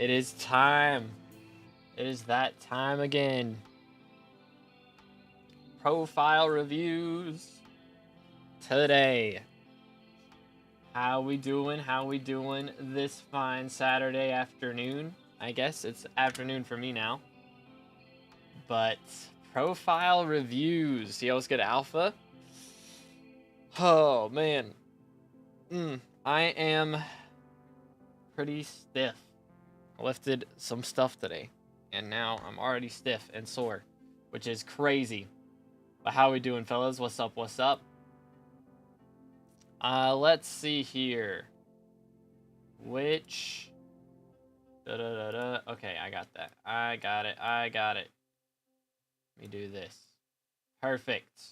It is time. It is that time again. Profile reviews today. How we doing? How we doing this fine Saturday afternoon? I guess it's afternoon for me now. But profile reviews. Yo, let's get Alpha. Oh man. I am pretty stiff. I lifted some stuff today, and now I'm already stiff and sore, which is crazy. But how we doing, fellas? What's up? What's up? Let's see here. Which... Okay, I got that. I got it. Let me do this. Perfect.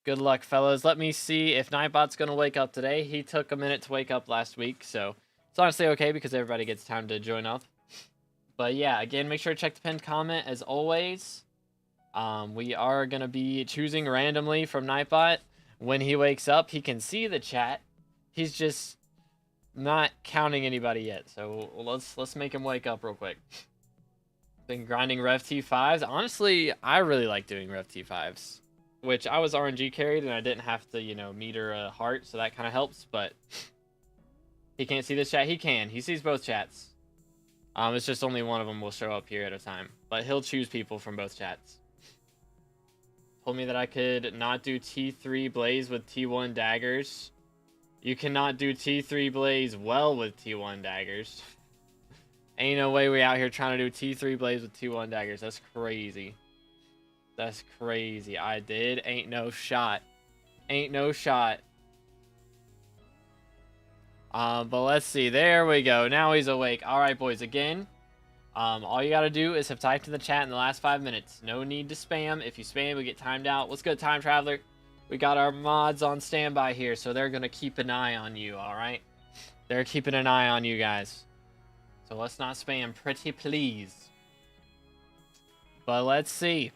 Good luck, fellas. Let me see if Nightbot's going to wake up today. He took a minute to wake up last week, so it's honestly okay because everybody gets time to join up. But yeah, again, make sure to check the pinned comment as always. We are going to be choosing randomly from Nightbot. When he wakes up, he can see the chat. He's just not counting anybody yet. So let's make him wake up real quick. Been grinding Rev T5s. Honestly, I really like doing Rev T5s. Which I was RNG carried and I didn't have to, meter a heart. So that kind of helps. But he can't see this chat. He can. He sees both chats. It's just only one of them will show up here at a time. But he'll choose people from both chats. Told me that I could not do T3 Blaze with T1 daggers. You cannot do T3 Blaze well with T1 daggers. Ain't no way we out here trying to do T3 Blaze with T1 daggers. That's crazy. That's crazy. I did. Ain't no shot. Ain't no shot. But let's see. There we go. Now he's awake. All right, boys. Again, all you got to do is have typed in the chat in the last 5 minutes. No need to spam. If you spam, we get timed out. What's good, Time Traveler? We got our mods on standby here, so they're going to keep an eye on you, all right? They're keeping an eye on you guys. So let's not spam, pretty please. But let's see.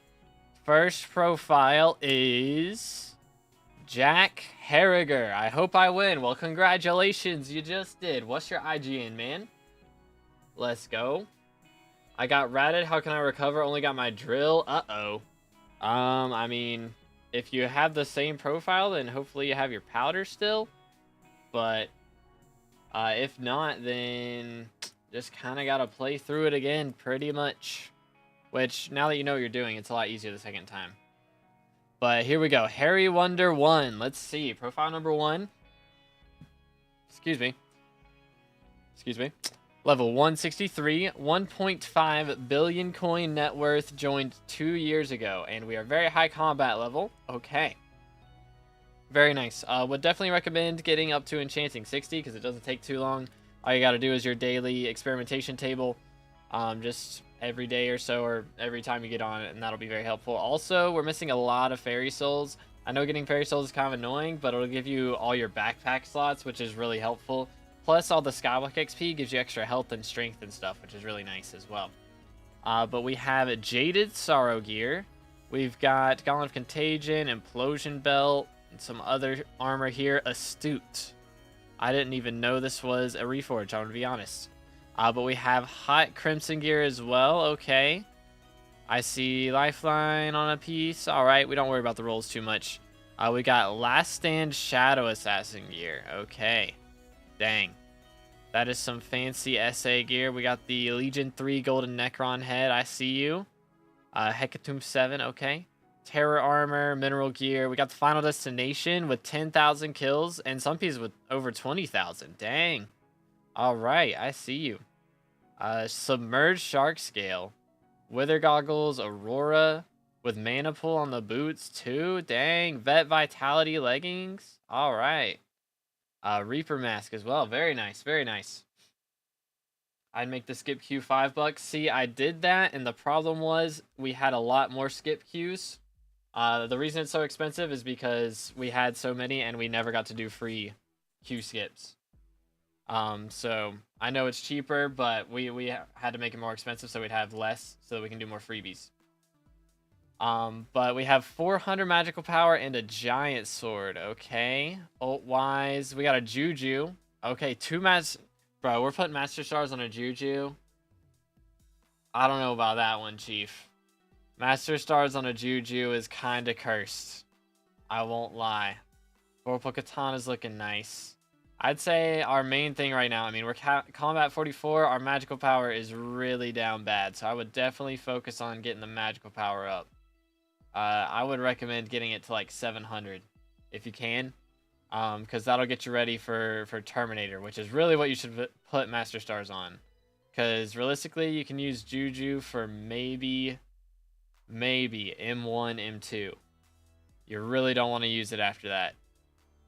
First profile is Jack Harriger. I hope I win. Well, congratulations. You just did. What's your IGN, man? Let's go. I got ratted. How can I recover? Only got my drill. Uh-oh. I mean, if you have the same profile, then hopefully you have your powder still. But if not, then just kind of got to play through it again, pretty much. Which, now that you know what you're doing, it's a lot easier the second time. But here we go. Harry Wonder 1. Let's see. Profile number 1. Excuse me. Level 163. 1.5 billion coin net worth. Joined 2 years ago. And we are very high combat level. Okay. Very nice. Would definitely recommend getting up to Enchanting 60 because it doesn't take too long. All you got to do is your daily experimentation table. Just every day or so, or every time you get on it, and that'll be very helpful. Also, we're missing a lot of fairy souls. I know getting fairy souls is kind of annoying, but it'll give you all your backpack slots, which is really helpful. Plus, all the Skyblock XP gives you extra health and strength and stuff, which is really nice as well. But we have Jaded Sorrow gear. We've got Gauntlet of Contagion, Implosion Belt, and some other armor here. Astute. I didn't even know this was a reforge, I'm going to be honest. But we have Hot Crimson gear as well. Okay. I see Lifeline on a piece. Alright, we don't worry about the rolls too much. We got Last Stand Shadow Assassin gear. Okay. Dang. That is some fancy SA gear. We got the Legion 3 Golden Necron head. I see you. Hecatomb 7. Okay. Terror armor, mineral gear. We got the Final Destination with 10,000 kills. And some pieces with over 20,000. Dang. Alright, I see you. Submerged Shark Scale. Wither Goggles, Aurora. With Mana Pool on the boots too. Dang. Vet Vitality leggings. Alright. Reaper Mask as well. Very nice. Very nice. I'd make the skip queue $5. See, I did that, and the problem was we had a lot more skip queues. The reason it's so expensive is because we had so many, and we never got to do free queue skips. So I know it's cheaper, but we had to make it more expensive so we'd have less so that we can do more freebies. But we have 400 magical power and a giant sword. Okay. Ult-wise, we got a Juju. Okay, Bro, we're putting Master Stars on a Juju. I don't know about that one, Chief. Master Stars on a Juju is kinda cursed. I won't lie. Vorpal Katana's looking nice. I'd say our main thing right now, I mean, we're combat 44, our magical power is really down bad, so I would definitely focus on getting the magical power up. I would recommend getting it to like 700 if you can, because that'll get you ready for Terminator, which is really what you should put Master Stars on. Because realistically, you can use Juju for maybe M1, M2. You really don't want to use it after that.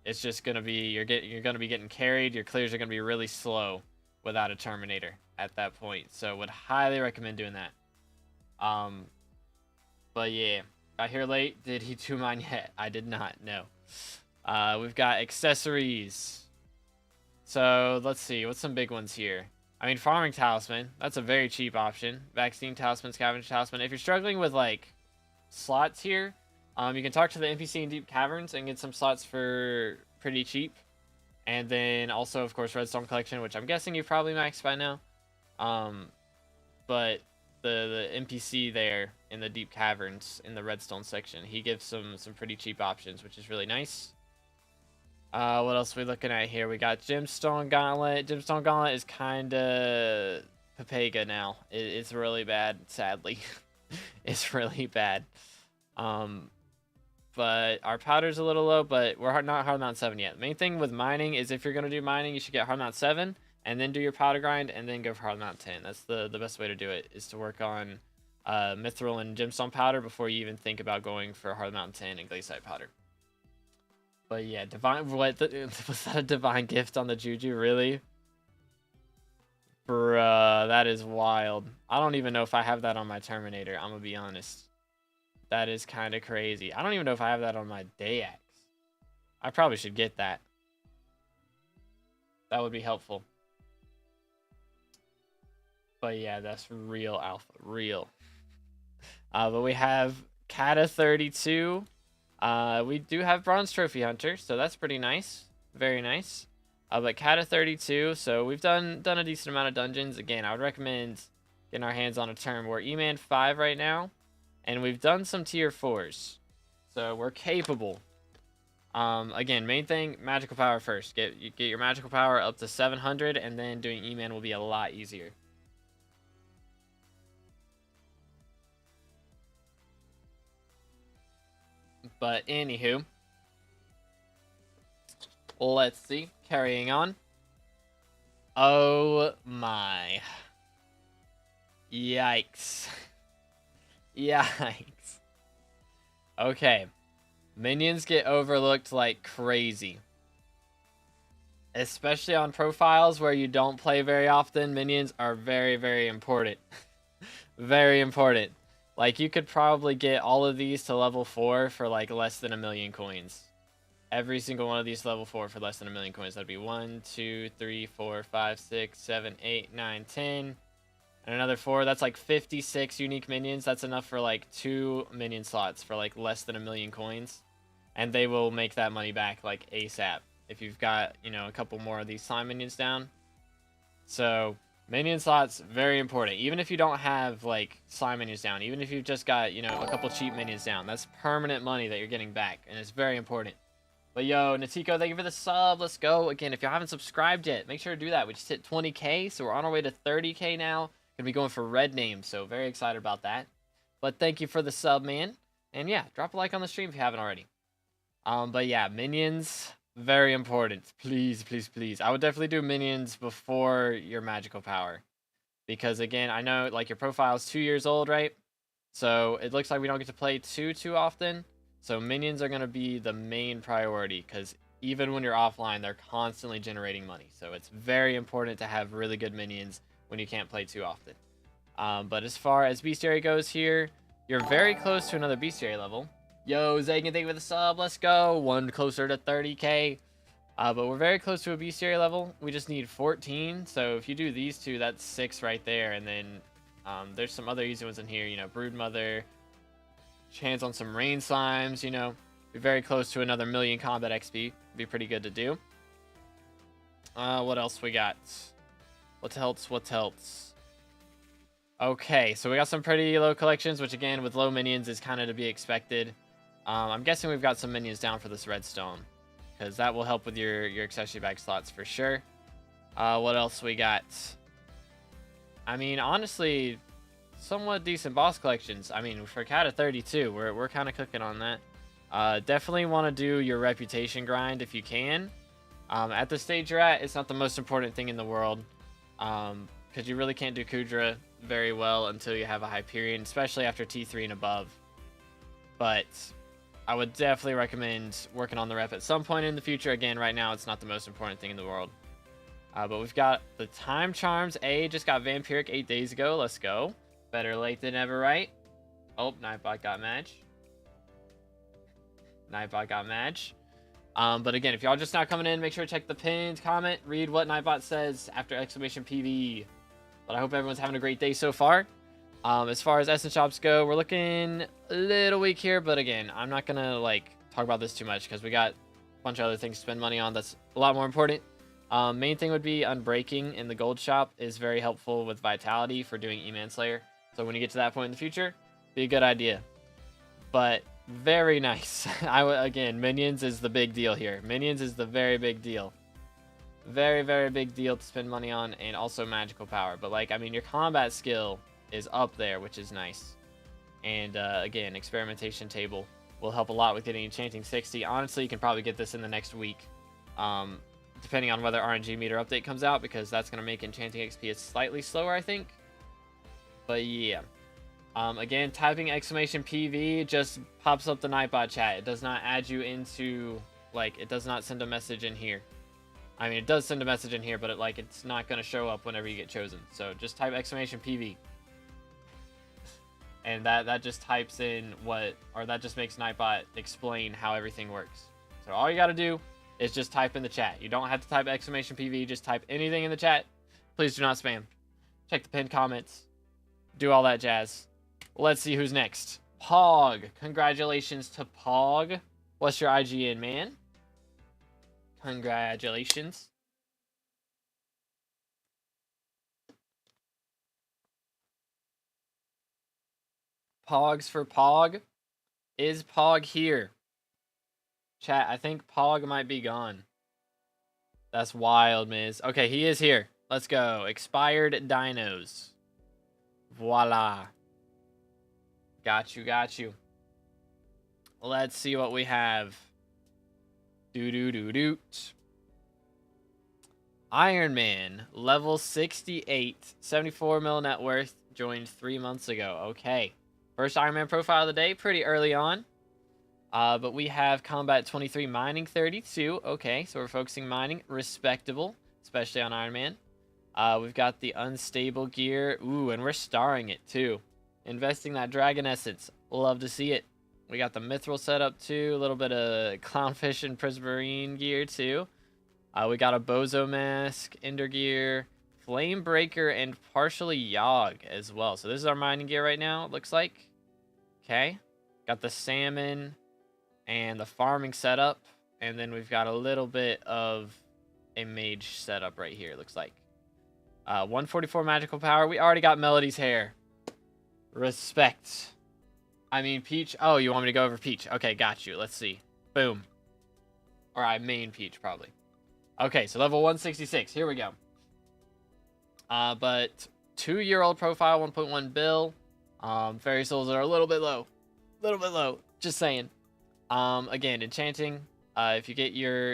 It's just gonna be you're gonna be getting carried. Your clears are gonna be really slow without a Terminator at that point. So would highly recommend doing that. But yeah, got here late. Did he 2 mine yet? I did not. No. We've got accessories. So let's see. What's some big ones here? I mean, farming talisman. That's a very cheap option. Vaccine talisman, scavenger talisman. If you're struggling with like slots here. You can talk to the NPC in Deep Caverns and get some slots for pretty cheap. And then also, of course, Redstone Collection, which I'm guessing you've probably maxed by now. But the NPC there in the Deep Caverns in the Redstone section, he gives some pretty cheap options, which is really nice. What else are we looking at here? We got Gemstone Gauntlet. Gemstone Gauntlet is kind of Papega now. It's really bad, sadly. It's really bad. But our powder's a little low, but we're not hard mount 7 yet. Main thing with mining is if you're going to do mining, you should get hard mount 7 and then do your powder grind and then go for hard mount 10. That's the best way to do it, is to work on mithril and gemstone powder before you even think about going for hard mount 10 and glaciite powder. But yeah, was that a divine gift on the Juju? Really? Bruh, that is wild. I don't even know if I have that on my Terminator, I'm gonna be honest. That is kind of crazy. I don't even know if I have that on my Dayax. I probably should get that. That would be helpful. But yeah, that's real alpha. Real. But we have Kata 32. We do have Bronze Trophy Hunter, so that's pretty nice. Very nice. But Kata 32, so we've done a decent amount of dungeons. Again, I would recommend getting our hands on a term. We're E-Man 5 right now. And we've done some tier 4s. So we're capable. Again, main thing, magical power first. Get your magical power up to 700, and then doing E-Man will be a lot easier. But anywho, let's see. Carrying on. Oh my. Yikes. Yikes. Okay. Minions get overlooked like crazy. Especially on profiles where you don't play very often, minions are very, very important. Very important. Like, you could probably get all of these to level 4 for like less than 1,000,000 coins. Every single one of these to level 4 for less than 1,000,000 coins. That'd be 1, 2, 3, 4, 5, 6, 7, 8, 9, 10. And another 4, that's like 56 unique minions. That's enough for like 2 minion slots for like less than 1,000,000 coins. And they will make that money back like ASAP if you've got, you know, a couple more of these slime minions down. So minion slots, very important. Even if you don't have like slime minions down, even if you've just got, you know, a couple cheap minions down, that's permanent money that you're getting back, and it's very important. But yo, Natiko, thank you for the sub. Let's go. Again, if you haven't subscribed yet, make sure to do that. We just hit 20K, so we're on our way to 30K now. Gonna be going for red names, so very excited about that. But thank you for the sub, man. And yeah, drop a like on the stream if you haven't already. But yeah, minions, very important. Please, please, please. I would definitely do minions before your magical power. Because again, I know like your profile is 2 years old, right? So it looks like we don't get to play too often. So minions are going to be the main priority, because even when you're offline, they're constantly generating money. So it's very important to have really good minions when you can't play too often. But as far as bestiary goes here, you're very close to another bestiary level. Yo, Zagan, thank you for the sub. Let's go. One closer to 30K. But we're very close to a bestiary level. We just need 14. So if you do these two, that's 6 right there. And then there's some other easy ones in here. You know, Broodmother. Chance on some rain slimes, you know. Be very close to another 1,000,000 combat XP. Be pretty good to do. What else we got? What else? Okay, so we got some pretty low collections, which again, with low minions is kind of to be expected. I'm guessing we've got some minions down for this redstone, because that will help with your accessory bag slots for sure. What else we got? I mean, honestly, somewhat decent boss collections. I mean, for Cat of 32, we're kind of cooking on that. Definitely want to do your reputation grind if you can. At the stage you're at, it's not the most important thing in the world, because you really can't do Kudra very well until you have a Hyperion, especially after T3 and above. But I would definitely recommend working on the rep at some point in the future. Again, right now, it's not the most important thing in the world. But we've got the Time Charms. Just got Vampiric 8 days ago. Let's go. Better late than never, right? Oh, Nightbot got Madge. Nightbot got Madge. But again, if y'all just not coming in, make sure to check the pinned comment. Read what Nightbot says after exclamation PV. But I hope everyone's having a great day so far. As far as Essence Shops go, we're looking a little weak here. But again, I'm not going to talk about this too much because we got a bunch of other things to spend money on that's a lot more important. Main thing would be Unbreaking in the gold shop is very helpful with Vitality for doing E-Manslayer. So when you get to that point in the future, be a good idea. But very nice. Again, minions is the big deal here. Minions is the very big deal. Very, very big deal to spend money on, and also magical power. But I mean, your combat skill is up there, which is nice. And again, experimentation table will help a lot with getting Enchanting 60. Honestly, you can probably get this in the next week. Depending on whether RNG meter update comes out, because that's going to make Enchanting XP slightly slower, I think. But yeah. Again, typing exclamation PV just pops up the Nightbot chat. It does not add you into, it does not send a message in here. I mean, it does send a message in here, but it's not going to show up whenever you get chosen. So just type exclamation PV. And that just types in that just makes Nightbot explain how everything works. So all you got to do is just type in the chat. You don't have to type exclamation PV, just type anything in the chat. Please do not spam. Check the pinned comments. Do all that jazz. Let's see who's next. Pog. Congratulations to Pog. What's your IGN, man? Congratulations. Pogs for Pog. Is Pog here? Chat, I think Pog might be gone. That's wild, Miz. Okay, he is here. Let's go. Expired dinos. Voila. Got you, got you. Let's see what we have. Doot. Iron Man, level 68, 74 mil net worth, joined 3 months ago. Okay. First Iron Man profile of the day, pretty early on. But we have Combat 23, Mining 32. Okay, so we're focusing mining. Respectable, especially on Iron Man. We've got the Unstable gear. Ooh, and we're starring it, too. Investing that Dragon Essence. Love to see it. We got the Mithril setup, too. A little bit of Clownfish and Prismarine gear, too. We got a Bozo Mask, Ender gear, Flame Breaker, and partially Yogg as well. So this is our mining gear right now, it looks like. Okay. Got the Salmon and the farming setup. And then we've got a little bit of a mage setup right here, it looks like. 144 magical power. We already got Melody's hair. Respect. I mean, Peach. Oh, you want me to go over Peach? Okay, got you. Let's see. Boom. Or I main Peach, probably. Okay, so level 166. Here we go. But 2-year-old profile, 1.1 bill. Fairy souls are a little bit low. Just saying. Again, enchanting. If you get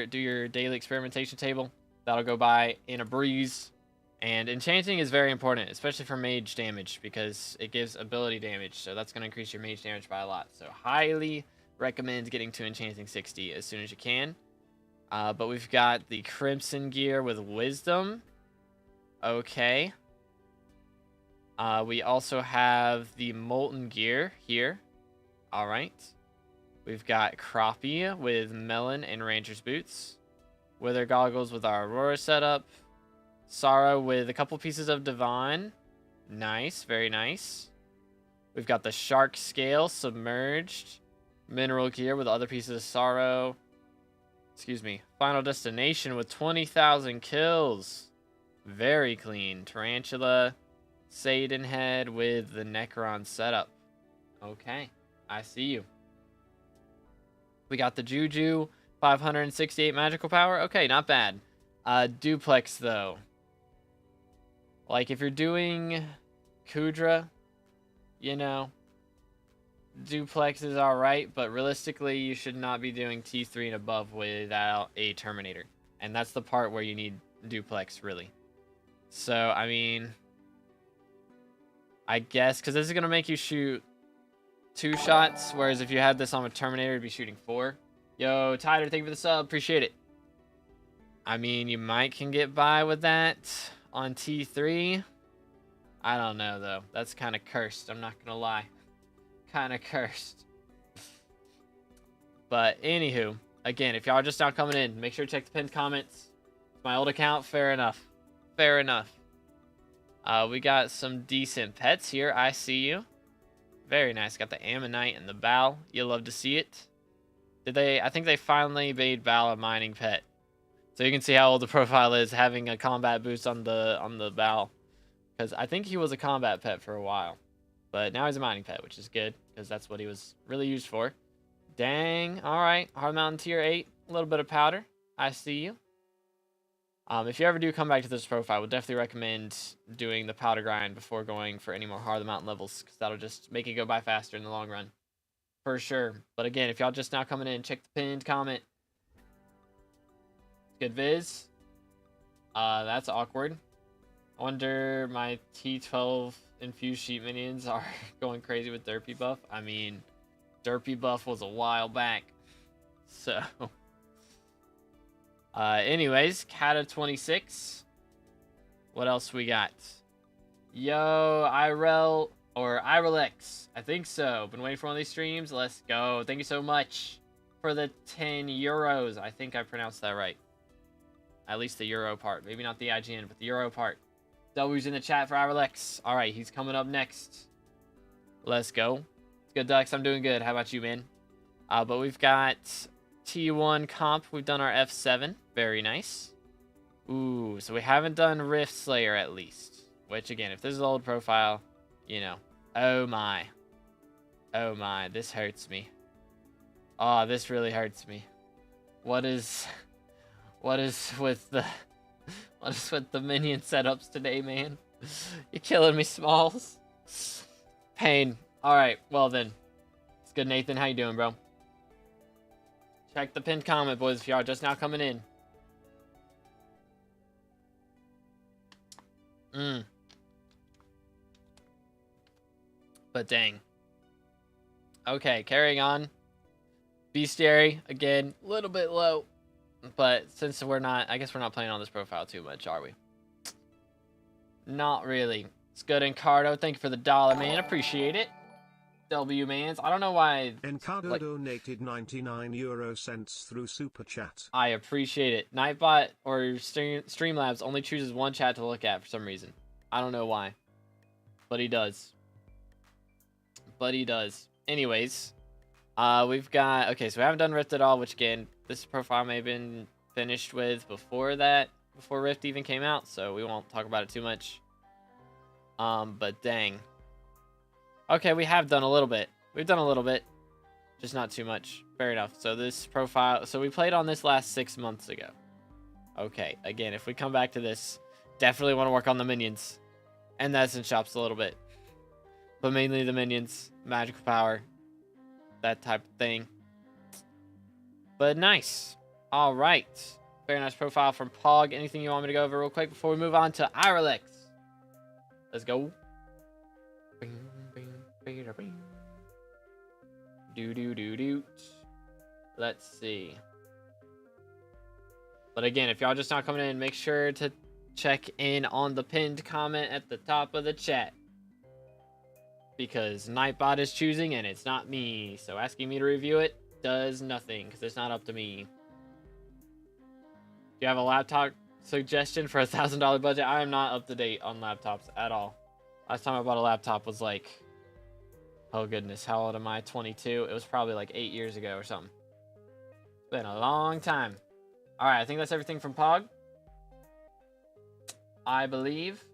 do your daily experimentation table, that'll go by in a breeze. And enchanting is very important, especially for mage damage, because it gives ability damage. So that's going to increase your mage damage by a lot. So highly recommend getting to enchanting 60 as soon as you can. But we've got the Crimson gear with Wisdom. Okay. We also have the Molten gear here. All right. We've got Crappie with Melon and Rancher's boots. Wither goggles with our Aurora setup. Sorrow with a couple pieces of Divine. Nice, very nice. We've got the Shark scale submerged. Mineral gear with other pieces of Sorrow. Excuse me. Final Destination with 20,000 kills. Very clean. Tarantula. Satan head with the Necron setup. Okay, I see you. We got the Juju, 568 magical power. Okay, not bad. Duplex, though. Like, if you're doing Kudra, you know, Duplex is alright, but realistically, you should not be doing T3 and above without a Terminator. And that's the part where you need Duplex, really. So, I mean, I guess, because this is going to make you shoot 2 shots, whereas if you had this on a Terminator, you'd be shooting 4. Yo, Tyler, thank you for the sub. Appreciate it. I mean, you might can get by with that on T3. I don't know, though. That's kind of cursed. I'm not going to lie. Kind of cursed. But, anywho, again, if y'all are just now coming in, make sure to check the pinned comments. It's my old account. Fair enough. Fair enough. We got some decent pets here. I see you. Very nice. Got the Ammonite and the Bal. You'll love to see it. I think they finally made Bal a mining pet. So you can see how old the profile is, having a combat boost on the Bal. Because I think he was a combat pet for a while. But now he's a mining pet, which is good. Because that's what he was really used for. Dang. Alright. Hard Mountain tier 8. A little bit of powder. I see you. If you ever do come back to this profile, I would definitely recommend doing the powder grind before going for any more Heart of the Mountain levels. Because that'll just make it go by faster in the long run. For sure. But again, if y'all just now coming in, check the pinned comment. Good viz. That's awkward. I wonder my T12 infused sheep minions are going crazy with Derpy buff. I mean, Derpy buff was a while back. So, anyways, Kata 26. What else we got? Yo, Irel or Irelex. I think so. Been waiting for one of these streams. Let's go. Thank you so much for the 10 euros. I think I pronounced that right. At least the Euro part. Maybe not the IGN, but the Euro part. W's in the chat for Irelex. Alright, he's coming up next. Let's go. It's good, Ducks. I'm doing good. How about you, man? But we've got T1 comp. We've done our F7. Very nice. Ooh, so we haven't done Rift Slayer at least. Which, again, if this is an old profile, you know. Oh, my. Oh, my. This hurts me. Oh, this really hurts me. What is with the minion setups today, man? You're killing me, Smalls. Pain. Alright, well then. It's good, Nathan. How you doing, bro? Check the pinned comment, boys, if y'all are just now coming in. But dang. Okay, carrying on. Bestiary, again, a little bit low. But since we're not, I guess we're not playing on this profile too much, are we? Not really. It's good, Encardo. Thank you for the $1, man. Appreciate it. W-mans. I don't know why. Encardo donated 99 euro cents through Super Chat. I appreciate it. Nightbot or Streamlabs only chooses one chat to look at for some reason. I don't know why. But he does. But he does. Anyways. We've got... Okay, so we haven't done Rift at all, which again... This profile may have been finished with before that, before Rift even came out, so we won't talk about it too much. But dang. Okay, we have done a little bit. We've done a little bit, just not too much. Fair enough. So this profile, so we played on this last 6 months ago. Okay, again, if we come back to this, definitely want to work on the minions. And the essence shops a little bit. But mainly the minions, magical power, that type of thing. But nice. All right. Very nice profile from Pog. Anything you want me to go over real quick before we move on to Irelex? Let's go. Do. Let's see. But again, if y'all just not coming in, make sure to check in on the pinned comment at the top of the chat. Because Nightbot is choosing and it's not me. So asking me to review it does nothing because it's not up to me. Do you have a laptop suggestion for $1,000 budget? I am not up to date on laptops at all. Last time I bought a laptop was like, oh goodness, how old am I? 22. It was probably like 8 years ago or something. It's been a long time. All right, I think that's everything from Pog. I believe.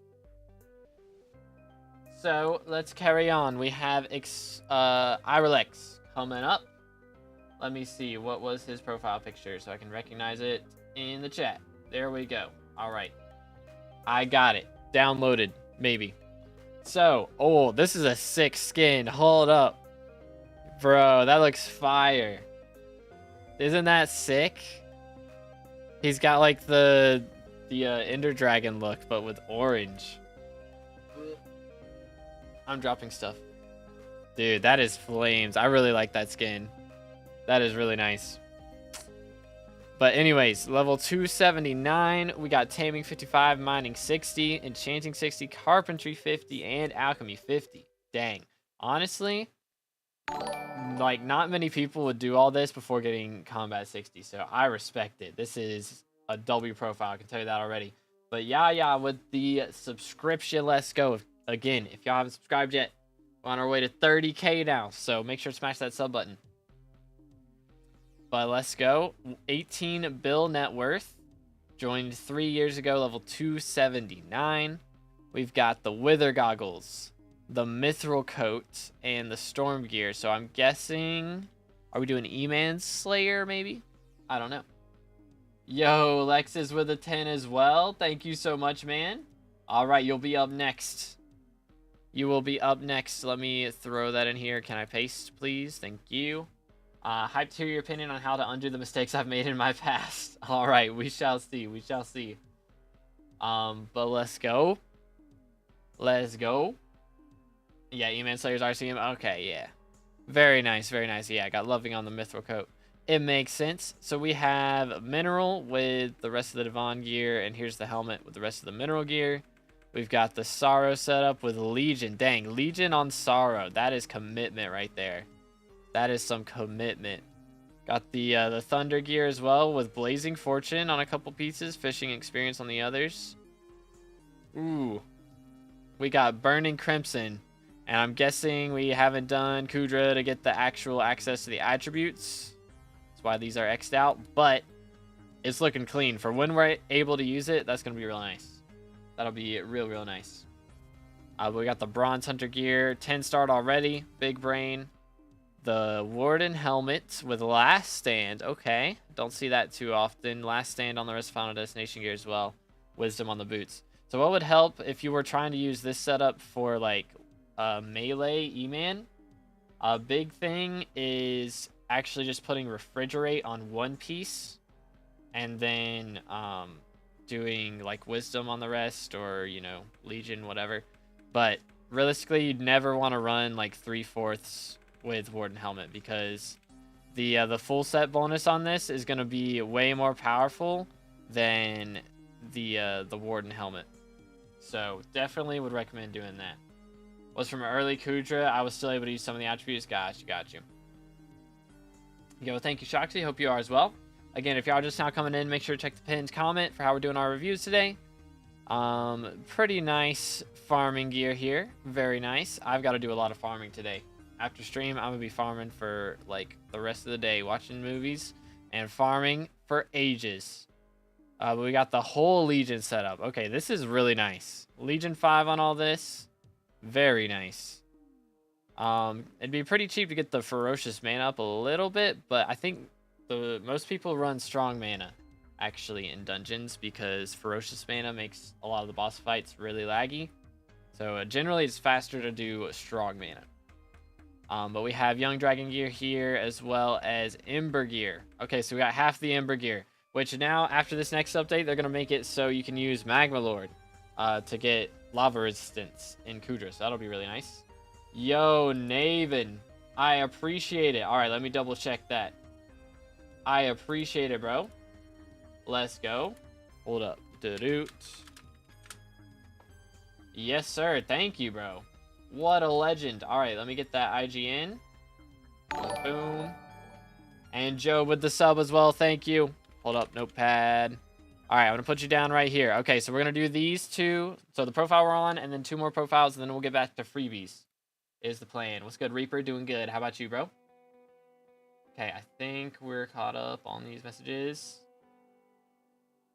So let's carry on. We have Irelex coming up. Let me see. What was his profile picture so I can recognize it in the chat? There we go. All right. I got it. Downloaded. Maybe. So, oh, this is a sick skin. Hold up. Bro, that looks fire. Isn't that sick? He's got like the Ender Dragon look, but with orange. I'm dropping stuff. Dude, that is flames. I really like that skin. That is really nice. But anyways, level 279, we got Taming 55, Mining 60, Enchanting 60, Carpentry 50, and Alchemy 50. Dang. Honestly, like, not many people would do all this before getting Combat 60, so I respect it. This is a W profile, I can tell you that already. But yeah, with the subscription, let's go. Again, if y'all haven't subscribed yet, we're on our way to 30K now, so make sure to smash that sub button. But let's go. 18 bill net worth. Joined 3 years ago, level 279. We've got the Wither Goggles, the Mithril Coat, and the Storm Gear. So I'm guessing, are we doing E-Man Slayer maybe? I don't know. Yo, Lex is with a 10 as well. Thank you so much, man. All right, you'll be up next. You will be up next. Let me throw that in here. Can I paste, please? Thank you. Hype to your opinion on how to undo the mistakes I've made in my past. All right, we shall see. We shall see. But let's go. Let's go. Yeah, E-Man Slayer's RCM. Okay, yeah. Very nice, very nice. Yeah, I got loving on the Mithril Coat. It makes sense. So we have Mineral with the rest of the Devon gear, and here's the helmet with the rest of the Mineral gear. We've got the Sorrow setup with Legion. Dang, Legion on Sorrow. That is commitment right there. That is some commitment. Got the Thunder gear as well with Blazing Fortune on a couple pieces. Fishing Experience on the others. Ooh. We got Burning Crimson. And I'm guessing we haven't done Kudra to get the actual access to the attributes. That's why these are X'd out. But it's looking clean. For when we're able to use it, that's going to be real nice. That'll be real nice. We got the Bronze Hunter gear. 10 starred already. Big brain. The Warden helmet with Last Stand. Okay. Don't see that too often. Last Stand on the rest of Final Destination gear as well. Wisdom on the boots. So what would help if you were trying to use this setup for like melee E-Man? A big thing is actually just putting Refrigerate on one piece. And then doing like Wisdom on the rest, or, you know, Legion, whatever. But realistically, you'd never want to run like 3/4 with Warden Helmet, because the full set bonus on this is going to be way more powerful than the Warden Helmet. So definitely would recommend doing that. Was from early Kudra. I was still able to use some of the attributes. Got you. Yo, thank you, Shoxy. Hope you are as well. Again, if y'all just now coming in, make sure to check the pinned comment for how we're doing our reviews today. Pretty nice farming gear here. Very nice. I've got to do a lot of farming today. After stream, I'm going to be farming for, like, the rest of the day. Watching movies and farming for ages. But we got the whole Legion setup. Okay, this is really nice. Legion 5 on all this. Very nice. It'd be pretty cheap to get the Ferocious Mana up a little bit, but I think most people run Strong Mana, actually, in dungeons, because Ferocious Mana makes a lot of the boss fights really laggy. So generally, it's faster to do Strong Mana. But we have Young Dragon gear here, as well as Ember gear. Okay, so we got half the Ember gear, which now, after this next update, they're going to make it so you can use Magma Lord to get lava resistance in Kudra. So that'll be really nice. Yo, Naven. I appreciate it. All right, let me double check that. I appreciate it, bro. Let's go. Hold up. Doot. Yes, sir. Thank you, bro. What a legend. All right, let me get that IGN. Boom. And Joe with the sub as well. Thank you. Hold up, notepad. All right, I'm going to put you down right here. Okay, so we're going to do these two. So the profile we're on, and then 2 more profiles, and then we'll get back to freebies is the plan. What's good, Reaper? Doing good. How about you, bro? Okay, I think we're caught up on these messages.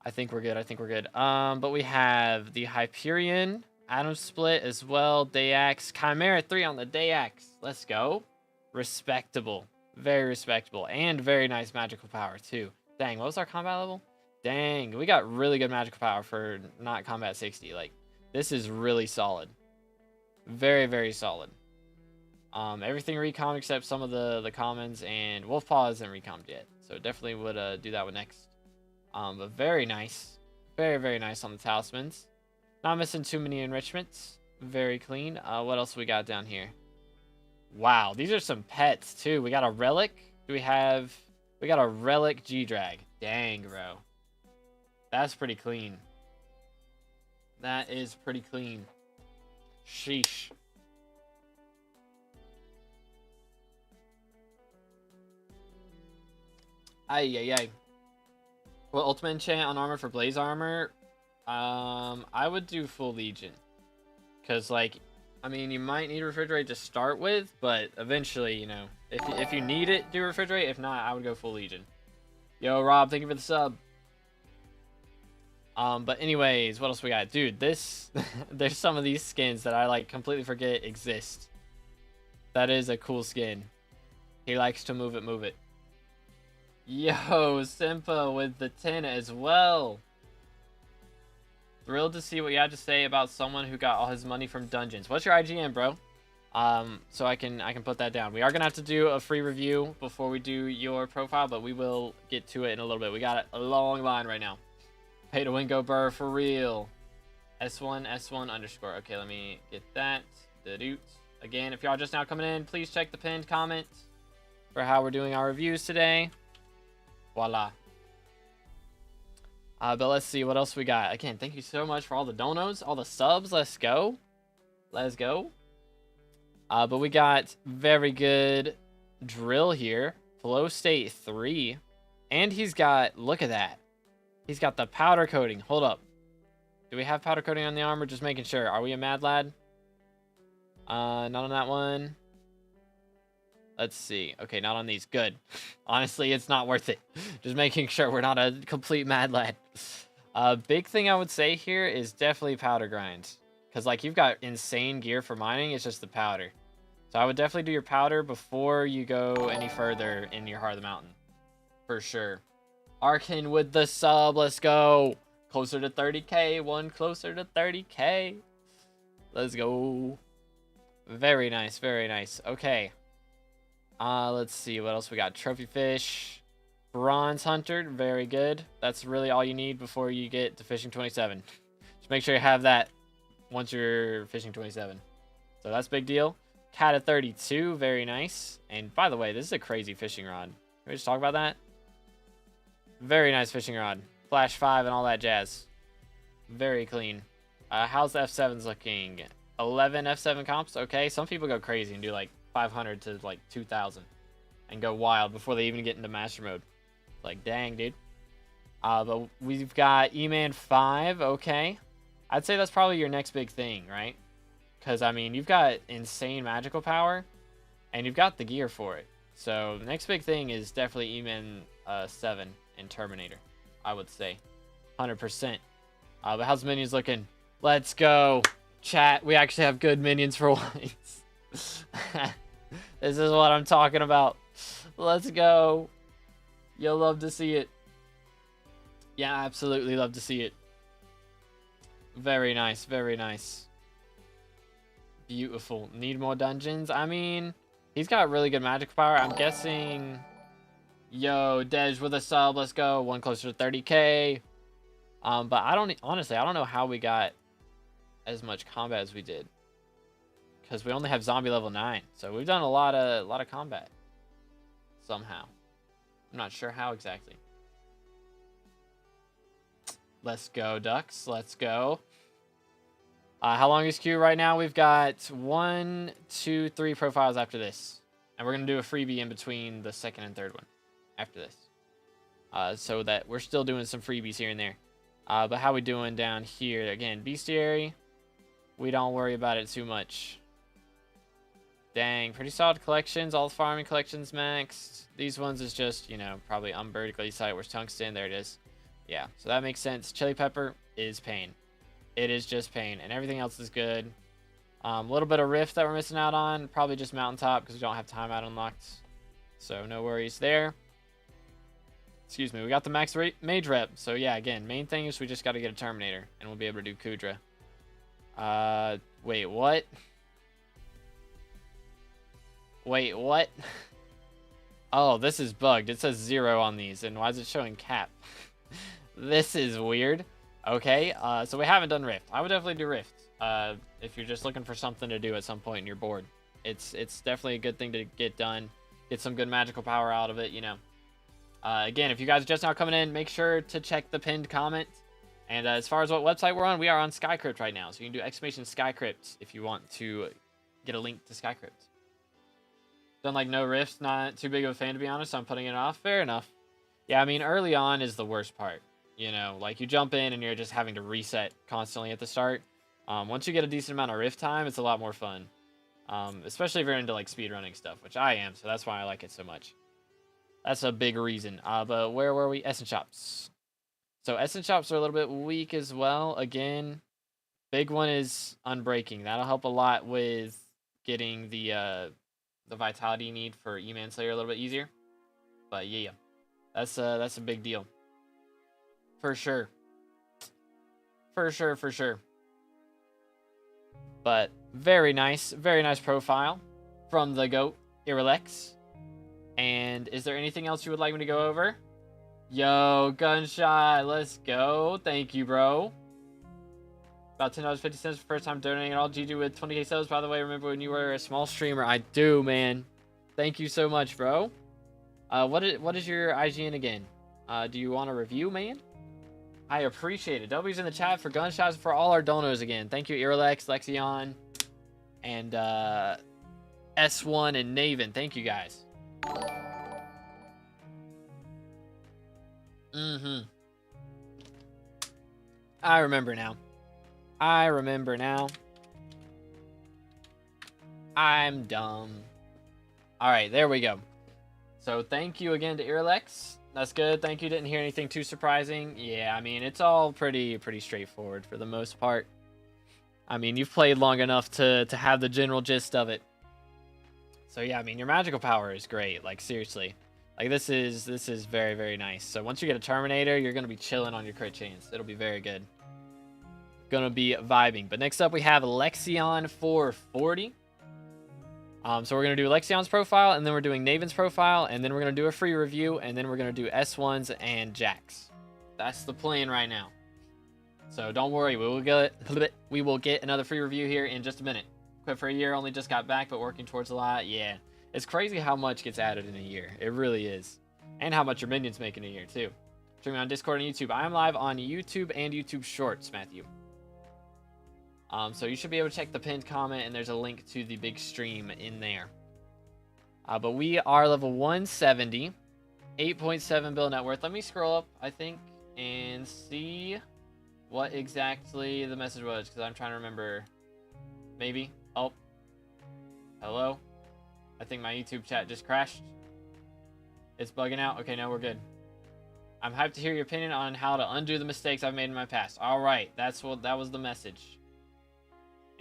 I think we're good. But we have the Hyperion. Atom Split as well. Dayax. Chimera 3 on the Dayax. Let's go. Respectable. Very respectable. And very nice magical power, too. Dang, what was our combat level? Dang, we got really good magical power for not combat 60. Like, this is really solid. Very, very solid. Everything recom except some of the commons, and Wolfpaw isn't recommed yet. So definitely would do that one next. But very nice. Very, very nice on the talismans. Not missing too many enrichments. Very clean. What else we got down here? Wow, these are some pets too. We got a relic. We got a relic G-Drag. Dang, bro. That's pretty clean. That is pretty clean. Sheesh. Ay. Well, ultimate enchant on armor for blaze armor. I would do full legion. Cause like, I mean, you might need refrigerate to start with, but eventually, you know, if you need it, do refrigerate. If not, I would go full legion. Yo, Rob, thank you for the sub. But anyways, what else we got? Dude, there's some of these skins that I like completely forget exist. That is a cool skin. He likes to move it. Yo, Simpa with the 10 as well. Thrilled to see what you had to say about someone who got all his money from dungeons. What's your IGN, bro? So I can put that down. We are gonna have to do a free review before we do your profile, but we will get to it in a little bit. We got a long line right now. Pay to win, go burr for real. S1 underscore. Okay, let me get that. Again, if y'all just now coming in, please check the pinned comment for how we're doing our reviews today. Voila. But let's see what else we got. Again, thank you so much for all the donos, all the subs. Let's go. But we got very good drill here. Flow state 3. And he's got, look at that. He's got the powder coating. Hold up. Do we have powder coating on the armor? Just making sure. Are we a mad lad? Not on that one. Let's see. Okay, not on these. Good. Honestly, it's not worth it. Just making sure we're not a complete mad lad. Big thing I would say here is definitely powder grind. Because, like, you've got insane gear for mining. It's just the powder. So I would definitely do your powder before you go any further in your Heart of the Mountain. For sure. Arkin with the sub. Let's go. Closer to 30k. One closer to 30k. Let's go. Very nice. Very nice. Okay. Let's see what else we got. Trophy fish, bronze hunter, very good. That's really all you need before you get to fishing 27. Just make sure you have that once you're fishing 27. So that's a big deal. Cat at 32, very nice. And by the way, this is a crazy fishing rod. Can we just talk about that? Very nice fishing rod. Flash 5 and all that jazz. Very clean. How's the F7s looking? 11 F7 comps. Okay, some people go crazy and do like 500 to like 2,000 and go wild before they even get into master mode. Like, dang, dude. But we've got E-Man 5. Okay, I'd say that's probably your next big thing, right? Because I mean, you've got insane magical power and you've got the gear for it. So the next big thing is definitely E-Man 7 and Terminator, I would say 100%. But how's the minions looking? Let's go, chat. We actually have good minions for once. This is what I'm talking about. Let's go. You'll love to see it. Yeah, absolutely love to see it. Very nice, very nice. Beautiful. Need more dungeons? I mean, he's got really good magic power. I'm guessing. Yo, Dej with a sub. Let's go. One closer to 30k. But I don't know how we got as much combat as we did. Because we only have zombie level 9. So we've done a lot of combat. Somehow. I'm not sure how exactly. Let's go, ducks. Let's go. How long is queue right now? We've got 1, 2, 3 profiles after this. And we're going to do a freebie in between the second and third one. After this. So that we're still doing some freebies here and there. But how we doing down here? Again, bestiary. We don't worry about it too much. Dang, pretty solid collections. All the farming collections maxed. These ones is just, you know, probably unvertically site. Where's tungsten? There it is. Yeah, so that makes sense. Chili pepper is pain. It is just pain, and everything else is good. A little bit of Rift that we're missing out on. Probably just Mountaintop because we don't have Timeout unlocked. So no worries there. Excuse me. We got the max mage rep. So yeah, again, main thing is we just got to get a Terminator, and we'll be able to do Kudra. Wait, what? Wait, what? Oh, this is bugged. It says 0 on these, and why is it showing cap? This is weird. Okay, so we haven't done Rift. I would definitely do Rift. If you're just looking for something to do at some point and you're bored. It's definitely a good thing to get done. Get some good magical power out of it, you know. Again, if you guys are just now coming in, make sure to check the pinned comment. And as far as what website we're on, we are on Skycrypt right now. So you can do exclamation Skycrypt if you want to get a link to Skycrypt. Done like no Rifts, not too big of a fan to be honest, so I'm putting it off. Fair enough. Yeah, I mean, early on is the worst part. You know, like you jump in and you're just having to reset constantly at the start. Once you get a decent amount of Rift time, it's a lot more fun. Especially if you're into like speedrunning stuff, which I am, so that's why I like it so much. That's a big reason. But where were we? Essence Shops. So Essence Shops are a little bit weak as well. Again, big one is Unbreaking. That'll help a lot with getting the vitality you need for E-Manslayer a little bit easier. But yeah, that's a big deal. For sure. For sure, for sure. But very nice profile from the GOAT, Irrelex. And is there anything else you would like me to go over? Yo, Gunshot, let's go. Thank you, bro. About $10.50 for first time donating it all. GG with 20k subs, by the way. Remember when you were a small streamer? I do, man. Thank you so much, bro. What is your IGN again? Do you want a review, man? I appreciate it. W's in the chat for Gunshots for all our donos again. Thank you, Irrelex, Lexion, and S1 and Naven. Thank you, guys. I remember now. I'm dumb. Alright, there we go. So thank you again to Irrelex. That's good. Thank you. Didn't hear anything too surprising. Yeah, I mean, it's all pretty straightforward for the most part. I mean, you've played long enough to have the general gist of it. So yeah, I mean, your magical power is great. Like, seriously. Like, this is very nice. So once you get a Terminator, you're going to be chilling on your crit chance. It'll be very good. Gonna be vibing. But next up, we have Lexion 440. So we're going to do Lexion's profile, and then we're doing Naven's profile, and then we're going to do a free review, and then we're going to do S1's and Jack's. That's the plan right now. So don't worry, we will get another free review here in just a minute. Quit for a year, only just got back, but working towards a lot. Yeah, it's crazy how much gets added in a year. It really is. And how much your minions make in a year, too. Streaming on Discord and YouTube. I am live on YouTube and YouTube Shorts, Matthew. So you should be able to check the pinned comment, and there's a link to the big stream in there. But we are level 170, 8.7 bill net worth. Let me scroll up, I think, and see what exactly the message was, because I'm trying to remember. Maybe. Oh. Hello? I think my YouTube chat just crashed. It's bugging out. Okay, no, we're good. I'm hyped to hear your opinion on how to undo the mistakes I've made in my past. All right, that was the message.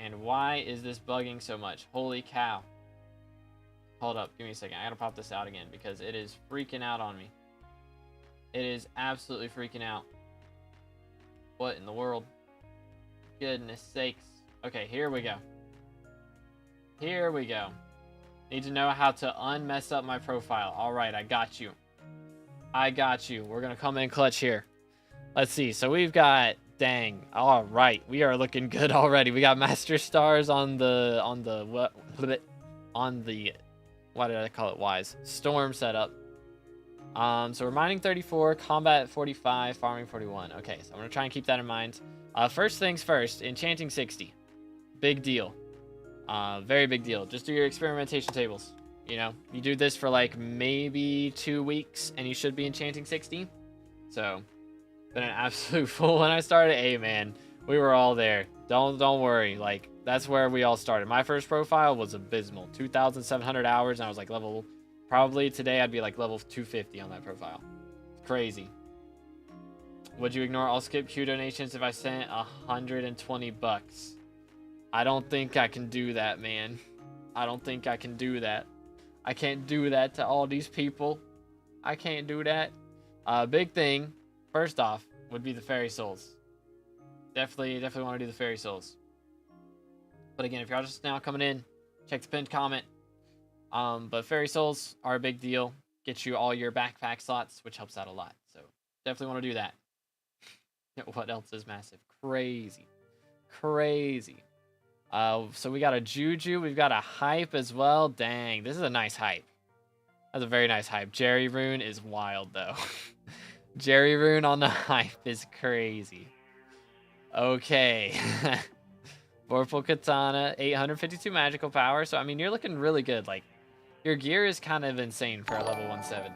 And why is this bugging so much? Holy cow. Hold up. Give me a second. I gotta pop this out again because it is freaking out on me. It is absolutely freaking out. What in the world? Goodness sakes. Okay, here we go. Here we go. Need to know how to unmess up my profile. All right, I got you. I got you. We're gonna come in clutch here. Let's see. So we've got... Dang. All right. We are looking good already. We got Master Stars on the why did I call it Wise? Storm setup. So we're mining 34, combat 45, farming 41. Okay, so I'm going to try and keep that in mind. First things first, enchanting 60. Big deal. Very big deal. Just do your experimentation tables. You know, you do this for like maybe 2 weeks and you should be enchanting 60. So been an absolute fool when I started. Hey man, we were all there. Don't worry. Like, that's where we all started. My first profile was abysmal. 2,700 hours, and I was like level, probably today I'd be like level 250 on that profile. It's crazy. Would you ignore all skip Q donations if I sent $120? I don't think I can do that, man. I don't think I can do that. I can't do that to all these people. I can't do that. Big thing, first off, would be the fairy souls. Definitely want to do the fairy souls. But again, if you're just now coming in, check the pinned comment. But fairy souls are a big deal. Get you all your backpack slots, which helps out a lot. So definitely want to do that. What else is massive? Crazy. So we got a Juju. We've got a hype as well. Dang, this is a nice hype. That's a very nice hype. Jerry Rune is wild, though. Jerry Rune on the hype is crazy. Okay. Vorpal Katana, 852 magical power. So, I mean, you're looking really good. Like, your gear is kind of insane for a level 170.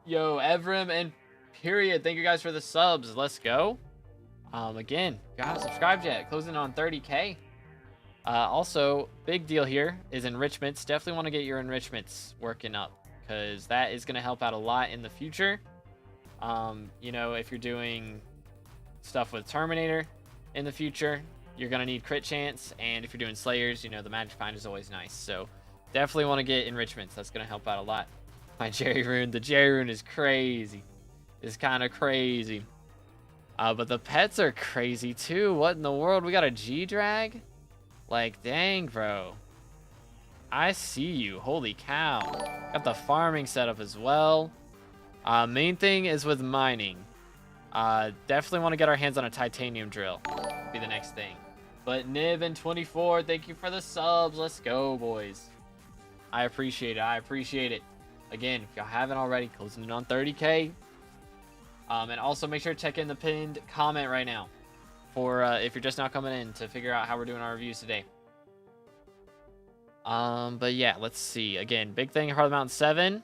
Yo, Evrim and Period, thank you guys for the subs. Let's go. Again, if you haven't subscribed yet, closing on 30K. Also, big deal here is enrichments. Definitely want to get your enrichments working up, because that is going to help out a lot in the future. You know, if you're doing stuff with Terminator in the future, you're going to need crit chance, and if you're doing Slayers, you know, the magic find is always nice. So definitely want to get enrichments. That's going to help out a lot. My Jerry Rune, the Jerry Rune is crazy. It's kind of crazy. But the pets are crazy too. What in the world? We got a G-Drag? Like, dang, bro. I see you. Holy cow. Got the farming setup as well. Main thing is with mining. Definitely want to get our hands on a titanium drill. Be the next thing. But Niv and 24, thank you for the subs. Let's go, boys. I appreciate it. Again, if y'all haven't already, closing in on 30K. And also make sure to check in the pinned comment right now for if you're just now coming in to figure out how we're doing our reviews today. But yeah, let's see. Again, big thing, Heart of the Mountain 7,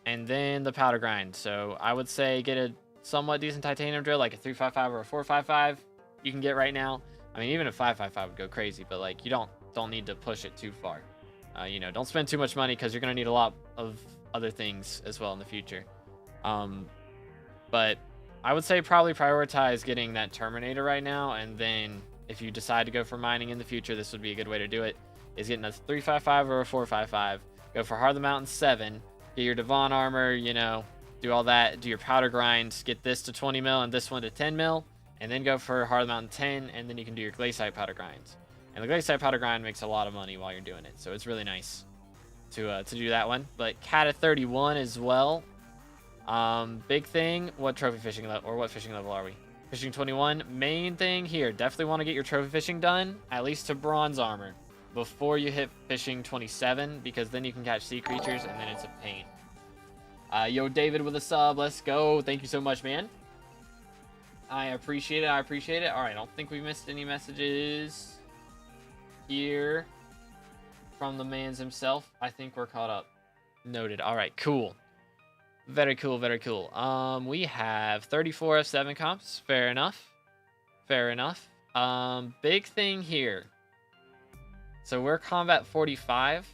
and then the powder grind. So I would say get a somewhat decent titanium drill, like a 355 or a 455 you can get right now. I mean, even a 555 would go crazy, but like you don't need to push it too far. You know, don't spend too much money because you're gonna need a lot of other things as well in the future. But I would say probably prioritize getting that Terminator right now, and then if you decide to go for mining in the future, this would be a good way to do it, is getting a 355 or a 455, go for Heart of the Mountain 7, get your Devon armor, you know, do all that, do your powder grind, get this to 20 mil and this one to 10 mil, and then go for Heart of the Mountain 10, and then you can do your Glaciite powder grinds. And the Glaciite powder grind makes a lot of money while you're doing it, so it's really nice to do that one. But Cat at 31 as well. Big thing, what trophy fishing level, or what fishing level are we? Fishing 21. Main thing here, definitely want to get your trophy fishing done, at least to bronze armor, before you hit fishing 27, because then you can catch sea creatures, and then it's a pain. Yo, David with a sub, let's go. Thank you so much, man. I appreciate it. All right, I don't think we missed any messages here from the mans himself. I think we're caught up. Noted. All right, cool. Very cool. We have 34 F7 comps. Fair enough. Big thing here. So we're combat 45.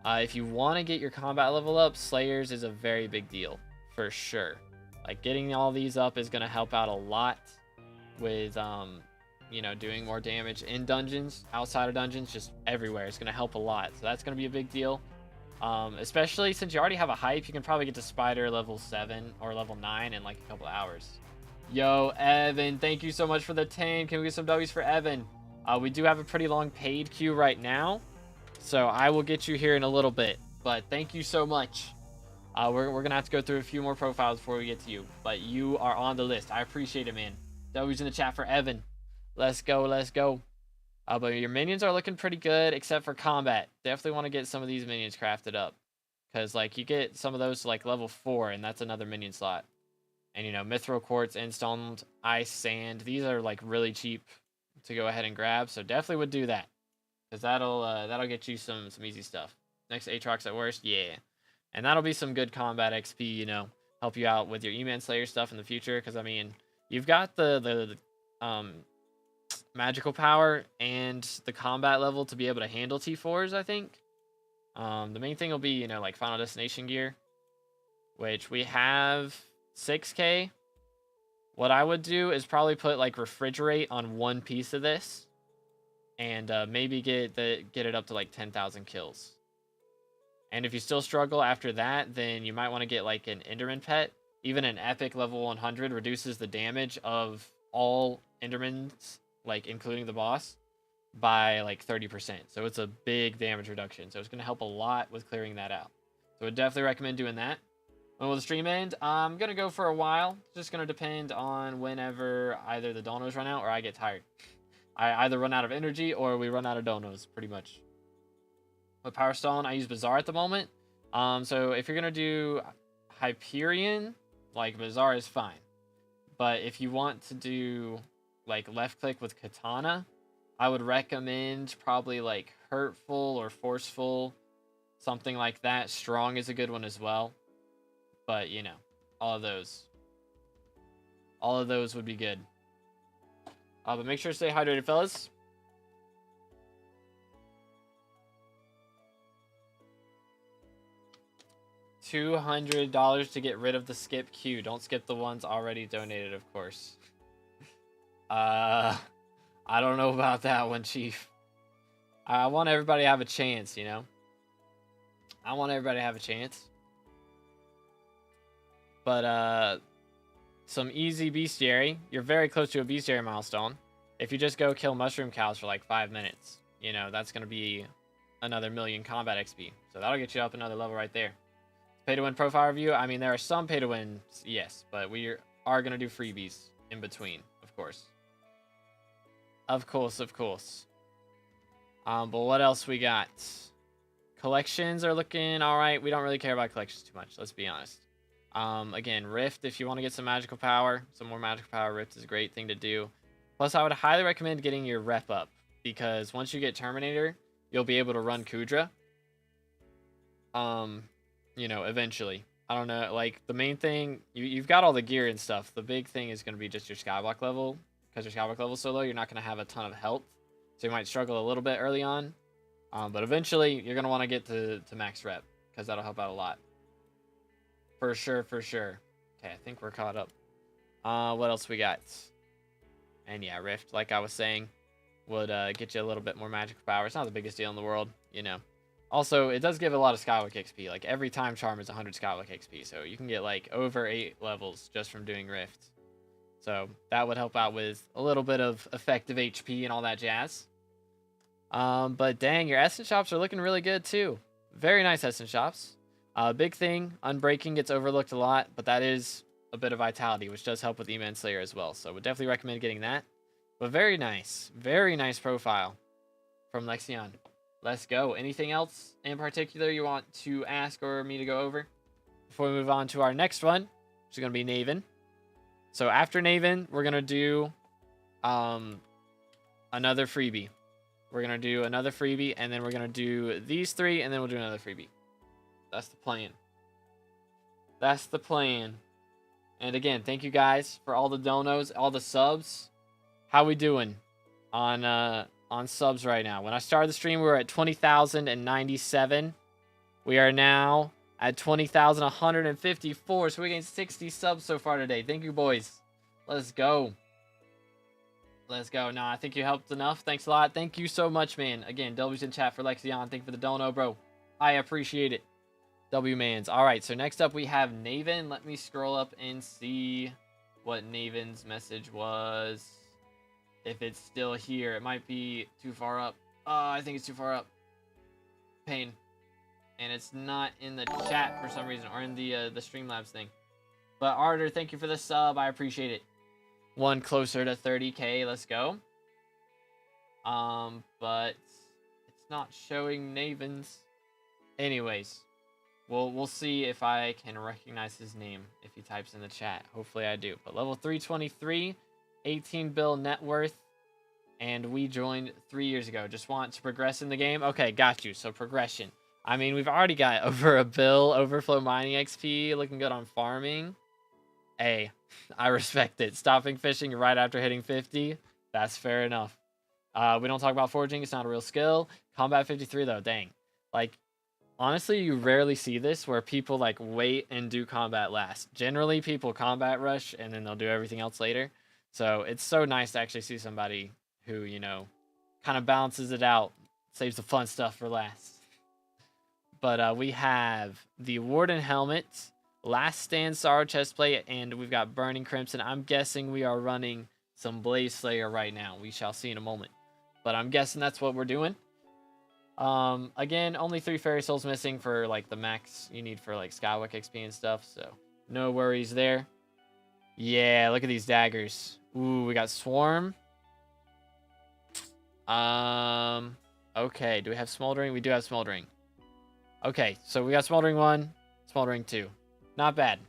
If you want to get your combat level up, Slayers is a very big deal, for sure. Like, getting all these up is going to help out a lot with, you know, doing more damage in dungeons, outside of dungeons, just everywhere. It's going to help a lot. So that's going to be a big deal. Especially since you already have a hype, you can probably get to Spider level 7 or level 9 in like a couple hours. Yo, Evan, thank you so much for the 10. Can we get some W's for Evan? We do have a pretty long paid queue right now, so I will get you here in a little bit. But thank you so much. We're going to have to go through a few more profiles before we get to you, but you are on the list. I appreciate it, man. W's in the chat for Evan. Let's go. But your minions are looking pretty good, except for combat. Definitely want to get some of these minions crafted up, because like you get some of those to like level 4, and that's another minion slot. And you know, mithril quartz, instoned ice, sand. These are like really cheap to go ahead and grab, so definitely would do that, because that'll get you some easy stuff. Next Aatrox at worst, yeah, and that'll be some good combat XP. You know, help you out with your E-Man Slayer stuff in the future, because I mean, you've got the magical power and the combat level to be able to handle T4s, I think. The main thing will be, you know, like Final Destination gear, which we have 6K, what I would do is probably put like refrigerate on one piece of this, and maybe get it up to like 10,000 kills. And if you still struggle after that, then you might want to get like an Enderman pet. Even an epic level 100 reduces the damage of all Endermans, like including the boss, by like 30%. So it's a big damage reduction. So it's going to help a lot with clearing that out. So I would definitely recommend doing that. When will the stream end? I'm going to go for a while. It's just going to depend on whenever either the donos run out or I get tired. I either run out of energy or we run out of donos, pretty much. With Power Stone, I use Bazaar at the moment. So if you're going to do Hyperion, like Bazaar is fine. But if you want to do like left click with Katana, I would recommend probably like Hurtful or Forceful, something like that. Strong is a good one as well. But you know, all of those would be good. But make sure to stay hydrated, fellas. $200 to get rid of the skip queue. Don't skip the ones already donated, of course. I don't know about that one, Chief. I want everybody to have a chance, you know? I want everybody to have a chance. But, some easy bestiary. You're very close to a bestiary milestone. If you just go kill mushroom cows for like 5 minutes, you know, that's going to be another 1,000,000 combat XP. So that'll get you up another level right there. Pay to win profile review. I mean, there are some pay to wins, yes, but we are going to do freebies in between, of course. Of course. But what else we got? Collections are looking all right. We don't really care about collections too much, let's be honest. Again, Rift, if you want to get some magical power, some more magical power, Rift is a great thing to do. Plus, I would highly recommend getting your rep up, because once you get Terminator, you'll be able to run Kudra. You know, eventually. I don't know, like, the main thing, you've got all the gear and stuff. The big thing is going to be just your skyblock level, because your skyblock level is so low, you're not going to have a ton of health, so you might struggle a little bit early on. But eventually, you're going to want to get to max rep, because that'll help out a lot. For sure. Okay, I think we're caught up. What else we got? And yeah, Rift, like I was saying, would get you a little bit more magical power. It's not the biggest deal in the world, you know. Also, it does give a lot of Skywalk XP. Like, every time charm is 100 Skywalk XP, so you can get, like, over 8 levels just from doing Rift. So, that would help out with a little bit of effective HP and all that jazz. But dang, your Essence Shops are looking really good, too. Very nice Essence Shops. Big thing, Unbreaking gets overlooked a lot, but that is a bit of Vitality, which does help with E-Man Slayer as well. So, would definitely recommend getting that. But very nice profile from Lexion. Let's go. Anything else in particular you want to ask or me to go over before we move on to our next one, which is going to be Naven. So after Naven, we're going to do another freebie. We're going to do another freebie, and then we're going to do these 3, and then we'll do another freebie. That's the plan. That's the plan. And again, thank you guys for all the donos, all the subs. How we doing on subs right now? When I started the stream, we were at 20,097. We are now at 20,154. So we gained 60 subs so far today. Thank you, boys. Let's go. Let's go. Nah, I think you helped enough. Thanks a lot. Thank you so much, man. Again, W's in chat for Lexion. Thank you for the dono, bro. I appreciate it. W-mans. All right, so next up we have Naven. Let me scroll up and see what Naven's message was. If it's still here, it might be too far up. I think it's too far up. Pain. And it's not in the chat for some reason, or in the Streamlabs thing. But Arter, thank you for the sub. I appreciate it. One closer to 30K. Let's go. But it's not showing Naven's. Anyways, we'll see if I can recognize his name if he types in the chat. Hopefully I do. But level 323. 18 bill net worth, and we joined 3 years ago. Just want to progress in the game. Okay, got you. So progression. I mean, we've already got over a bill overflow mining XP, looking good on farming. Hey, I respect it. Stopping fishing right after hitting 50, that's fair enough. We don't talk about foraging. It's not a real skill. Combat 53 though, dang. Like Honestly, you rarely see this where people like wait and do combat last. Generally, people combat rush and then they'll do everything else later. So it's so nice to actually see somebody who, you know, kind of balances it out, saves the fun stuff for last. But we have the Warden helmet, Last Stand Sorrow chestplate, and we've got Burning Crimson. I'm guessing we are running some Blaze Slayer right now. We shall see in a moment. But I'm guessing that's what we're doing. Again, only 3 Fairy Souls missing for like the max you need for like Skywalk XP and stuff, so no worries there. Yeah, look at these daggers. Ooh, we got Swarm. Okay, do we have Smoldering? We do have Smoldering. Okay, so we got Smoldering 1, Smoldering 2. Not bad.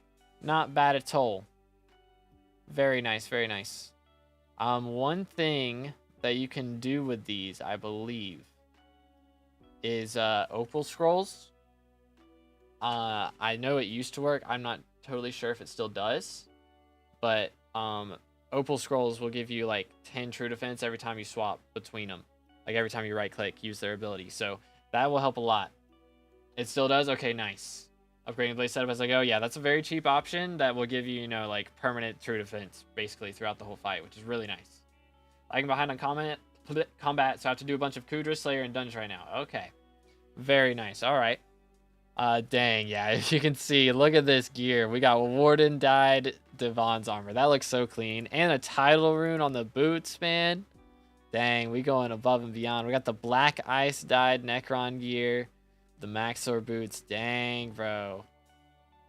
Not bad at all. Very nice, very nice. One thing that you can do with these, I believe, is Opal Scrolls. I know it used to work. I'm not totally sure if it still does. But Opal Scrolls will give you like 10 true defense every time you swap between them. Like every time you right click, use their ability. So that will help a lot. It still does? Okay, nice. Upgrading Blaze setup as I go. Yeah, that's a very cheap option that will give you, you know, like permanent true defense basically throughout the whole fight, which is really nice. Lagging behind on combat, so I have to do a bunch of Kudra, Slayer, and Dungeon right now. Okay. Very nice. All right. Dang, yeah, as you can see, look at this gear. We got Warden dyed Devon's armor. That looks so clean. And a title rune on the boots, man. Dang, we going above and beyond. We got the Black Ice dyed Necron gear. The Maxor boots. Dang, bro.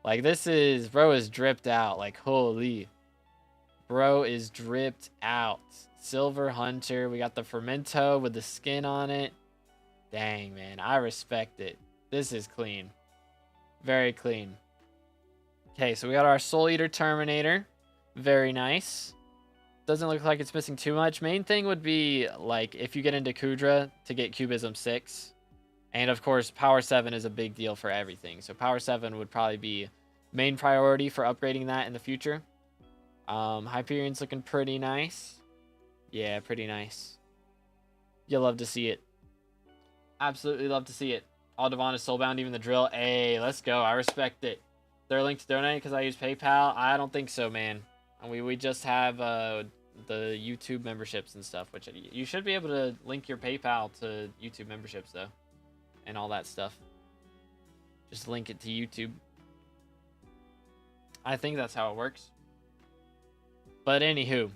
Like, this is... Bro is dripped out. Like, holy. Bro is dripped out. Silver Hunter. We got the Fermento with the skin on it. Dang, man. I respect it. This is clean. Very clean. Okay, so we got our Soul Eater Terminator. Very nice. Doesn't look like it's missing too much. Main thing would be, like, if you get into Kudra to get Cubism 6. And, of course, Power 7 is a big deal for everything. So Power 7 would probably be main priority for upgrading that in the future. Hyperion's looking pretty nice. Yeah, pretty nice. You'll love to see it. Absolutely love to see it. All Devon is soulbound, even the drill. Hey, let's go. I respect it. They're linked to donate because I use PayPal. I don't think so, man. We just have the YouTube memberships and stuff, which you should be able to link your PayPal to YouTube memberships, though. And all that stuff. Just link it to YouTube. I think that's how it works. But anywho,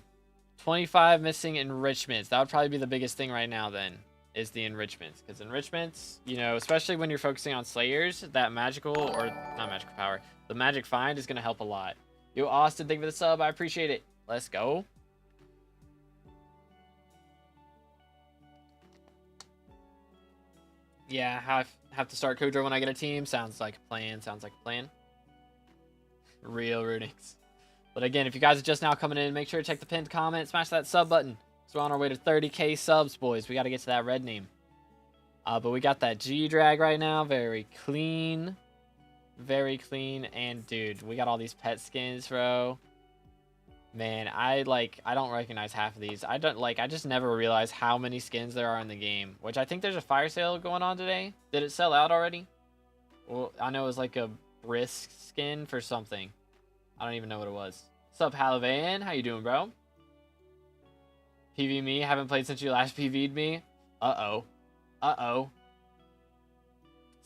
25 missing enrichments. That would probably be the biggest thing right now, then. Is the enrichments, because enrichments, you know, especially when you're focusing on Slayers, that magical, or not magical power, the magic find is going to help a lot. Yo, Austin, thank you for the sub. I appreciate it. Let's go. Yeah, have to start Kudra when I get a team. Sounds like a plan. Sounds like a plan. Real Runix. But again, if you guys are just now coming in, make sure to check the pinned comment, smash that sub button. So we're on our way to 30k subs, boys. We got to get to that red name. But we got that G-Drag right now. Very clean. Very clean. And, dude, we got all these pet skins, bro. Man, I don't recognize half of these. I just never realized how many skins there are in the game. Which I think there's a fire sale going on today. Did it sell out already? Well, I know it was like a brisk skin for something. I don't even know what it was. What's up, Halavan? How you doing, bro? PV me? Haven't played since you last PV'd me? Uh-oh. Uh-oh.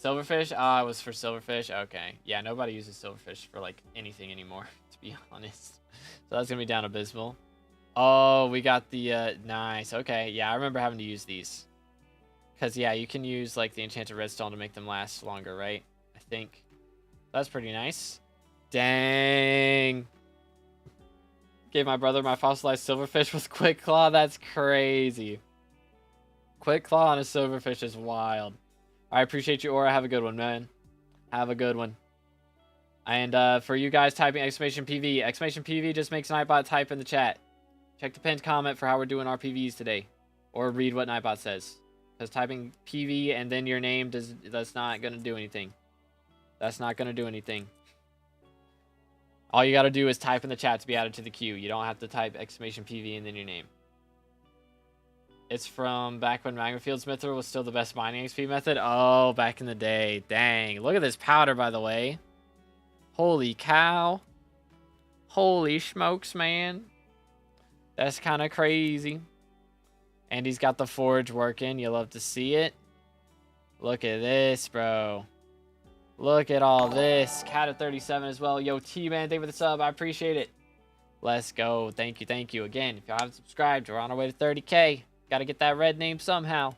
Silverfish? Ah, it was for Silverfish? Okay. Yeah, nobody uses Silverfish for, like, anything anymore, to be honest. So that's gonna be down abysmal. Oh, we got the, nice. Okay, yeah, I remember having to use these. Because, yeah, you can use, like, the Enchanted Redstone to make them last longer, right? I think. That's pretty nice. Dang. Gave my brother my fossilized silverfish with Quick Claw. That's crazy. Quick Claw on a silverfish is wild. I appreciate you, Aura. Have a good one, man. Have a good one. And for you guys typing exclamation PV. Exclamation PV just makes Nightbot type in the chat. Check the pinned comment for how we're doing our PVs today. Or read what Nightbot says. Because typing PV and then your name, that's not going to do anything. That's not going to do anything. All you got to do is type in the chat to be added to the queue. You don't have to type exclamation PV and then your name. It's from back when Magma Fields Mithril was still the best mining XP method. Oh, back in the day. Dang. Look at this powder, by the way. Holy cow. Holy smokes, man. That's kind of crazy. And he's got the forge working. You love to see it. Look at this, bro. Look at all this. Cat at 37 as well. Yo, T-Man, thank you for the sub. I appreciate it. Let's go. Thank you, thank you. Again, if y'all haven't subscribed, we're on our way to 30K. Got to get that red name somehow.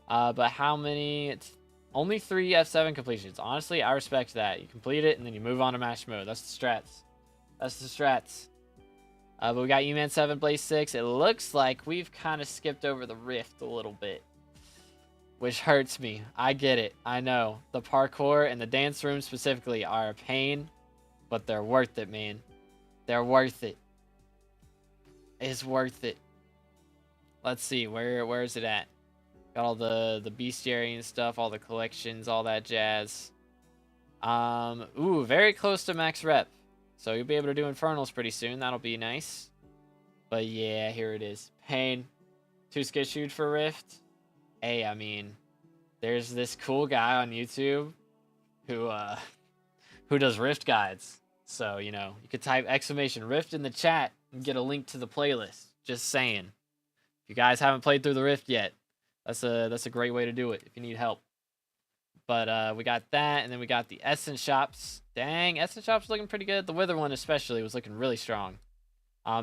But how many? It's only 3 F7 completions. Honestly, I respect that. You complete it, and then you move on to match mode. That's the strats. That's the strats. But we got E-Man 7, Blaze 6. It looks like we've kind of skipped over the Rift a little bit, which hurts me. I get it. I know. The parkour and the dance room specifically are a pain, but they're worth it, man. They're worth it. It's worth it. Let's see. Where is it at? Got all the bestiary and stuff, all the collections, all that jazz. Ooh, very close to max rep. So you'll be able to do Infernals pretty soon. That'll be nice. But yeah, here it is. Pain. Too skissued for Rift. Hey, I mean, there's this cool guy on YouTube who does Rift guides. So, you know, you could type exclamation Rift in the chat and get a link to the playlist. Just saying. If you guys haven't played through the Rift yet, that's a great way to do it if you need help. But we got that, and then we got the Essence Shops. Dang, Essence Shops looking pretty good. The Wither one especially was looking really strong.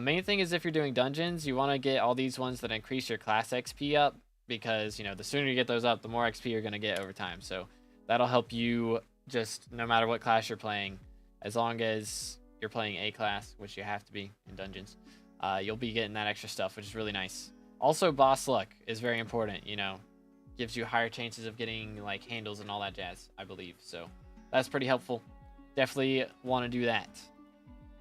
Main thing is if you're doing dungeons, you want to get all these ones that increase your class XP up, because, you know, the sooner you get those up, the more XP you're going to get over time. So that'll help you just no matter what class you're playing, as long as you're playing A class, which you have to be in dungeons, you'll be getting that extra stuff, which is really nice. Also, boss luck is very important, you know. Gives you higher chances of getting, like, handles and all that jazz, I believe. So that's pretty helpful. Definitely want to do that.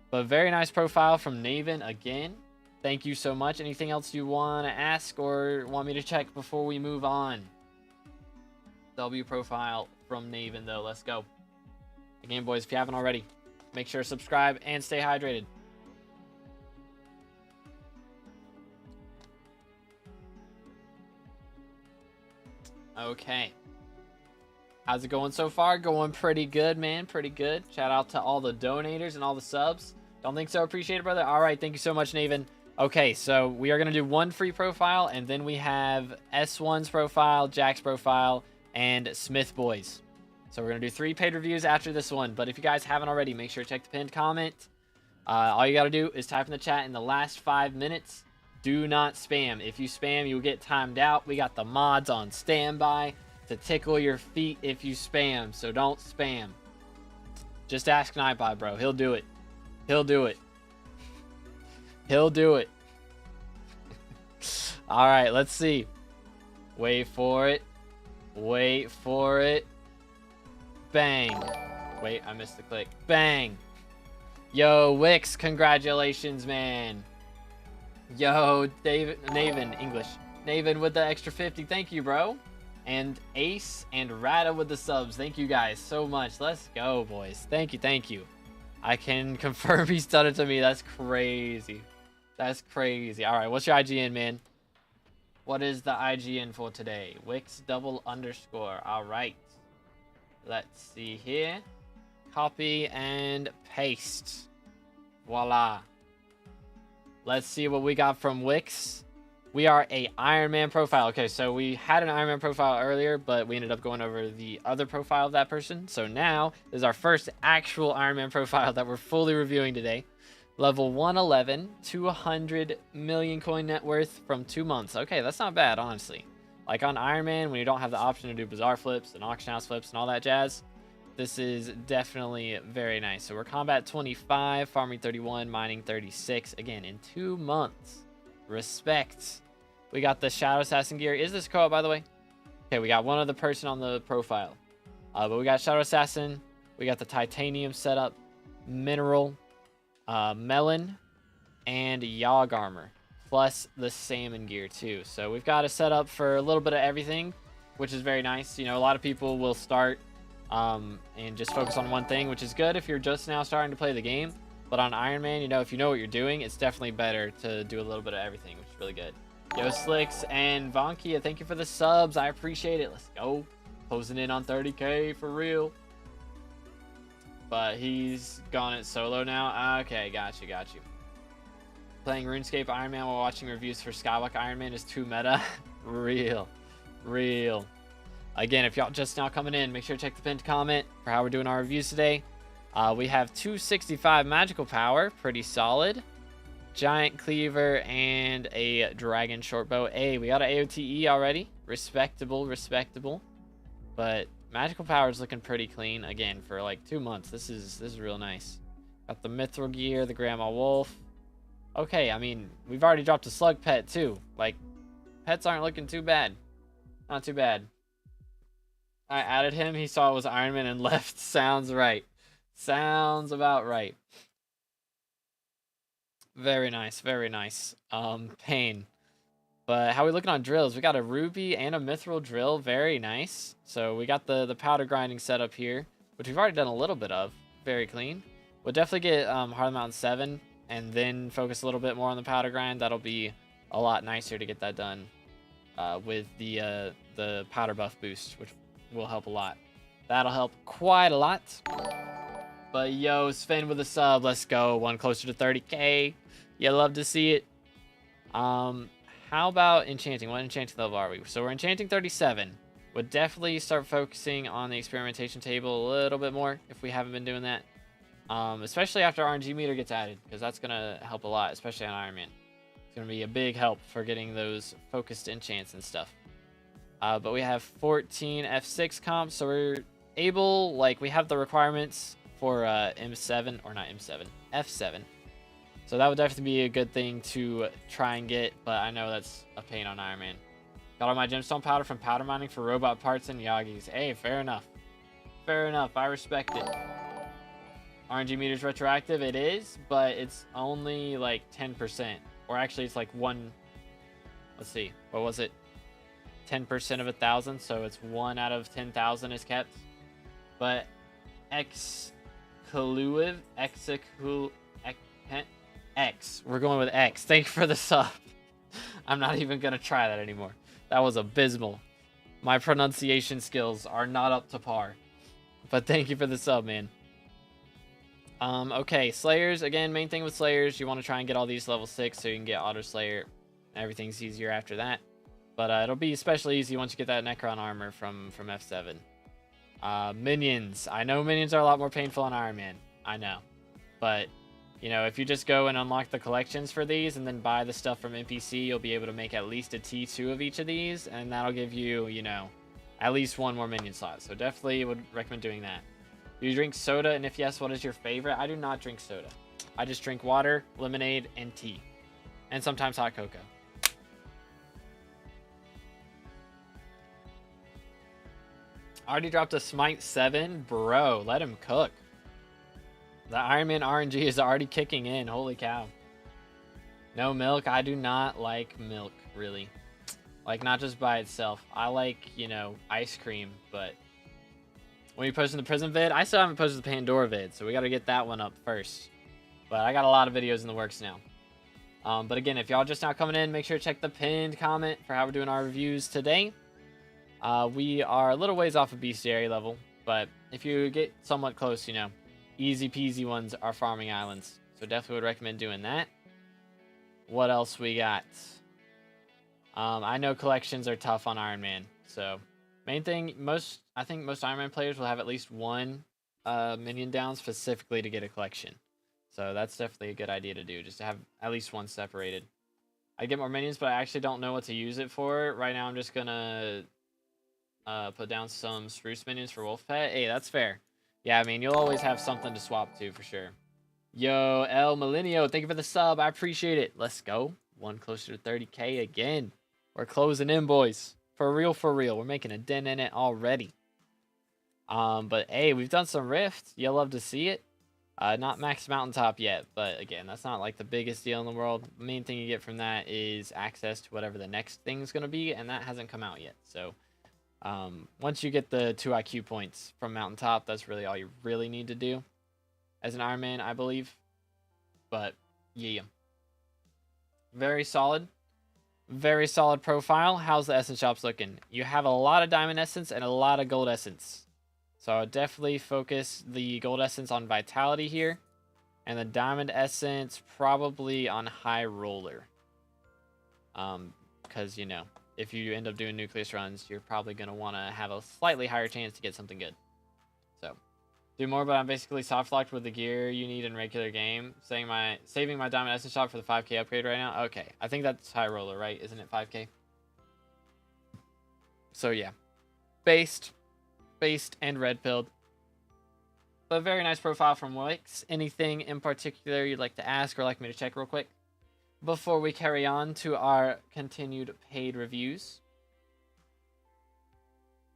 But very nice profile from Naven again. Thank you so much. Anything else you want to ask or want me to check before we move on? W profile from Naven, though. Let's go. Again, boys, if you haven't already, make sure to subscribe and stay hydrated. Okay. How's it going so far? Going pretty good, man. Pretty good. Shout out to all the donators and all the subs. Don't think so? Appreciate it, brother. All right. Thank you so much, Naven. Okay, so we are going to do one free profile, and then we have S1's profile, Jack's profile, and Smith Boys. So we're going to do 3 paid reviews after this one. But if you guys haven't already, make sure to check the pinned comment. All you got to do is type in the chat in the last 5 minutes. Do not spam. If you spam, you'll get timed out. We got the mods on standby to tickle your feet if you spam. So don't spam. Just ask Nightbot, bro. He'll do it. He'll do it. He'll do it. All right, let's see. Wait for it. Wait for it. Bang. Wait, I missed the click. Bang. Yo, Wix, congratulations, man. Yo, David, Naven, English. Naven with the extra 50. Thank you, bro. And Ace and Rada with the subs. Thank you guys so much. Let's go, boys. Thank you, thank you. I can confirm he's done it to me. That's crazy. That's crazy. All right, what's your IGN, man? What is the IGN for today? Wix __. All right. Let's see here. Copy and paste. Voila. Let's see what we got from Wix. We are a Iron Man profile. Okay, so we had an Iron Man profile earlier, but we ended up going over the other profile of that person. So now this is our first actual Iron Man profile that we're fully reviewing today. Level 111, 200 million coin net worth from 2 months. Okay, that's not bad, honestly. Like on Iron Man, when you don't have the option to do Bazaar flips and Auction House flips and all that jazz, this is definitely very nice. So we're combat 25, farming 31, mining 36. Again, in 2 months. Respect. We got the Shadow Assassin gear. Is this co-op, by the way? Okay, we got one other person on the profile. But we got Shadow Assassin. We got the Titanium setup, Mineral, Melon, and Yogg armor. Plus the Salmon gear, too. So we've got a setup for a little bit of everything, which is very nice. You know, a lot of people will start and just focus on one thing, which is good if you're just now starting to play the game. But on Iron Man, you know, if you know what you're doing, it's definitely better to do a little bit of everything, which is really good. Yo, Slicks and Vonkia, thank you for the subs. I appreciate it. Let's go. Closing in on 30K for real. But he's gone it solo now. Okay, got you. Playing RuneScape Iron Man while watching reviews for SkyBlock Iron Man is too meta. Real. Again, if y'all just now coming in, make sure to check the pinned comment for how we're doing our reviews today. We have 265 magical power, pretty solid. Giant cleaver and a dragon shortbow. Hey, we got an AOTE already. Respectable. But magical power is looking pretty clean again for like 2 months. This is real nice. Got the mithril gear, the grandma wolf. Okay, I mean, we've already dropped a slug pet too. Like, pets aren't looking too bad. Not too bad. I added him. He saw it was Iron Man and left. Sounds right. Sounds about right. Very nice. Pain. But how are we looking on drills? We got a ruby and a mithril drill. Very nice. So we got the powder grinding set up here, which we've already done a little bit of. Very clean. We'll definitely get Harlem Mountain 7 and then focus a little bit more on the powder grind. That'll be a lot nicer to get that done with the powder buff boost, which will help a lot. That'll help quite a lot. But yo, Sven with a sub. Let's go. One closer to 30K. You love to see it. How about enchanting? What enchanting level are we? So we're enchanting 37. Would definitely start focusing on the experimentation table a little bit more if we haven't been doing that. Especially after RNG meter gets added, because that's going to help a lot, especially on Iron Man. It's going to be a big help for getting those focused enchants and stuff. But we have 14 F6 comps, so we're able, like, we have the requirements for M7, or not M7, F7. So that would definitely be a good thing to try and get, but I know that's a pain on Iron Man. Got all my gemstone powder from powder mining for robot parts and Yagis. Hey, fair enough. I respect it. RNG meter's retroactive, it is, but it's only like 10%. Or actually, it's like let's see, what was it? 10% of 1,000, so it's 1 out of 10,000 is kept. But X, we're going with X. Thank you for the sub. I'm not even gonna try that anymore. That was abysmal. My pronunciation skills are not up to par. But thank you for the sub, man. Okay, Slayers. Again, main thing with Slayers, you want to try and get all these level 6 so you can get Auto Slayer. Everything's easier after that. But it'll be especially easy once you get that Necron armor from F7. Minions. I know minions are a lot more painful on Iron Man. I know. But, you know, if you just go and unlock the collections for these and then buy the stuff from NPC, you'll be able to make at least a T2 of each of these. And that'll give you, you know, at least 1 more minion slot. So definitely would recommend doing that. Do you drink soda? And if yes, what is your favorite? I do not drink soda. I just drink water, lemonade, and tea. And sometimes hot cocoa. Already dropped a Smite 7? Bro, let him cook. The Iron Man RNG is already kicking in. Holy cow. No milk? I do not like milk, really. Like, not just by itself. I like, you know, ice cream, but... When you posting the Prism vid? I still haven't posted the Pandora vid, so we got to get that one up first. But I got a lot of videos in the works now. But again, if y'all just now coming in, make sure to check the pinned comment for how we're doing our reviews today. We are a little ways off of bestiary level, but if you get somewhat close, you know, easy peasy ones are farming islands. So definitely would recommend doing that. What else we got? I know collections are tough on Iron Man, so main thing, I think most Iron Man players will have at least 1 minion down specifically to get a collection. So that's definitely a good idea to do, just to have at least 1 separated. I get more minions, but I actually don't know what to use it for. Right now I'm just gonna put down some spruce minions for Wolf Pet. Hey, that's fair. Yeah, I mean, you'll always have something to swap to for sure. Yo, El Millenio, thank you for the sub. I appreciate it. Let's go. 1 closer to 30K again. We're closing in, boys. For real, for real. We're making a dent in it already. But hey, we've done some Rift. You'll love to see it. Not Max Mountaintop yet, but again, that's not like the biggest deal in the world. The main thing you get from that is access to whatever the next thing's going to be, and that hasn't come out yet. So once you get the 2 IQ points from Mountaintop, that's really all you really need to do as an Iron Man, I believe. But yeah, very solid. Very solid profile. How's the essence shops looking? You have a lot of diamond essence and a lot of gold essence. So I would definitely focus the gold essence on vitality here. And the diamond essence probably on high roller. Because, you know, if you end up doing nucleus runs, you're probably going to want to have a slightly higher chance to get something good. So, do more, but I'm basically soft locked with the gear you need in regular game. Saving my diamond essence shop for the 5k upgrade right now. Okay, I think that's high roller, right? Isn't it 5k? So yeah, based, and red pilled. But a very nice profile from Wix. Anything in particular you'd like to ask or like me to check real quick before we carry on to our continued paid reviews?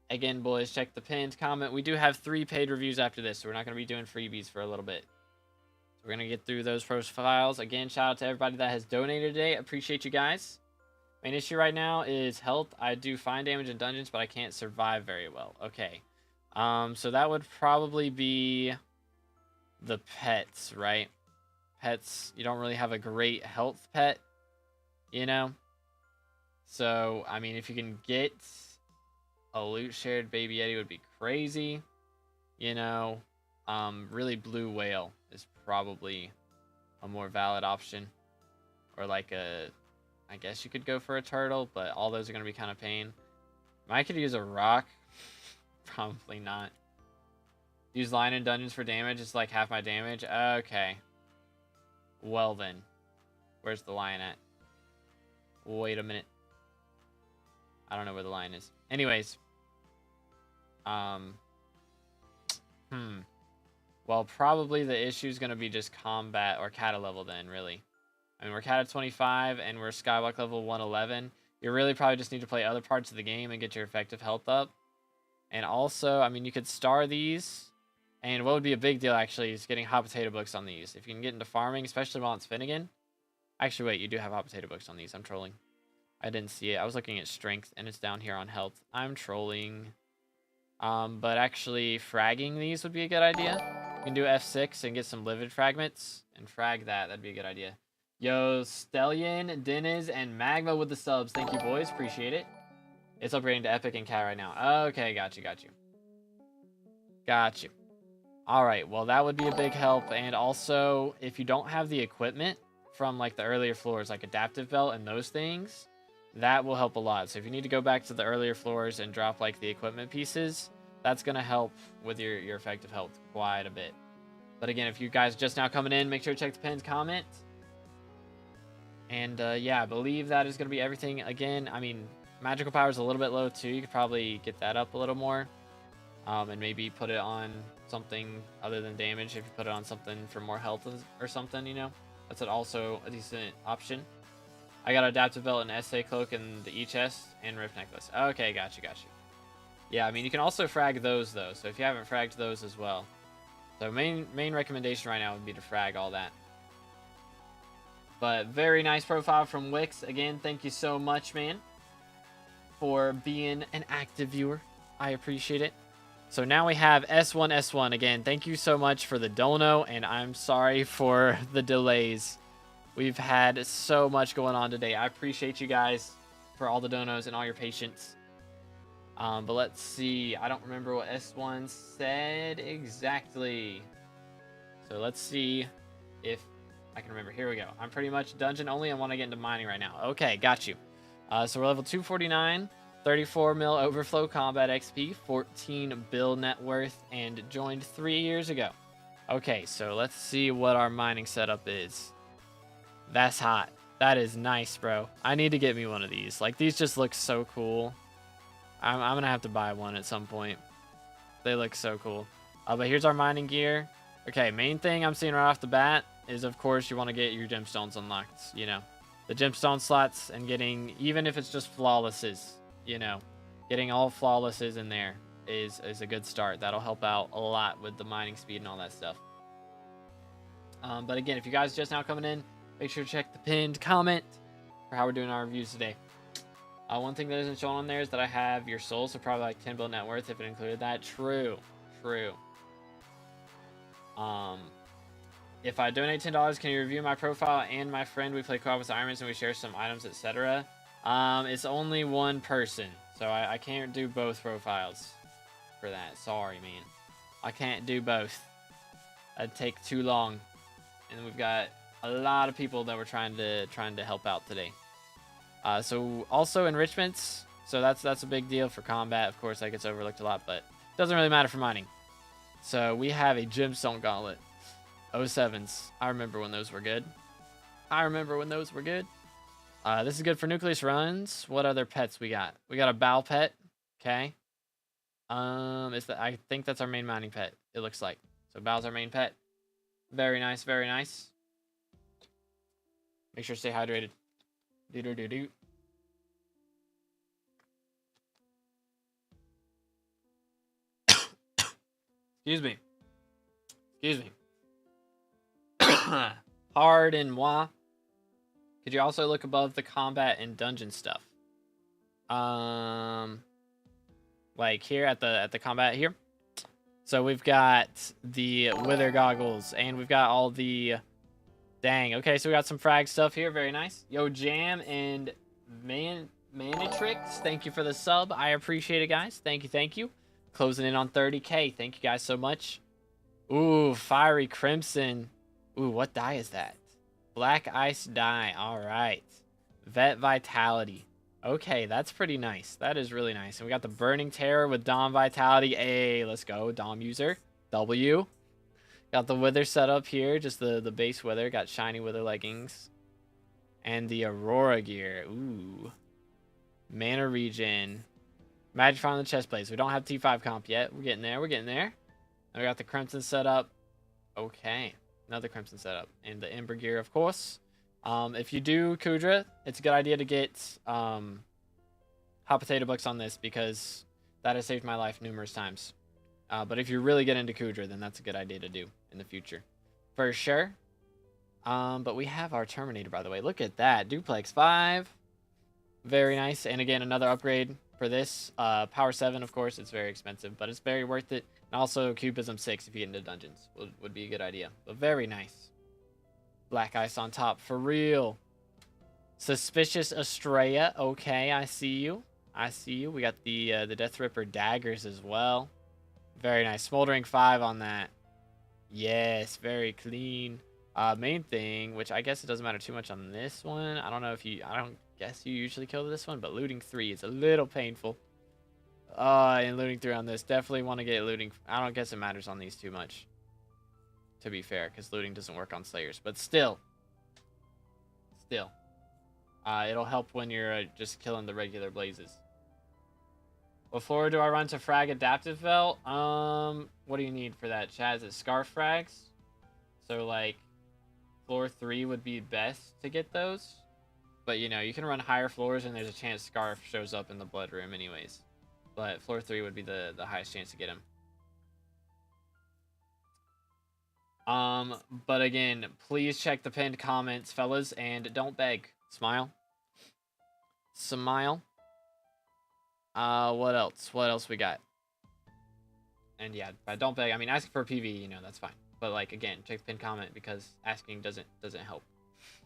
Again, boys, check the pinned comment. We do have 3 paid reviews after this, so we're not going to be doing freebies for a little bit. So we're going to get through those profiles. Again, shout out to everybody that has donated today. Appreciate you guys. Main issue right now is health. I do fine damage in dungeons, but I can't survive very well. Okay. So that would probably be the pets, right? Pets, you don't really have a great health pet, you know? So, I mean, if you can get a loot shared baby Yeti would be crazy, you know? Really blue whale is probably a more valid option. Or like I guess you could go for a turtle, but all those are going to be kind of pain. I could use a rock. Probably not. Use lion in dungeons for damage. It's like half my damage. Okay. Well then. Where's the lion at? Wait a minute. I don't know where the lion is. Anyways. Well, probably the issue is going to be just combat or kata level then, really. I mean, we're kata 25 and we're skyblock level 111. You really probably just need to play other parts of the game and get your effective health up. And also, I mean, you could star these. And what would be a big deal, actually, is getting hot potato books on these. If you can get into farming, especially while it's Finnegan. Actually, wait, you do have hot potato books on these. I'm trolling. I didn't see it. I was looking at strength, and it's down here on health. I'm trolling. But actually, fragging these would be a good idea. You can do F6 and get some livid fragments. And frag that. That'd be a good idea. Yo, Stellion, Deniz, and Magma with the subs. Thank you, boys. Appreciate it. It's upgrading to Epic and Cat right now. Okay, got you. Got you. Alright, well, that would be a big help. And also, if you don't have the equipment from, like, the earlier floors, like Adaptive Belt and those things, that will help a lot. So if you need to go back to the earlier floors and drop, like, the equipment pieces, that's going to help with your effective health quite a bit. But again, if you guys just now coming in, make sure to check the pinned comment. And, yeah, I believe that is going to be everything. Again, I mean, magical power is a little bit low, too. You could probably get that up a little more. And maybe put it on something other than damage. If you put it on something for more health or something, you know. That's also a decent option. I got Adaptive Belt and SA Cloak and the E-Chest and Rift Necklace. Okay, got you. Yeah, I mean, you can also frag those, though. So if you haven't fragged those as well. So main recommendation right now would be to frag all that. But very nice profile from Wix. Again, thank you so much, man, for being an active viewer. I appreciate it. So now we have S1. Again, thank you so much for the dono, and I'm sorry for the delays. We've had so much going on today. I appreciate you guys for all the donos and all your patience. But let's see. I don't remember what S1 said exactly. So let's see if I can remember. Here we go. I'm pretty much dungeon only. I want to get into mining right now. Okay, got you. So we're level 249. 34 mil overflow combat XP, 14 bill net worth, and joined 3 years ago. Okay, so let's see what our mining setup is. That's hot. That is nice, bro. I need to get me one of these. Like, these just look so cool. I'm going to have to buy one at some point. They look so cool. But here's our mining gear. Okay, main thing I'm seeing right off the bat is, of course, you want to get your gemstones unlocked, you know. The gemstone slots and getting, even if it's just flawlesses, you know, getting all flawlesses in there is a good start. That'll help out a lot with the mining speed and all that stuff. But again, if you guys just now coming in, make sure to check the pinned comment for how we're doing our reviews today. One thing that isn't shown on there is that I have your soul, so probably like 10 bill net worth if it included that. True. If I donate $10, can you review my profile and my friend? We play co-op with Irons and we share some items, etc. It's only one person, so I can't do both profiles for that. Sorry, man. I can't do both. That'd take too long. And we've got a lot of people that we're trying to help out today. So also enrichments. So that's a big deal for combat. Of course, that gets overlooked a lot, but it doesn't really matter for mining. So we have a gemstone gauntlet. 07s. I remember when those were good. This is good for nucleus runs. What other pets we got? We got a bow pet. Okay. I think that's our main mining pet. It looks like. So bow's our main pet. Very nice, very nice. Make sure to stay hydrated. Do. Excuse me. Pardon moi. Could you also look above the combat and dungeon stuff? Like here at the combat here. So we've got the wither goggles and we've got all the dang. Okay, so we got some frag stuff here. Very nice. Yo, Jam and Manitrix. Thank you for the sub. I appreciate it, guys. Thank you. Closing in on 30K. Thank you guys so much. Ooh, Fiery Crimson. Ooh, what dye is that? Black Ice dye. All right. Vet Vitality. Okay, that's pretty nice. That is really nice. And we got the Burning Terror with Dom Vitality. Hey, let's go. Dom user. W. Got the Wither set up here. Just the base Wither. Got Shiny Wither leggings. And the Aurora gear. Ooh. Mana Regen. Magic on the chest plates. We don't have T5 comp yet. We're getting there. And we got the Crimson set up. Okay. Another Crimson setup. And the Ember gear, of course. If you do Kudra, it's a good idea to get Hot Potato books on this because that has saved my life numerous times. But if you really get into Kudra, then that's a good idea to do in the future. For sure. But we have our Terminator, by the way. Look at that. Duplex 5. Very nice. And again, another upgrade for this. Power 7, of course. It's very expensive, but it's very worth it. And also Cubism 6 if you get into dungeons. Would be a good idea. But very nice. Black Ice on top. For real. Suspicious Estrella. Okay, I see you. We got the Death Ripper daggers as well. Very nice. Smoldering 5 on that. Yes, very clean. Main thing, which I guess it doesn't matter too much on this one. I don't guess you usually kill this one, but looting 3 is a little painful. And looting 3 on this. Definitely want to get looting. I don't guess it matters on these too much, to be fair, because looting doesn't work on Slayers. But still. It'll help when you're just killing the regular blazes. What floor do I run to frag adaptive belt? What do you need for that, Chaz? It's scarf frags. So, like, floor 3 would be best to get those. But, you know, you can run higher floors and there's a chance scarf shows up in the blood room anyways. But floor 3 would be the highest chance to get him. But again, please check the pinned comments, fellas, and don't beg. Smile. What else we got? And yeah, but don't beg. I mean, ask for a PV, you know, that's fine. But like, again, check the pinned comment because asking doesn't help.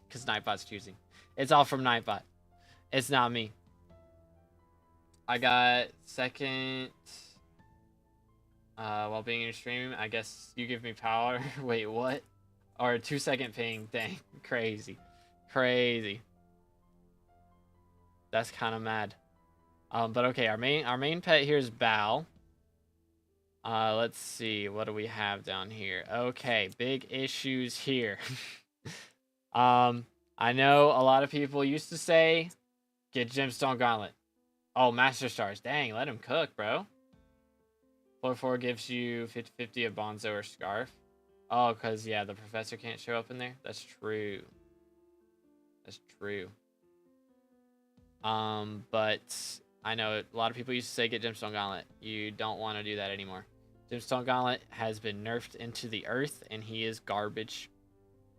Because Nightbot's choosing. It's all from Nightbot. It's not me. I got second while being in your stream. I guess you give me power. Wait, what? Or 2-second ping. Dang, crazy. That's kind of mad. But okay, our main pet here is Bao. Let's see, what do we have down here? Okay, big issues here. I know a lot of people used to say, get Gemstone Gauntlet. Oh, Master Stars. Dang, let him cook, bro. Floor 4 gives you 50/50 of Bonzo or Scarf. Oh, because, yeah, the Professor can't show up in there? That's true. But I know a lot of people used to say get Gemstone Gauntlet. You don't want to do that anymore. Gemstone Gauntlet has been nerfed into the earth, and he is garbage.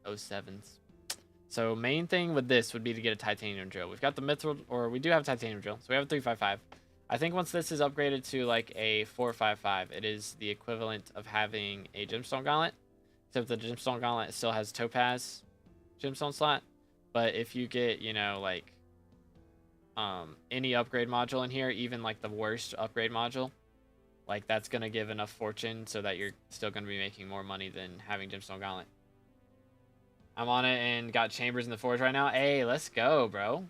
07s. So main thing with this would be to get a titanium drill. We've got the mithril, or we do have a titanium drill, so we have a 355. I think once this is upgraded to like a 455, it is the equivalent of having a gemstone gauntlet, except the gemstone gauntlet still has topaz gemstone slot. But if you get, you know, like any upgrade module in here, even like the worst upgrade module, like that's gonna give enough fortune so that you're still gonna be making more money than having Gemstone Gauntlet. I'm on it and got chambers in the forge right now. Hey, let's go, bro.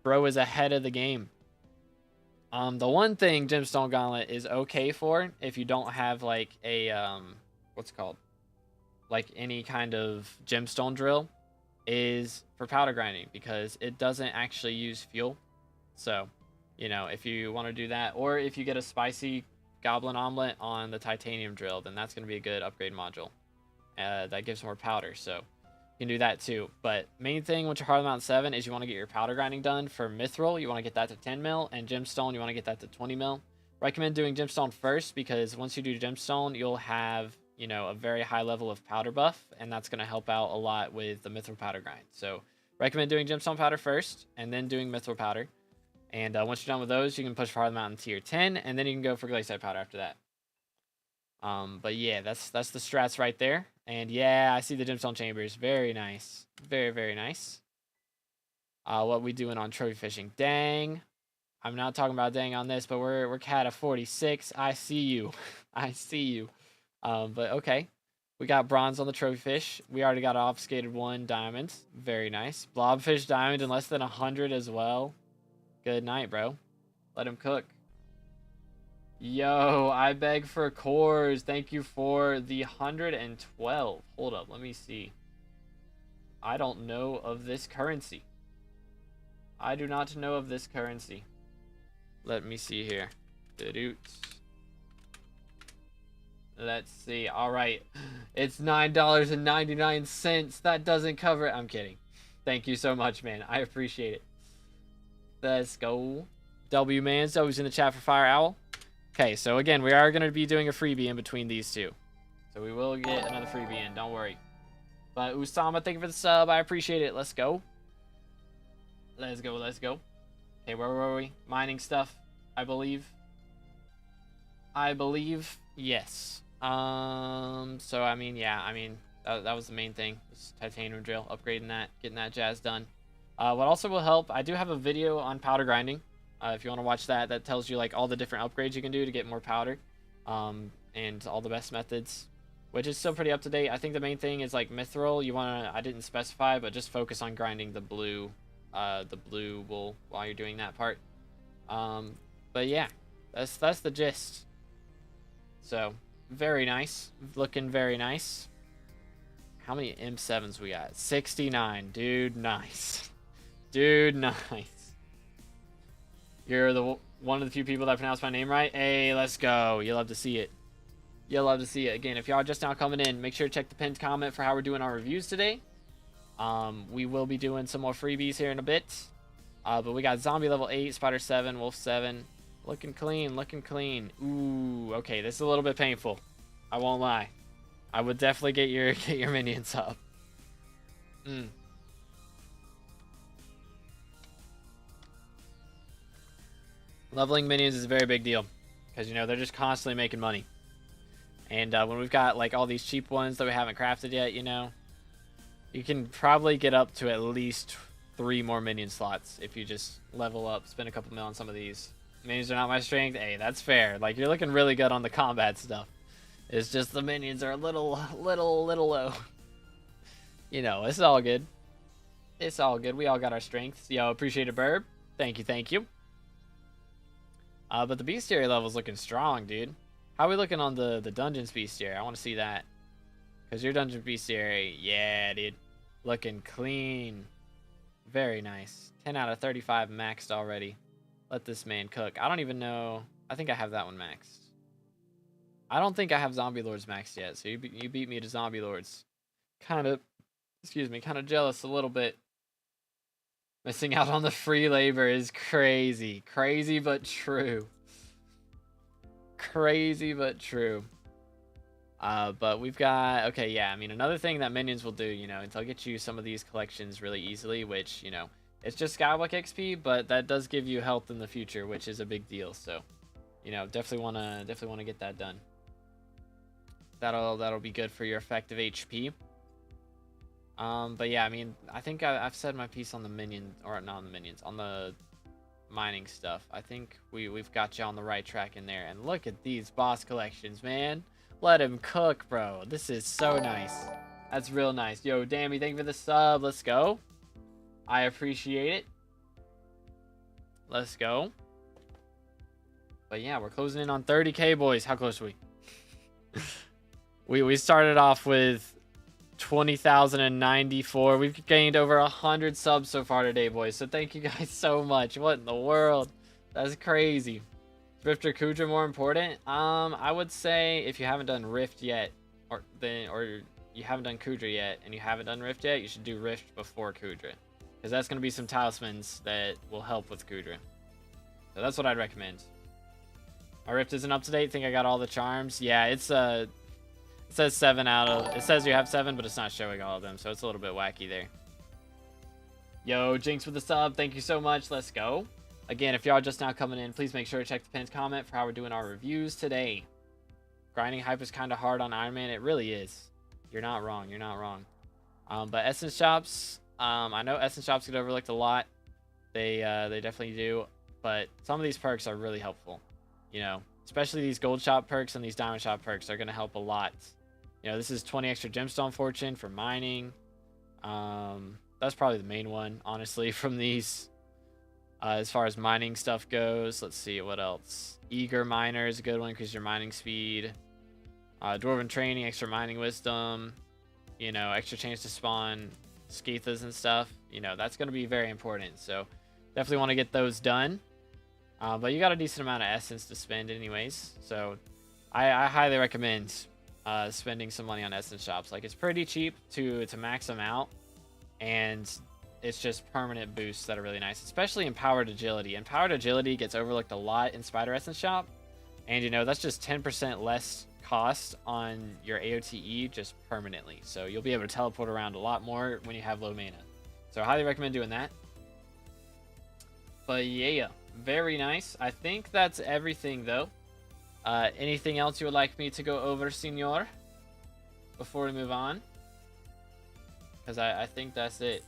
Bro is ahead of the game. The one thing Gemstone Gauntlet is okay for, if you don't have like a what's it called, like any kind of gemstone drill, is for powder grinding, because it doesn't actually use fuel. So, you know, if you want to do that, or if you get a spicy goblin omelet on the titanium drill, then that's going to be a good upgrade module. That gives more powder, so you can do that too. But main thing once you're hard mount 7 is you want to get your powder grinding done. For mithril, you want to get that to 10 mil, and gemstone, you want to get that to 20 mil. Recommend doing gemstone first, because once you do gemstone, you'll have, you know, a very high level of powder buff, and that's going to help out a lot with the mithril powder grind. So recommend doing gemstone powder first, and then doing mithril powder. And once you're done with those, you can push for hard mountain tier 10, and then you can go for glacier powder after that. But yeah, that's the strats right there. And yeah, I see the gemstone chambers. Very nice. Very, very nice. What we doing on trophy fishing? Dang. I'm not talking about dang on this, but we're cat of 46. I see you. I see you. But okay. We got bronze on the trophy fish. We already got obfuscated 1 diamond. Very nice. Blobfish diamond in less than 100 as well. Good night, bro. Let him cook. Yo, I beg for cores. Thank you for the 112. Hold up, let me see. I don't know of this currency. I do not know of this currency. Let me see here. Let's see. All right. It's $9.99. That doesn't cover it. I'm kidding. Thank you so much, man. I appreciate it. Let's go. W Mans, W's in the chat for Fire Owl. Okay, so again, we are going to be doing a freebie in between these two. So we will get another freebie in, don't worry. But Usama, thank you for the sub. I appreciate it. Let's go. Let's go, let's go. Okay, where were we? Mining stuff, I believe. Yes. So, I mean, yeah, I mean, that was the main thing. This titanium drill, upgrading that, getting that jazz done. What also will help, I do have a video on powder grinding. If you want to watch that, that tells you like all the different upgrades you can do to get more powder, and all the best methods, which is still pretty up to date. I think the main thing is like mithril. You want to, I didn't specify, but just focus on grinding the blue wool while you're doing that part. But yeah, that's the gist. So very nice, looking very nice. How many M7s we got? 69, dude. Nice. Dude, nice. You're the one of the few people that pronounced my name right. Hey, let's go. You love to see it. You'll love to see it. Again, if y'all are just now coming in, make sure to check the pinned comment for how we're doing our reviews today. We will be doing some more freebies here in a bit. But we got zombie level 8, spider 7, wolf 7. Looking clean, looking clean. Ooh, okay, this is a little bit painful. I won't lie. I would definitely get your minions up. Leveling minions is a very big deal, because, you know, they're just constantly making money. And when we've got, like, all these cheap ones that we haven't crafted yet, you know, you can probably get up to at least 3 more minion slots if you just level up, spend a couple mil on some of these. Minions are not my strength. Hey, that's fair. Like, you're looking really good on the combat stuff. It's just the minions are a little low. You know, it's all good. It's all good. We all got our strengths. Yo, appreciate it, Burb. Thank you, thank you. But the bestiary level's looking strong, dude. How are we looking on the dungeon's bestiary? I want to see that. Because your dungeon bestiary, yeah, dude. Looking clean. Very nice. 10 out of 35 maxed already. Let this man cook. I don't even know. I think I have that one maxed. I don't think I have Zombie Lords maxed yet, so you beat me to Zombie Lords. Kind of, excuse me, kind of jealous a little bit. Missing out on the free labor is crazy. Crazy but true. Crazy but true. But we've got, okay, yeah, I mean, another thing that minions will do, you know, they'll get you some of these collections really easily, which, you know, it's just SkyBlock XP, but that does give you health in the future, which is a big deal. So, you know, definitely wanna get that done. That'll be good for your effective HP. But yeah, I mean, I think I've said my piece on the minion, or not on the minions, on the mining stuff. I think we've got you on the right track in there. And look at these boss collections, man. Let him cook, bro. This is so nice. That's real nice. Yo, Dammy, thank you for the sub. Let's go. I appreciate it. Let's go. But yeah, we're closing in on 30K, boys. How close are we? We started off with 20,094. We've gained over 100 subs so far today, boys. So thank you guys so much. What in the world? That's crazy. Rift or Kudra more important? I would say if you haven't done Rift yet, or you haven't done Kudra yet, and you haven't done Rift yet, you should do Rift before Kudra, because that's gonna be some talismans that will help with Kudra. So that's what I'd recommend. My Rift isn't up to date. Think I got all the charms? Yeah, it says 7 out of. It says you have 7, but it's not showing all of them, so it's a little bit wacky there. Yo, Jinx with the sub. Thank you so much. Let's go. Again, if y'all just now coming in, please make sure to check the pinned comment for how we're doing our reviews today. Grinding hype is kind of hard on Iron Man. It really is. You're not wrong. You're not wrong. But Essence Shops, I know Essence Shops get overlooked a lot. They definitely do. But some of these perks are really helpful. You know, especially these Gold Shop perks and these Diamond Shop perks are going to help a lot. You know, this is 20 extra Gemstone Fortune for mining. That's probably the main one, honestly, from these. As far as mining stuff goes, let's see what else. Eager Miner is a good one because your mining speed. Dwarven Training, extra mining wisdom. You know, extra chance to spawn Skeethas and stuff. You know, that's going to be very important. So definitely want to get those done. But you got a decent amount of essence to spend anyways. So I highly recommend spending some money on essence shops. Like, it's pretty cheap to max them out. And it's just permanent boosts that are really nice, especially Empowered Agility. Empowered Agility gets overlooked a lot in Spider Essence Shop. And, you know, that's just 10% less cost on your AOTE just permanently. So you'll be able to teleport around a lot more when you have low mana. So I highly recommend doing that. But yeah, very nice. I think that's everything, though. Anything else you would like me to go over, senor, before we move on? Because I think that's it.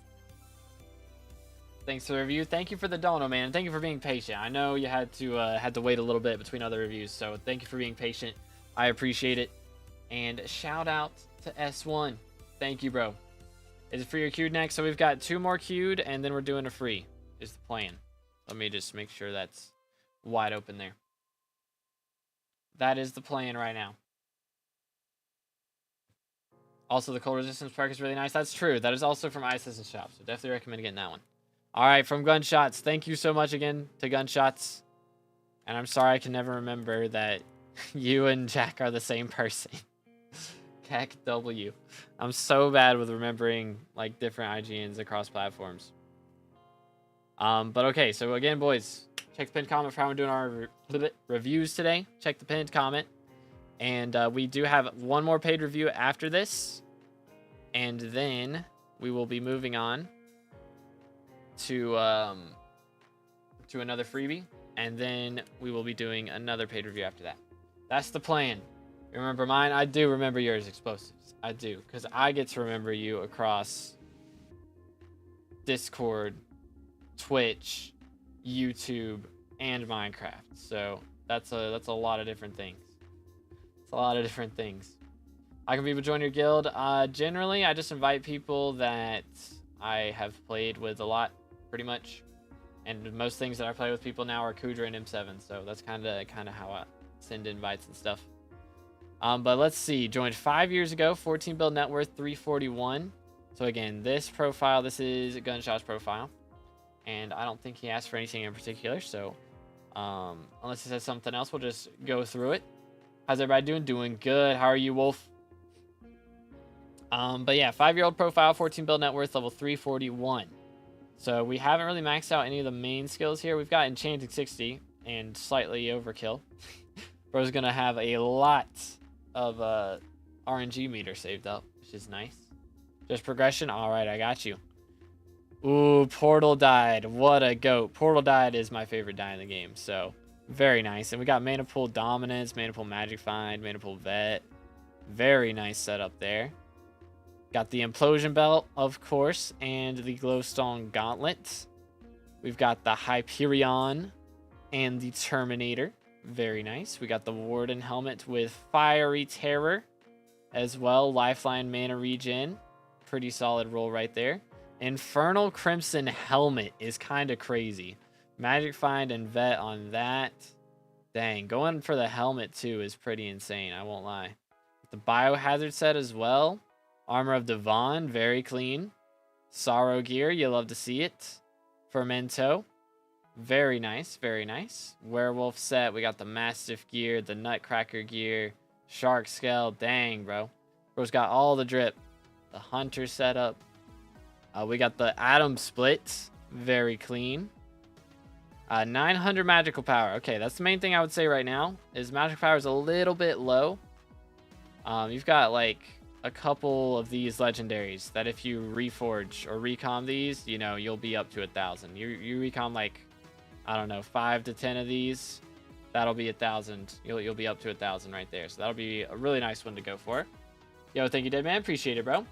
Thanks for the review. Thank you for the dono, man. Thank you for being patient. I know you had to wait a little bit between other reviews, so thank you for being patient. I appreciate it. And shout out to S1. Thank you, bro. Is it free or queued next? So we've got 2 more queued, and then we're doing a free. Is the plan. Let me just make sure that's wide open there. That is the plan right now. Also, the cold resistance perk is really nice. That's true. That is also from Ice Essence Shop, so definitely recommend getting that one. All right, from Gunshots. Thank you so much again to Gunshots. And I'm sorry I can never remember that you and Jack are the same person. Cac W. I'm so bad with remembering like different IGNs across platforms. But okay, so again, boys, check the pinned comment for how we're doing our reviews today. Check the pinned comment. And we do have one more paid review after this. And then we will be moving on to another freebie. And then we will be doing another paid review after that. That's the plan. You remember mine? I do remember yours, Explosives. I do, because I get to remember you across Discord, Twitch, YouTube, and Minecraft. So that's a lot of different things. It's a lot of different things. How can people join your guild? Generally, I just invite people that I have played with a lot, pretty much. And most things that I play with people now are Kudra and M7. So that's kind of how I send invites and stuff. But let's see. Joined 5 years ago. 14 build net worth 341. So again, this profile, this is Gunshot's profile. And I don't think he asked for anything in particular. So unless he says something else, we'll just go through it. How's everybody doing? Doing good. How are you, Wolf? But yeah, 5-year-old profile, 14 build net worth, level 341. So we haven't really maxed out any of the main skills here. We've got Enchanting 60 and slightly overkill. Bro's going to have a lot of RNG meter saved up, which is nice. Just progression. All right, I got you. Ooh, Portal died. What a goat. Portal died is my favorite die in the game. So very nice. And we got Mana Pool Dominance, Mana Pool Magic Find, Mana Pool Vet. Very nice setup there. Got the Implosion Belt, of course, and the Glowstone Gauntlet. We've got the Hyperion and the Terminator. Very nice. We got the Warden helmet with Fiery Terror as well. Lifeline mana regen. Pretty solid roll right there. Infernal Crimson helmet is kind of crazy. Magic Find and Vet on that. Dang, going for the helmet too is pretty insane, I won't lie. The Biohazard set as well. Armor of Devon, very clean. Sorrow Gear, you love to see it. Fermento. Very nice, very nice. Werewolf set, we got the Mastiff gear, the Nutcracker gear, Shark Scale. Dang, bro. Bro's got all the drip. The Hunter setup. We got the Atom Split. Very clean. 900 magical power. Okay, that's the main thing I would say right now. Is magical power is a little bit low. You've got like a couple of these legendaries that if you reforge or recom these, you know, you'll be up to 1,000. You recom like, I don't know, 5 to 10 of these, that'll be 1,000. You'll be up to 1,000 right there. So that'll be a really nice one to go for. Yo, thank you, Dead Man. Appreciate it, bro.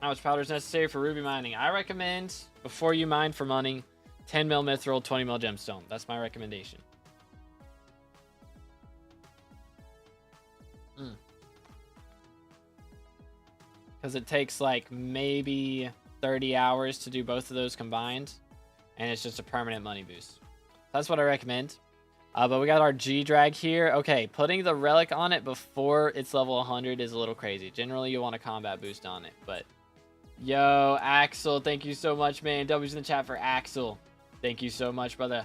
How much powder is necessary for ruby mining? I recommend, before you mine for money, 10 mil mithril, 20 mil gemstone. That's my recommendation. Because it takes like maybe 30 hours to do both of those combined. And it's just a permanent money boost. That's what I recommend. But we got our G-Drag here. Okay, putting the relic on it before it's level 100 is a little crazy. Generally, you want a combat boost on it. But, yo, Axel, thank you so much, man. W's in the chat for Axel. Thank you so much, brother.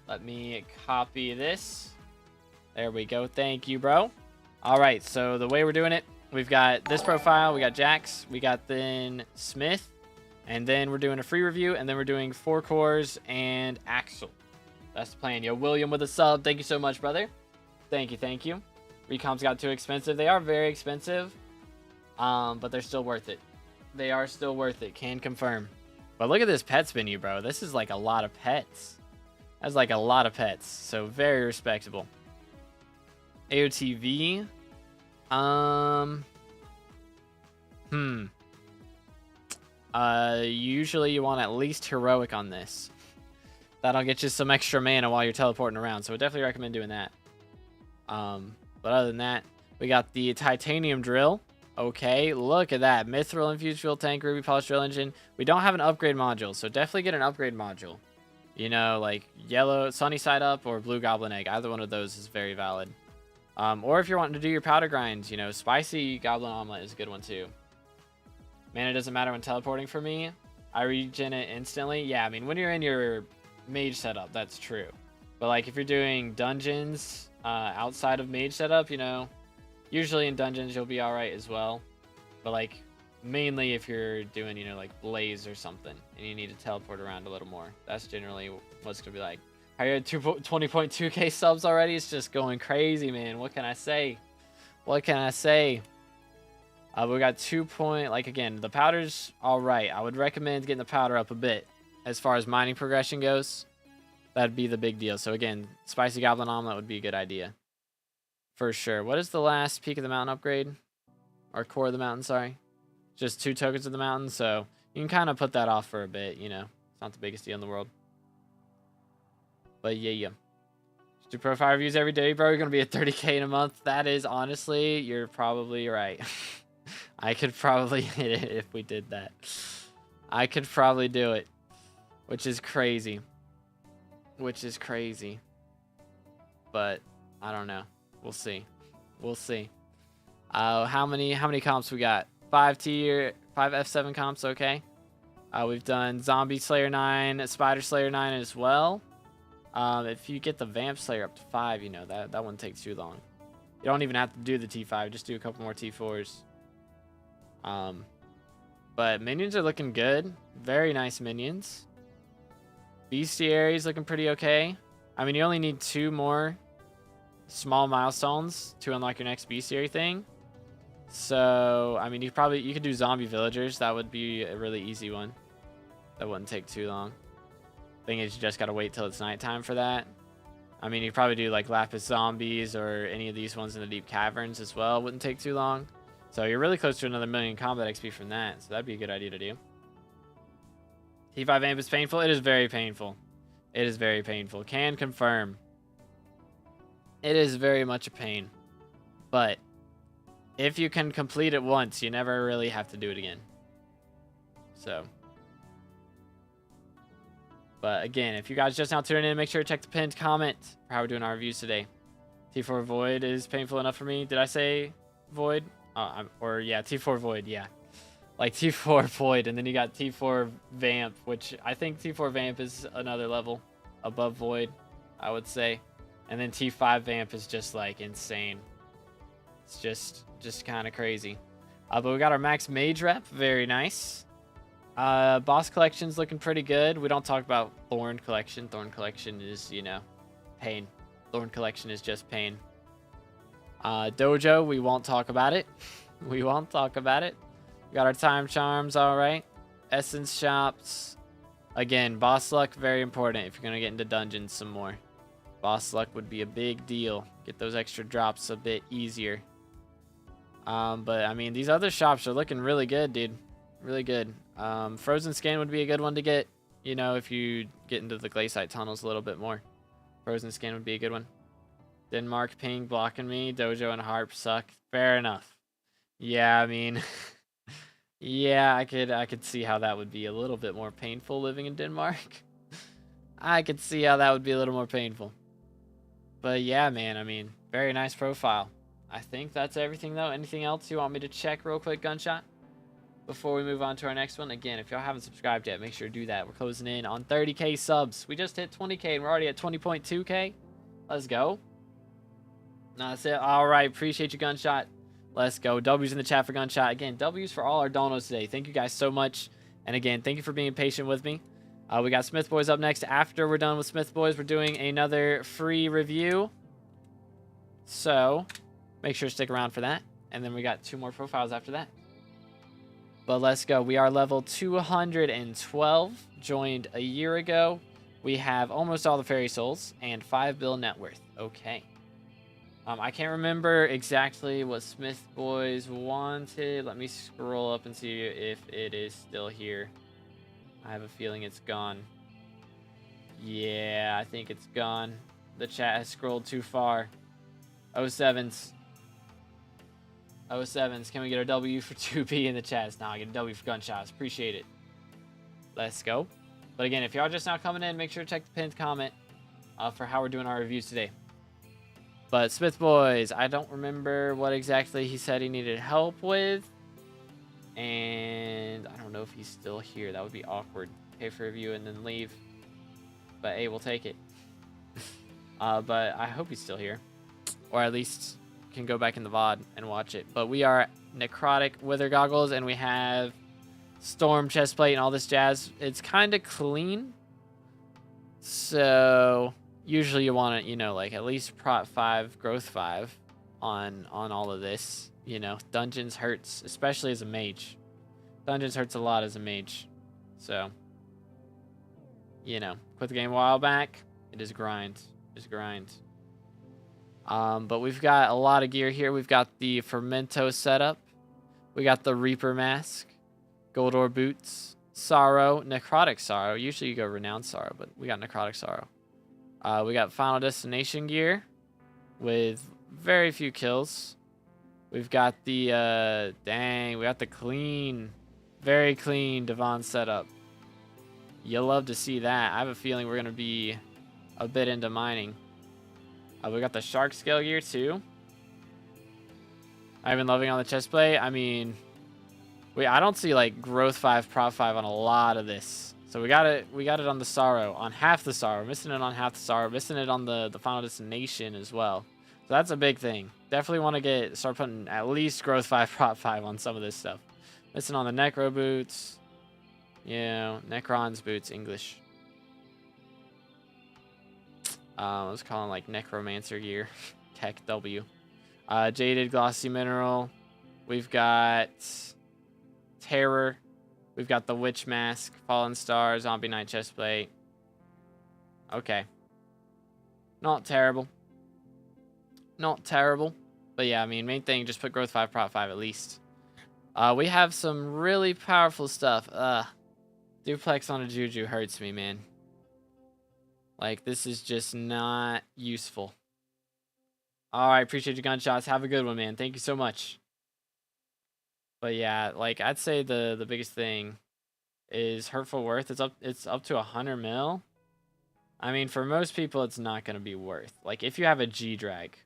Let me copy this. There we go. Thank you, bro. All right, so the way we're doing it, we've got this profile. We got Jax. We got then Smith. And then we're doing a free review. And then we're doing 4 cores and Axel. That's the plan. Yo, William with a sub. Thank you so much, brother. Thank you, thank you. Recoms got too expensive. They are very expensive. But they're still worth it. They are still worth it. Can confirm. But look at this pets menu, bro. This is like a lot of pets. That's like a lot of pets. So very respectable. AOTV. Usually you want at least heroic on this. That'll get you some extra mana while you're teleporting around. So I definitely recommend doing that. But other than that, we got the titanium drill. Okay, look at that. Mithril infused fuel tank, ruby polished drill engine. We don't have an upgrade module, so definitely get an upgrade module. You know, like yellow sunny side up or blue goblin egg. Either one of those is very valid. Or if you're wanting to do your powder grinds, you know, spicy goblin omelet is a good one too. Mana doesn't matter when teleporting for me. I regen it instantly. Yeah, I mean, when you're in your mage setup, that's true. But like if you're doing dungeons outside of mage setup, you know, usually in dungeons you'll be all right as well. But like mainly if you're doing, you know, like blaze or something and you need to teleport around a little more, that's generally what's gonna be like. Are you at 20.2k subs already? It's just going crazy, man. What can I say? What can I say? We got 2 point, like again, the powder's all right. I would recommend getting the powder up a bit as far as mining progression goes. That'd be the big deal. So again, spicy goblin omelet would be a good idea for sure. What is the last peak of the mountain upgrade? Or core of the mountain, sorry. Just 2 tokens of the mountain. So you can kind of put that off for a bit, you know. It's not the biggest deal in the world. But yeah. Just do profile reviews every day, bro. You're going to be at 30k in a month. That is honestly, you're probably right. I could probably hit it if we did that. I could probably do it. Which is crazy. Which is crazy. But I don't know. We'll see. We'll see. How many comps we got? 5 tier, 5 F7 comps, okay. We've done Zombie Slayer 9, Spider Slayer 9 as well. If you get the Vamp Slayer up to 5, you know, that wouldn't take too long. You don't even have to do the T5, just do a couple more T4s. But minions are looking good. Very nice minions. Bestiary is looking pretty okay. I mean, you only need 2 more small milestones to unlock your next bestiary thing. So, I mean, you could do zombie villagers. That would be a really easy one. That wouldn't take too long. Thing is, you just gotta wait till it's nighttime for that. I mean, you could probably do like lapis zombies or any of these ones in the deep caverns as well. Wouldn't take too long. So you're really close to another 1,000,000 combat XP from that. So that'd be a good idea to do. T5 amp is painful. It is very painful. It is very painful. Can confirm. It is very much a pain. But if you can complete it once, you never really have to do it again. So. But again, if you guys just now tuning in, make sure to check the pinned comment for how we're doing our reviews today. T4 Void is painful enough for me. Did I say Void? Yeah, T4 Void, yeah. Like T4 Void, and then you got T4 Vamp, which I think T4 Vamp is another level above Void, I would say. And then T5 Vamp is just like insane. It's just kind of crazy. But we got our max mage rep, very nice. Boss collection's looking pretty good. We don't talk about Thorn collection. Thorn collection is, you know, pain. Thorn collection is just pain. Dojo, we won't talk about it. We won't talk about it. We got our time charms, all right. Essence shops. Again, boss luck, very important if you're going to get into dungeons some more. Boss luck would be a big deal. Get those extra drops a bit easier. But, I mean, these other shops are looking really good, dude. Really good. Frozen Skin would be a good one to get, you know, if you get into the Glaciite tunnels a little bit more. Frozen Skin would be a good one. Denmark Ping blocking me. Dojo and Harp suck. Fair enough. Yeah, I mean, yeah, I could see how that would be a little bit more painful living in Denmark. I could see how that would be a little more painful. But yeah, man, I mean, very nice profile. I think that's everything, though. Anything else you want me to check real quick, Gunshot? Before we move on to our next one, again, if y'all haven't subscribed yet, make sure to do that. We're closing in on 30K subs. We just hit 20K, and we're already at 20.2K. Let's go. No, that's it. All right, appreciate you, Gunshot. Let's go. W's in the chat for Gunshot. Again, W's for all our donos today. Thank you guys so much. And again, thank you for being patient with me. We got Smith Boys up next. After we're done with Smith Boys, we're doing another free review. So make sure to stick around for that. And then we got 2 more profiles after that. But let's go. We are level 212, joined a year ago. We have almost all the fairy souls and 5 bill net worth. Okay. I can't remember exactly what Smith Boys wanted. Let me scroll up and see if it is still here. I have a feeling it's gone. Yeah, I think it's gone. The chat has scrolled too far. 07s. 07s, can we get a W for 2P in the chat? Nah, I get a W for Gunshots. Appreciate it. Let's go. But again, if y'all just now coming in, make sure to check the pinned comment for how we're doing our reviews today. But Smith Boys, I don't remember what exactly he said he needed help with. And I don't know if he's still here. That would be awkward. Pay for review and then leave. But hey, we'll take it. But I hope he's still here. Or at least can go back in the VOD and watch it. But we are Necrotic Wither Goggles, and we have Storm Chestplate and all this jazz. It's kind of clean. So usually you want to, you know, like at least Prot 5, Growth 5 on all of this. You know, Dungeons hurts, especially as a mage. Dungeons hurts a lot as a mage. So, you know, quit the game a while back. It is grind. It's grind. But we've got a lot of gear here. We've got the Fermento setup. We got the Reaper mask. Gold Ore boots. Sorrow. Necrotic Sorrow. Usually you go Renowned Sorrow, but we got Necrotic Sorrow. We got Final Destination gear with very few kills. We've got the, dang, we got the clean, very clean Devon setup. You'll love to see that. I have a feeling we're going to be a bit into mining. We got the Shark Scale gear too. I've been loving on the chest plate. I mean, I don't see like Growth 5, Prot 5 on a lot of this. So we got it on the Sorrow, on half the Sorrow. Missing it on half the Sorrow. Missing it on the Final Destination as well. So that's a big thing. Definitely want to start putting at least Growth 5, Prot 5 on some of this stuff. Missing on the Necro boots. Yeah, Necron's boots, English. I was calling like Necromancer gear. Tech W. Jaded Glossy Mineral. We've got Terror. We've got the Witch Mask. Fallen Star. Zombie Knight Chestplate. Okay. Not terrible. Not terrible. But yeah, I mean, main thing, just put Growth 5, Prot 5 at least. We have some really powerful stuff. Duplex on a Juju hurts me, man. Like, this is just not useful. Alright, appreciate your gunshots. Have a good one, man. Thank you so much. But yeah, like, I'd say the biggest thing is Hurtful Worth. It's up to 100 mil. I mean, for most people, it's not going to be worth. Like, if you have a G-Drag.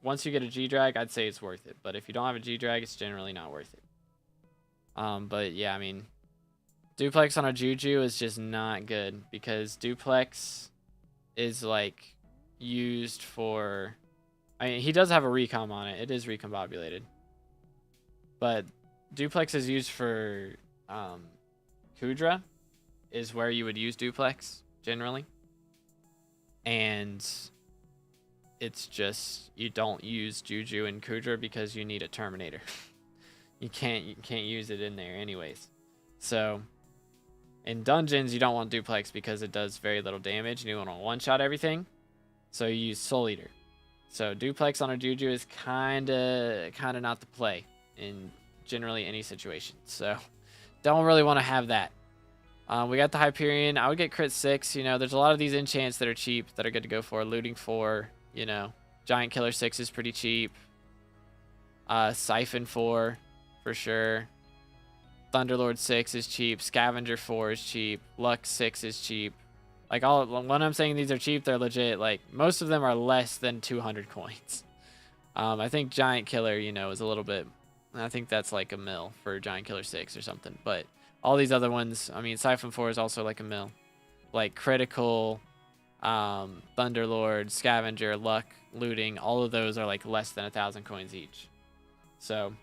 Once you get a G-Drag, I'd say it's worth it. But if you don't have a G-Drag, it's generally not worth it. But yeah, I mean, Duplex on a Juju is just not good. Because Duplex is, like, used for... I mean, he does have a recom on it. It is recombobulated. But Duplex is used for Kudra is where you would use Duplex generally. And it's just you don't use Juju and Kudra because you need a Terminator. you can't use it in there anyways. So in dungeons you don't want Duplex because it does very little damage and you want to one-shot everything. So you use Soul Eater. So Duplex on a Juju is kinda not the play in generally any situation. So don't really want to have that. We got the Hyperion. I would get crit 6. You know, there's a lot of these enchants that are cheap that are good to go for. Looting 4. You know, Giant Killer 6 is pretty cheap. Siphon 4 for sure. Thunderlord 6 is cheap. Scavenger 4 is cheap. Luck 6 is cheap. Like, when I'm saying these are cheap, they're legit. Like, most of them are less than 200 coins. I think Giant Killer, you know, is a little bit... I think that's like a mil for Giant Killer 6 or something. But all these other ones, I mean, Siphon 4 is also like a mil. Like, Critical, Thunderlord, Scavenger, Luck, Looting, all of those are like less than 1,000 coins each. So...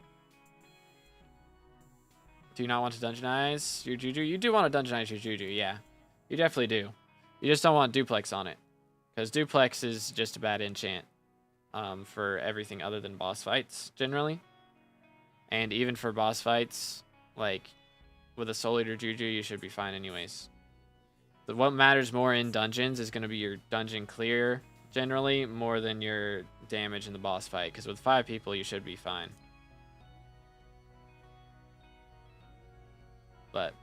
do you not want to dungeonize your Juju? You do want to dungeonize your Juju, yeah. You definitely do. You just don't want Duplex on it. Because Duplex is just a bad enchant for everything other than boss fights, generally. And even for boss fights, like, with a Soul Eater Juju, you should be fine anyways. But what matters more in dungeons is going to be your dungeon clear, generally, more than your damage in the boss fight. Because with 5 people, you should be fine. But...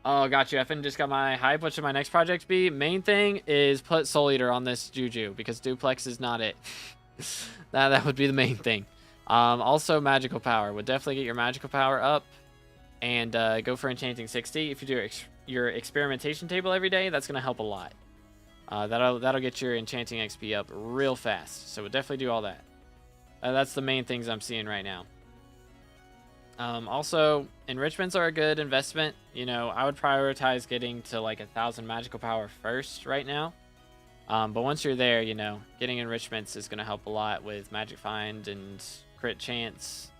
oh, got you. Effin just got my hype. What should my next project be? Main thing is put Soul Eater on this Juju because Duplex is not it. that would be the main thing. Also, Magical Power. Would definitely get your Magical Power up and go for Enchanting 60. If you do your Experimentation table every day, that's going to help a lot. That'll get your Enchanting XP up real fast. So we'll definitely do all that. That's the main things I'm seeing right now. Also, enrichments are a good investment. You know, I would prioritize getting to like 1,000 magical power first right now. But once you're there, you know, getting enrichments is going to help a lot with magic find and crit chance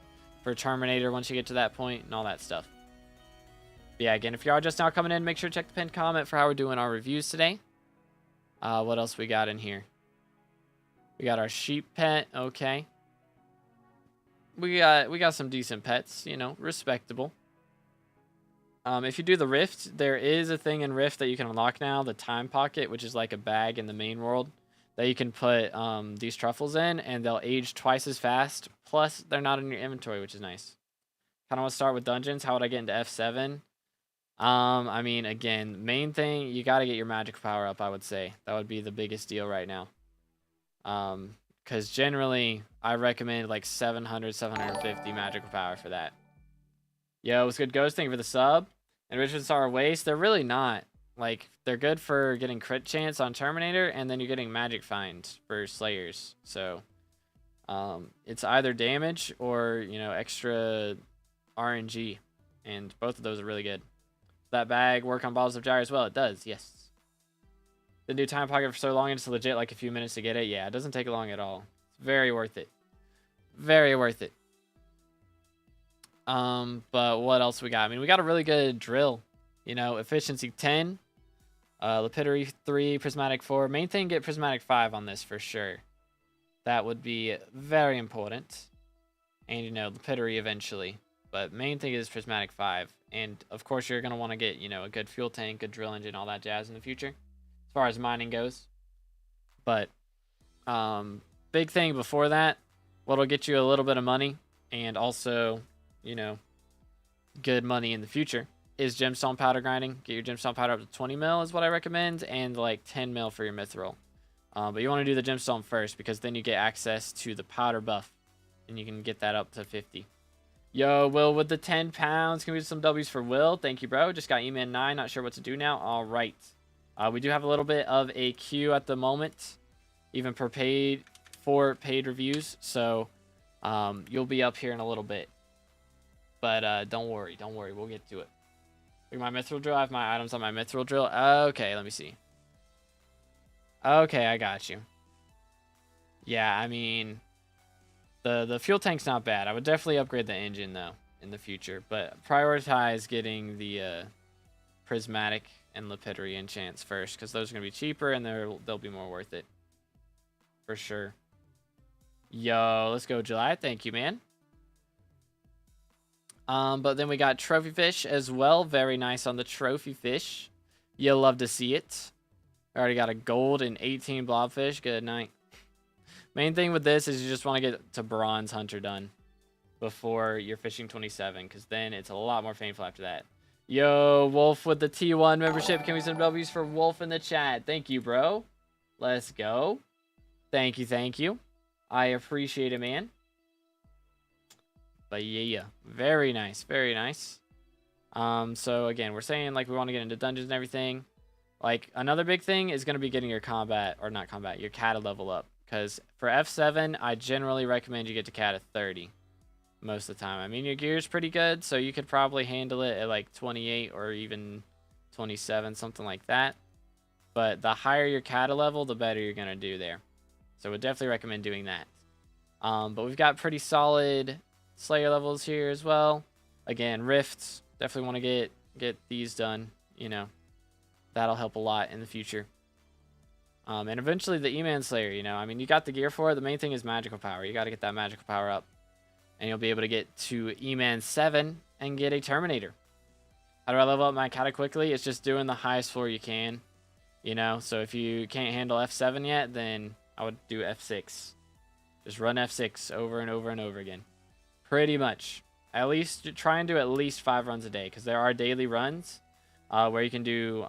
for Terminator once you get to that point and all that stuff. But yeah, again, if you are just now coming in, make sure to check the pinned comment for how we're doing our reviews today. What else we got in here? We got our sheep pet. Okay. We got some decent pets, you know, respectable. If you do the Rift, there is a thing in Rift that you can unlock now, the Time Pocket, which is like a bag in the main world that you can put these truffles in, and they'll age twice as fast. Plus, they're not in your inventory, which is nice. Kind of want to start with dungeons. How would I get into F7? I mean, again, main thing, you got to get your magic power up, I would say. That would be the biggest deal right now. Because generally, I recommend like 700, 750 magical power for that. Yo, what's good, Ghost? Thank you for the sub. Enrichments are a waste. They're really not. Like, they're good for getting crit chance on Terminator, and then you're getting magic find for Slayers. So, it's either damage or, you know, extra RNG. And both of those are really good. That bag work on Balls of Gyre as well? It does, yes. Didn't do Time Pocket for so long, it's legit like a few minutes to get it. Yeah, it doesn't take long at all. It's very worth it. Very worth it. But what else we got? I mean, we got a really good drill. You know, efficiency 10, lapidary 3, prismatic 4. Main thing, get prismatic 5 on this for sure. That would be very important. And, you know, lapidary eventually. But main thing is prismatic 5. And, of course, you're going to want to get, you know, a good fuel tank, good drill engine, all that jazz in the future. As far as mining goes. But, big thing before that, what'll get you a little bit of money. And also, you know, good money in the future is gemstone powder grinding. Get your gemstone powder up to 20 mil is what I recommend, and like 10 mil for your mithril. But you want to do the gemstone first because then you get access to the powder buff, and you can get that up to 50. Yo, Will with the 10 pounds. Can we do some W's for Will? Thank you, bro. Just got email 9. Not sure what to do now. All right. We do have a little bit of a queue at the moment, even for paid reviews. So you'll be up here in a little bit. But don't worry. Don't worry. We'll get to it. Look at my mithril drill. I have my items on my mithril drill. Okay, let me see. Okay, I got you. Yeah, I mean, the fuel tank's not bad. I would definitely upgrade the engine, though, in the future. But prioritize getting the prismatic and lapidary enchants first, because those are going to be cheaper, and they'll be more worth it. For sure. Yo, let's go, July. Thank you, man. But then we got trophy fish as well. Very nice on the trophy fish. You'll love to see it. I already got a gold and 18 blobfish. Good night. Main thing with this is you just want to get to bronze hunter done before you're fishing 27, because then it's a lot more painful after that. Yo, Wolf with the T1 membership. Can we send W's for Wolf in the chat? Thank you, bro. Let's go. Thank you, thank you. I appreciate it, man. But yeah, very nice, very nice. So again, we're saying like we want to get into dungeons and everything. Like another big thing is going to be getting your your kata level up. Because for F7, I generally recommend you get to kata 30 most of the time. I mean, your gear's pretty good, so you could probably handle it at like 28 or even 27, something like that. But the higher your kata level, the better you're going to do there. So I would definitely recommend doing that. But we've got pretty solid Slayer levels here as well. Again, Rifts, definitely want to get these done, you know. That'll help a lot in the future. And eventually the E-Man Slayer, you know. I mean, you got the gear for it. The main thing is magical power. You got to get that magical power up. And you'll be able to get to E-Man 7 and get a Terminator. How do I level up my kata quickly? It's just doing the highest floor you can, you know. So if you can't handle F7 yet, then I would do F6. Just run F6 over and over and over again. Pretty much. At least try and do at least 5 runs a day, because there are daily runs where you can do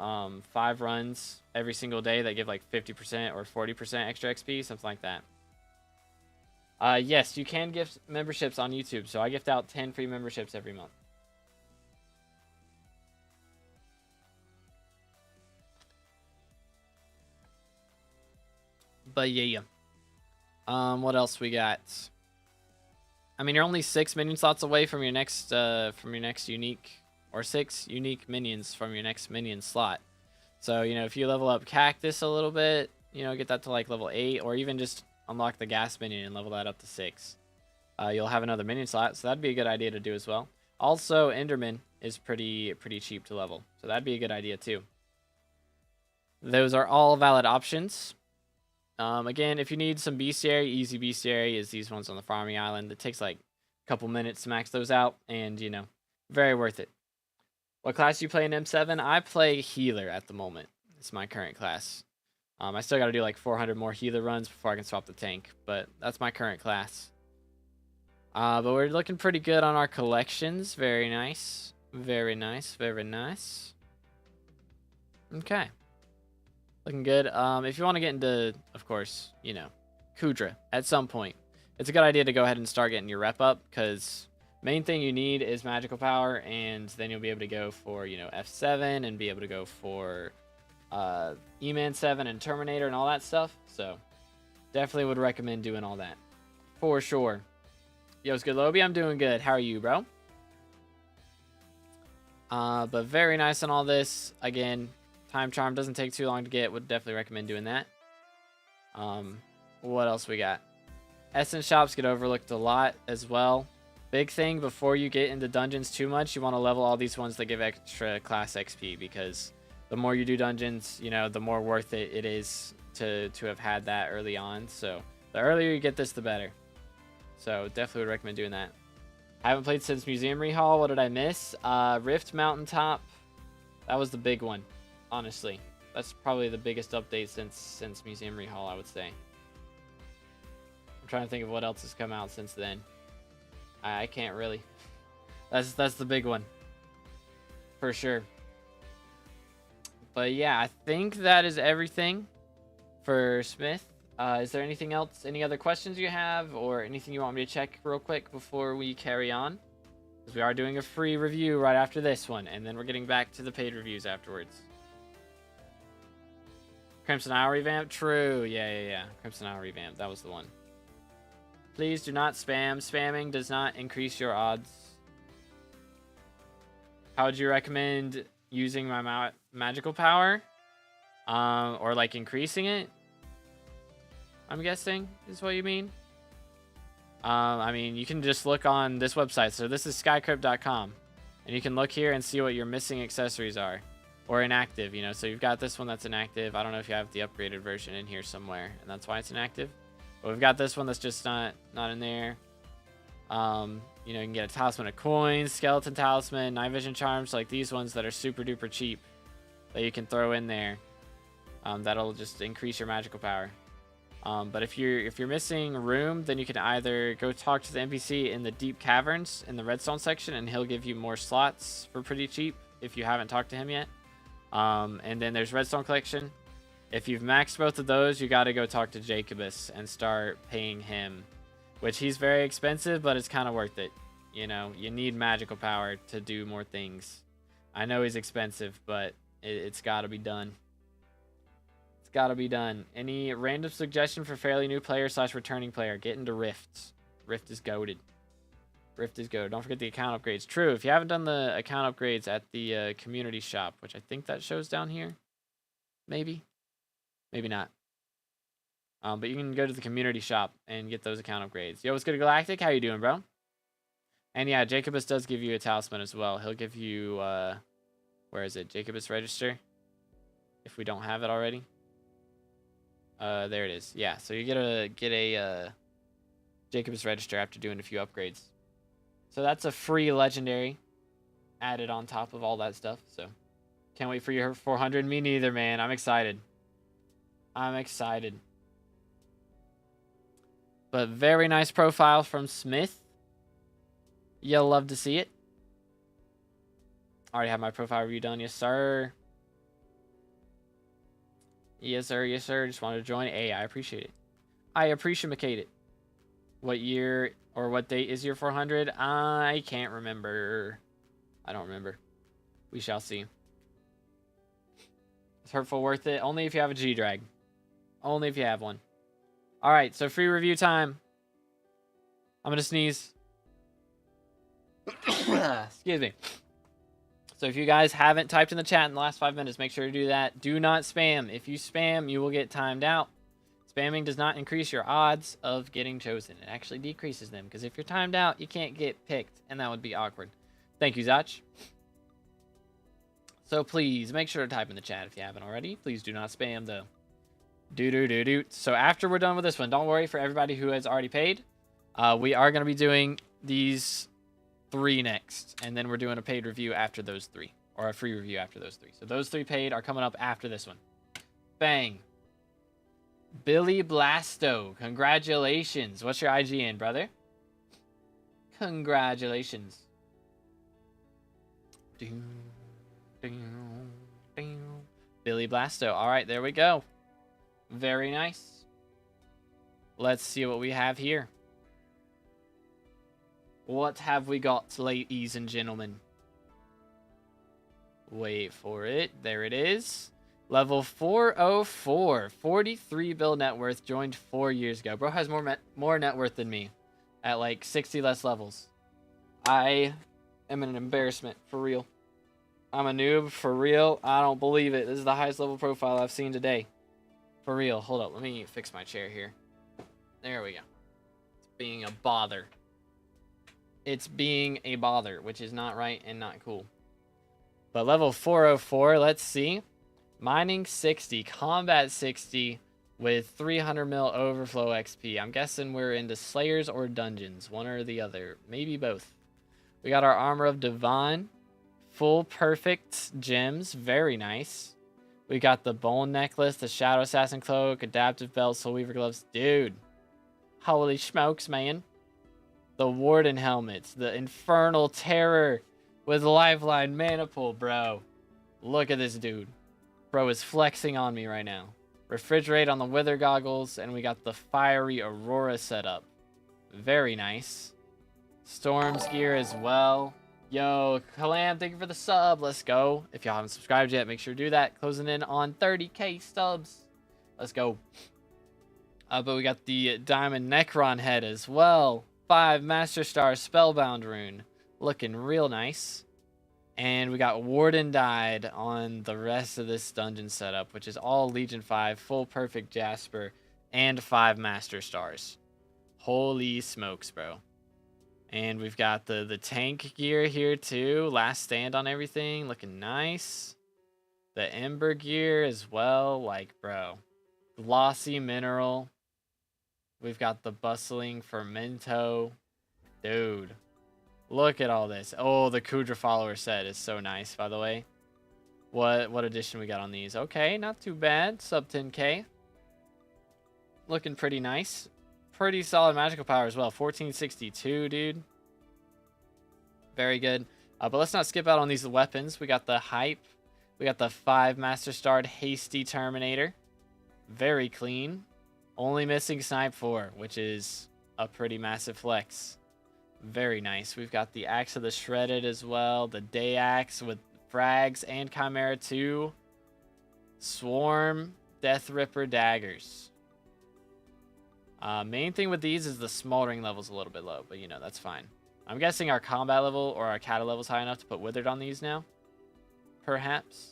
5 runs every single day that give like 50% or 40% extra XP, something like that. Yes, you can gift memberships on YouTube, so I gift out 10 free memberships every month. But yeah. What else we got? I mean, you're only 6 minion slots away from your next unique, or 6 unique minions from your next minion slot. So, you know, if you level up Cactus a little bit, you know, get that to like level 8, or even just unlock the gas minion and level that up to 6. You'll have another minion slot, so that'd be a good idea to do as well. Also, Enderman is pretty cheap to level, so that'd be a good idea too. Those are all valid options. Again, if you need some bestiary, easy bestiary is these ones on the farming island. It takes like a couple minutes to max those out, and you know, very worth it. What class do you play in M7? I play healer at the moment. It's my current class. I still got to do like 400 more healer runs before I can swap the tank, but that's my current class. But we're looking pretty good on our collections. Very nice. Very nice. Very nice. Okay. Looking good. If you want to get into, of course, you know, Kudra at some point, it's a good idea to go ahead and start getting your rep up, because main thing you need is magical power, and then you'll be able to go for, you know, F7 and be able to go for E-Man 7 and Terminator and all that stuff. So definitely would recommend doing all that for sure. Yo, it's good, Lobby. I'm doing good. How are you, bro? But very nice on all this. Again, Time Charm doesn't take too long to get. Would definitely recommend doing that. What else we got? Essence shops get overlooked a lot as well. Big thing before you get into dungeons too much, you want to level all these ones that give extra class XP, because the more you do dungeons, you know, the more worth it is to have had that early on. So the earlier you get this, the better. So definitely would recommend doing that. I haven't played since Museum Rehaul. What did I miss? Rift Mountaintop. That was the big one. Honestly, that's probably the biggest update since Museum Rehaul, I would say. I'm trying to think of what else has come out since then. I can't really. That's the big one. For sure. But yeah, I think that is everything for Smith. Is there anything else, any other questions you have, or anything you want me to check real quick before we carry on? Because we are doing a free review right after this one, and then we're getting back to the paid reviews afterwards. Crimson Isle revamp? True. Yeah. Crimson Isle revamp. That was the one. Please do not spam. Spamming does not increase your odds. How would you recommend using my magical power? Or like increasing it? I'm guessing is what you mean. I mean, you can just look on this website. So this is skycrypt.com. And you can look here and see what your missing accessories are. Or inactive, you know. So you've got this one that's inactive. I don't know if you have the upgraded version in here somewhere. And that's why it's inactive. But we've got this one that's just not in there. You know, you can get a talisman of coins, skeleton talisman, night vision charms, like these ones that are super duper cheap. That you can throw in there. That'll just increase your magical power. But if you're missing room, then you can either go talk to the NPC in the deep caverns in the redstone section, and he'll give you more slots for pretty cheap if you haven't talked to him yet. And then there's redstone collection. If you've maxed both of those, you got to go talk to Jacobus and start paying him, which he's very expensive, but it's kind of worth it. You know, you need magical power to do more things. I know he's expensive, but it's got to be done. Gotta be done. Any random suggestion for fairly new player / returning player? Get into Rifts. Rift is goated. Rift is goated. Don't forget the account upgrades. True, if you haven't done the account upgrades at the community shop, which I think that shows down here. Maybe not. But you can go to the community shop and get those account upgrades. Yo, what's good, Galactic? How you doing, bro? And yeah, Jacobus does give you a talisman as well. He'll give you, where is it? Jacobus Register. If we don't have it already. There it is. Yeah, so you get a Jacobus Register after doing a few upgrades. So that's a free legendary added on top of all that stuff. So can't wait for your 400. Me neither, man. I'm excited. But very nice profile from Smith. You'll love to see it. Already have my profile review done. Yes, sir. Yes, sir. Just wanted to join. Hey, I appreciate it. I appreciate it. What year or what date is your 400? I can't remember. I don't remember. We shall see. Is Hurtful worth it? Only if you have a G-Drag. Only if you have one. Alright, so free review time. I'm going to sneeze. Excuse me. So if you guys haven't typed in the chat in the last 5 minutes, make sure to do that. Do not spam. If you spam, you will get timed out. Spamming does not increase your odds of getting chosen. It actually decreases them, because if you're timed out, you can't get picked, and that would be awkward. Thank you, Zach. So please, make sure to type in the chat if you haven't already. Please do not spam, though. So after we're done with this one, don't worry for everybody who has already paid. We are going to be doing these 3 next, and then we're doing a paid review after those 3, or a free review after those 3. So those 3 paid are coming up after this one. Bang. Billy Blasto, congratulations. What's your IGN, brother? Congratulations. Billy Blasto. All right, there we go. Very nice. Let's see what we have here. What have we got, ladies and gentlemen? Wait for it. There it is. Level 404. 43 bill net worth. Joined 4 years ago. Bro has more net worth than me. At like 60 less levels. I am an embarrassment. For real. I'm a noob. For real. I don't believe it. This is the highest level profile I've seen today. For real. Hold up. Let me fix my chair here. There we go. It's being a bother. It's being a bother, which is not right and not cool. But level 404, let's see. Mining 60, combat 60 with 300 mil overflow XP. I'm guessing we're into Slayers or Dungeons, one or the other. Maybe both. We got our Armor of Divine. Full perfect gems. Very nice. We got the Bone Necklace, the Shadow Assassin Cloak, Adaptive Belt, Soul Weaver Gloves. Dude. Holy smokes, man. The Warden Helmets. The Infernal Terror. with Lifeline Mana Pool, bro. Look at this dude. Bro is flexing on me right now. Refrigerate on the Wither Goggles, and we got the Fiery Aurora set up. Very nice. Storm's gear as well. Yo, Kalam, thank you for the sub. Let's go. If y'all haven't subscribed yet, make sure to do that. Closing in on 30k subs. Let's go. But we got the Diamond Necron head as well. 5 Master Star Spellbound rune. Looking real nice. And we got Warden Died on the rest of this dungeon setup, which is all Legion 5, full perfect Jasper, and 5 Master Stars. Holy smokes, bro. And we've got the tank gear here too. Last stand on everything. Looking nice. The Ember gear as well. Like, bro. Glossy Mineral. We've got the Bustling Fermento. Dude. Look at all this. Oh, the Kudra Follower set is so nice, by the way. What edition we got on these? Okay, not too bad. Sub 10k. Looking pretty nice. Pretty solid magical power as well. 1462, dude. Very good. But let's not skip out on these weapons. We got the Hype. We got the 5 Master Starred Hasty Terminator. Very clean. Only missing Snipe 4, which is a pretty massive flex. Very nice. We've got the Axe of the Shredded as well. The Day Axe with Frags and Chimera 2. Swarm, Death Ripper daggers. Main thing with these is the smoldering level's a little bit low, but you know, that's fine. I'm guessing our combat level or our kata level's high enough to put Withered on these now. Perhaps.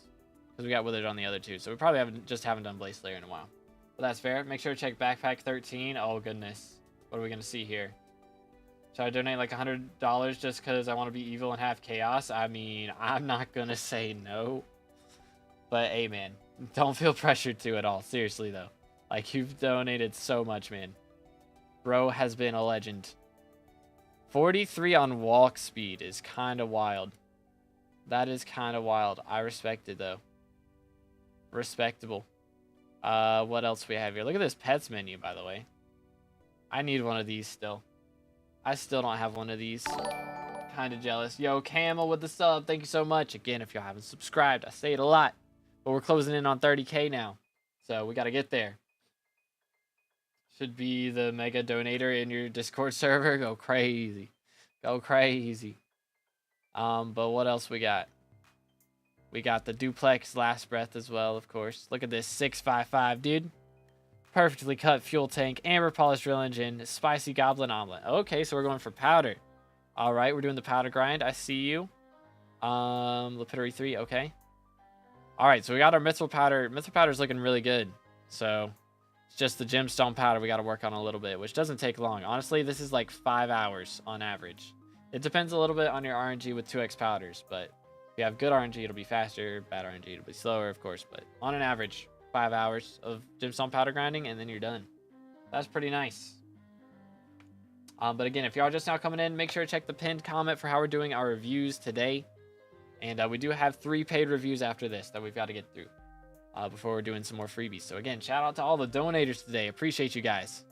Because we got Withered on the other two. So we probably haven't done Blaze Slayer in a while. But that's fair. Make sure to check Backpack 13. Oh, goodness. What are we going to see here? Should I donate like $100 just because I want to be evil and have chaos? I mean, I'm not going to say no. But, hey, man. Don't feel pressured to at all. Seriously, though. Like, you've donated so much, man. Bro has been a legend. 43 on walk speed is kind of wild. That is kind of wild. I respect it, though. Respectable. What else we have here? Look at this pets menu, by the way. I need one of these still. I still don't have one of these. Kind of jealous. Yo, Camel with the sub. Thank you so much. Again, if you haven't subscribed, I say it a lot. But we're closing in on 30k now. So we got to get there. Should be the mega donator in your Discord server. Go crazy. Go crazy. But what else we got? We got the Duplex Last Breath as well, of course. Look at this 655, dude. Perfectly cut fuel tank, amber polished drill engine, spicy goblin omelet. Okay, so we're going for powder. All right, we're doing the powder grind. I see you. Lapidary 3, okay. All right, so we got our mithril powder. Mithril powder is looking really good. So it's just the gemstone powder we got to work on a little bit, which doesn't take long. Honestly, this is like 5 hours on average. It depends a little bit on your RNG with 2x powders, but if you have good RNG, it'll be faster. Bad RNG, it'll be slower, of course. But on an average, 5 hours of gemstone powder grinding, and then you're done. That's pretty nice. But again, if y'all just now coming in, make sure to check the pinned comment for how we're doing our reviews today. And we do have 3 paid reviews after this that we've got to get through before we're doing some more freebies. So again, shout out to all the donators today. Appreciate you guys.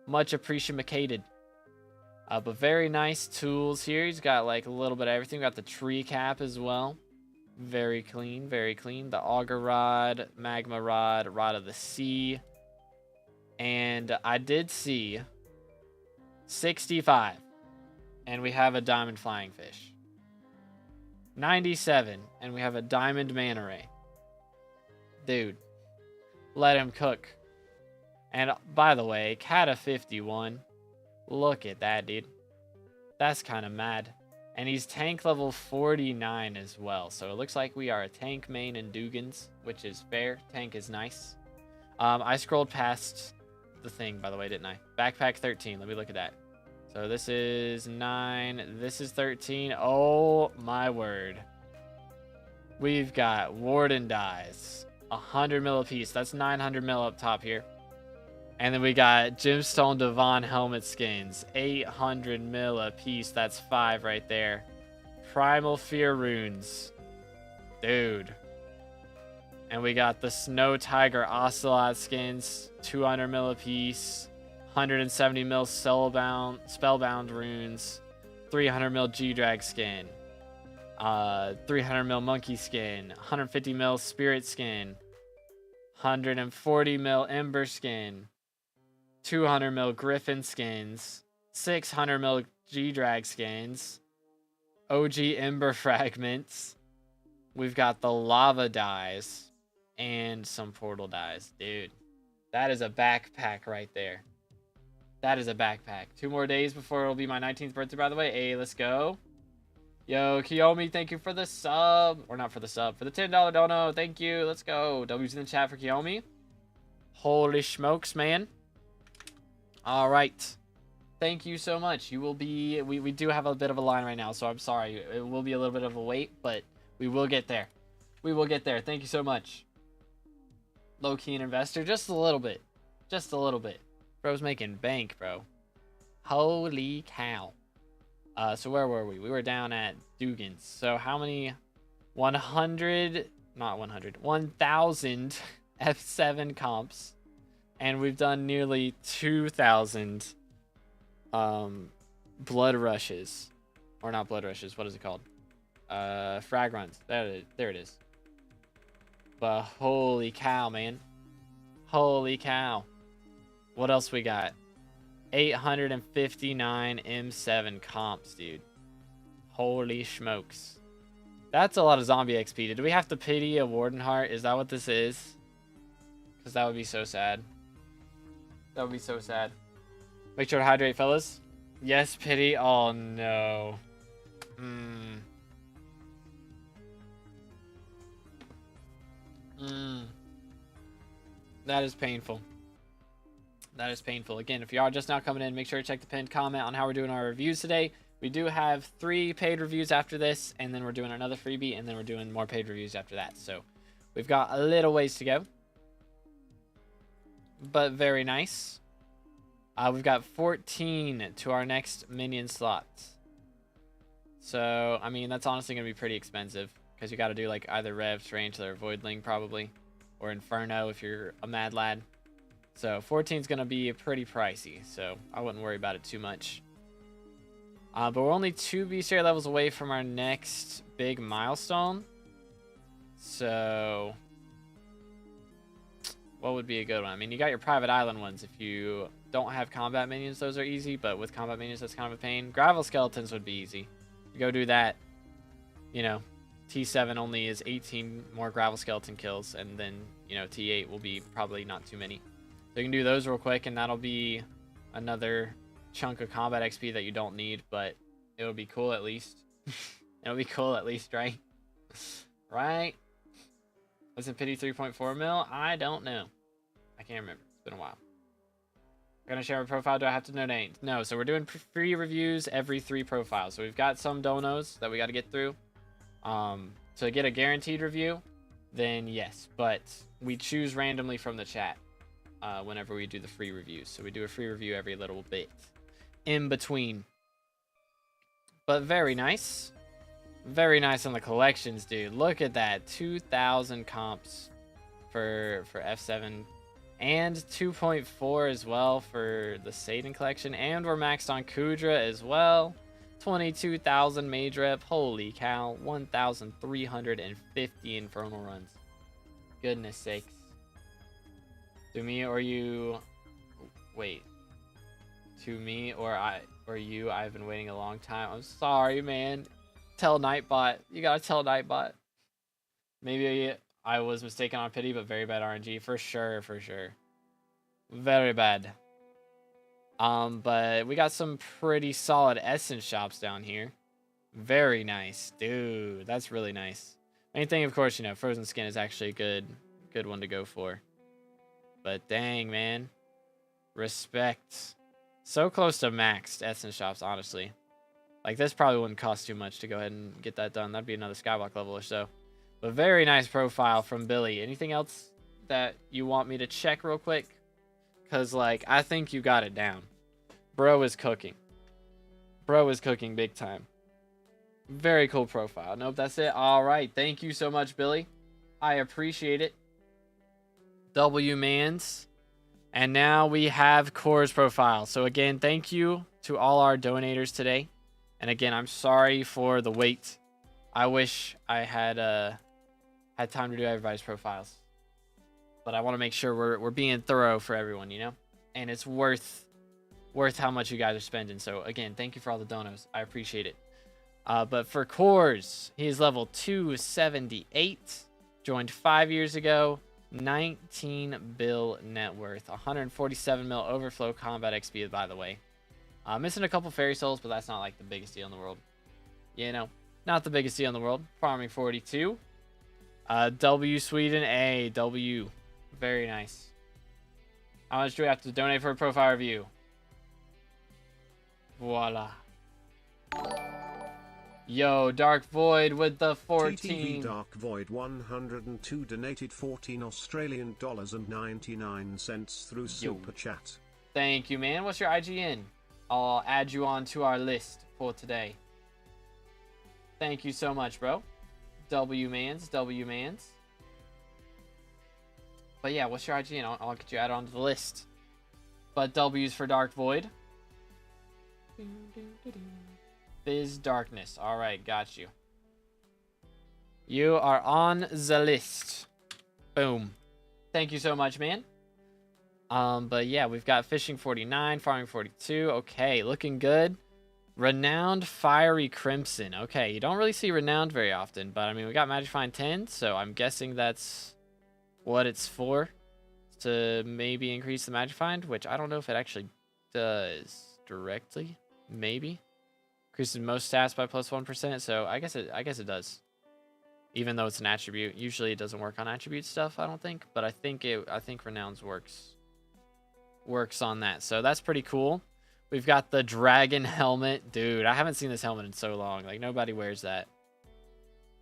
Much appreciated. But very nice tools here. He's got like a little bit of everything. We got the tree cap as well. Very clean, very clean. The auger rod, magma rod, rod of the sea. And I did see 65. And we have a diamond flying fish. 97. And we have a diamond manta ray. Dude. Let him cook. And by the way, Kata 51. Look at that, dude. That's kind of mad. And he's tank level 49 as well. So it looks like we are a tank main in Dugans, which is fair. Tank is nice. I scrolled past the thing, by the way, didn't I? Backpack 13. Let me look at that. So this is 9. This is 13. Oh, my word. We've got Warden Dies. 100 mil a piece. That's 900 mil up top here. And then we got Gemstone Devon helmet skins. 800 mil a piece. That's 5 right there. Primal Fear runes. Dude. And we got the Snow Tiger Ocelot skins. 200 mil a piece. 170 mil Spellbound runes. 300 mil G-Drag skin. 300 mil monkey skin, 150 mil spirit skin, 140 mil ember skin, 200 mil griffin skins, 600 mil G-drag skins, OG ember fragments. We've got the lava dies and some portal dies. Dude, that is a backpack right there. That is a backpack. 2 more days before it'll be my 19th birthday, by the way. Hey, let's go. Yo, Kiyomi, thank you for the sub. Or not for the sub, for the $10 dono. Thank you. Let's go. W's in the chat for Kiyomi. Holy smokes, man. All right. Thank you so much. You will be... We do have a bit of a line right now, so I'm sorry. It will be a little bit of a wait, but we will get there. We will get there. Thank you so much. Low-key an investor. Just a little bit. Just a little bit. Bro's making bank, bro. Holy cow. So where were we? We were down at Dugan's. So how many? 100, not 100, 1,000 F7 comps. And we've done nearly 2,000 blood rushes. Or not blood rushes, what is it called? Frag runs. There it is. But holy cow, man. Holy cow. What else we got? 859 M7 comps, dude. Holy smokes. That's a lot of zombie XP. Did we have to pity a Warden Heart? Is that what this is? Because that would be so sad. That would be so sad. Make sure to hydrate, fellas. Yes, pity. Oh, no. That is painful. That is painful. Again, if you are just now coming in, make sure to check the pinned comment on how we're doing our reviews today. We do have 3 paid reviews after this, and then we're doing another freebie, and then we're doing more paid reviews after that. So we've got a little ways to go, but very nice. We've got 14 to our next minion slot. So, I mean, that's honestly going to be pretty expensive, because you got to do like either Rev, Tarantula, or Voidling probably, or Inferno if you're a mad lad. So 14 is going to be pretty pricey, so I wouldn't worry about it too much. But we're only 2 bestiary levels away from our next big milestone. So what would be a good one? I mean, you got your private island ones. If you don't have combat minions, those are easy, but with combat minions, that's kind of a pain. Gravel skeletons would be easy. You go do that, you know, T7 only is 18 more gravel skeleton kills, and then, you know, T8 will be probably not too many. So you can do those real quick, and that'll be another chunk of combat XP that you don't need, but it'll be cool at least. It'll be cool at least, right? Right? Wasn't pity 3.4 mil? I don't know. I can't remember. It's been a while. I'm gonna share my profile. Do I have to donate? No. So we're doing free reviews every 3 profiles. So we've got some donos that we got to get through. To get a guaranteed review, then yes. But we choose randomly from the chat whenever we do the free reviews. So we do a free review every little bit in between. But very nice. Very nice on the collections, dude. Look at that. 2,000 comps for F7. And 2.4 as well for the Satan collection. And we're maxed on Kudra as well. 22,000 mage rep. Holy cow. 1,350 infernal runs. Goodness sakes. To me or you... Wait. To me or you, I've been waiting a long time. I'm sorry, man. Tell Nightbot. You gotta tell Nightbot. Maybe I was mistaken on pity, but very bad RNG. For sure, for sure. Very bad. But we got some pretty solid essence shops down here. Very nice. Dude, that's really nice. Main thing, of course, you know, frozen skin is actually a good one to go for. But dang, man. Respect. So close to maxed essence shops, honestly. Like, this probably wouldn't cost too much to go ahead and get that done. That'd be another skyblock level or so. But very nice profile from Billy. Anything else that you want me to check real quick? Because, like, I think you got it down. Bro is cooking. Bro is cooking big time. Very cool profile. Nope, that's it. All right. Thank you so much, Billy. I appreciate it. W-Mans. And now we have Core's profile. So, again, thank you to all our donators today. And again, I'm sorry for the wait. I wish I had had time to do everybody's profiles. But I want to make sure we're being thorough for everyone, you know? And it's worth how much you guys are spending. So again, thank you for all the donos. I appreciate it. But for Cores, he is level 278. Joined 5 years ago. 19 bill net worth. 147 mil overflow combat XP, by the way. Missing a couple fairy souls, but that's not like the biggest deal in the world. You know, not the biggest deal in the world. Farming 42. W Sweden A. W. Very nice. How much do we have to donate for a profile review? Voila. Yo, Dark Void with the 14. TTV Dark Void 102 donated 14 Australian dollars and 99 cents through Super Chat. Thank you, man. What's your IGN? I'll add you on to our list for today. Thank you so much, bro. W-Mans. But yeah, what's your IGN? I'll get you added onto the list. But W's for Dark Void. Fizz Darkness. Alright, got you. You are on the list. Boom. Thank you so much, man. But yeah, we've got Fishing 49, Farming 42. Okay, looking good. Renowned Fiery Crimson. Okay, you don't really see Renowned very often, but I mean, we got Magic Find 10, so I'm guessing that's what it's for. To maybe increase the Magic Find, which I don't know if it actually does directly. Maybe. Increases most stats by plus 1%, so I guess it does. Even though it's an attribute. Usually it doesn't work on attribute stuff, I don't think, but I think Renown's works on that. So that's pretty cool. We've got the dragon helmet. Dude, I haven't seen this helmet in so long. Like, nobody wears that.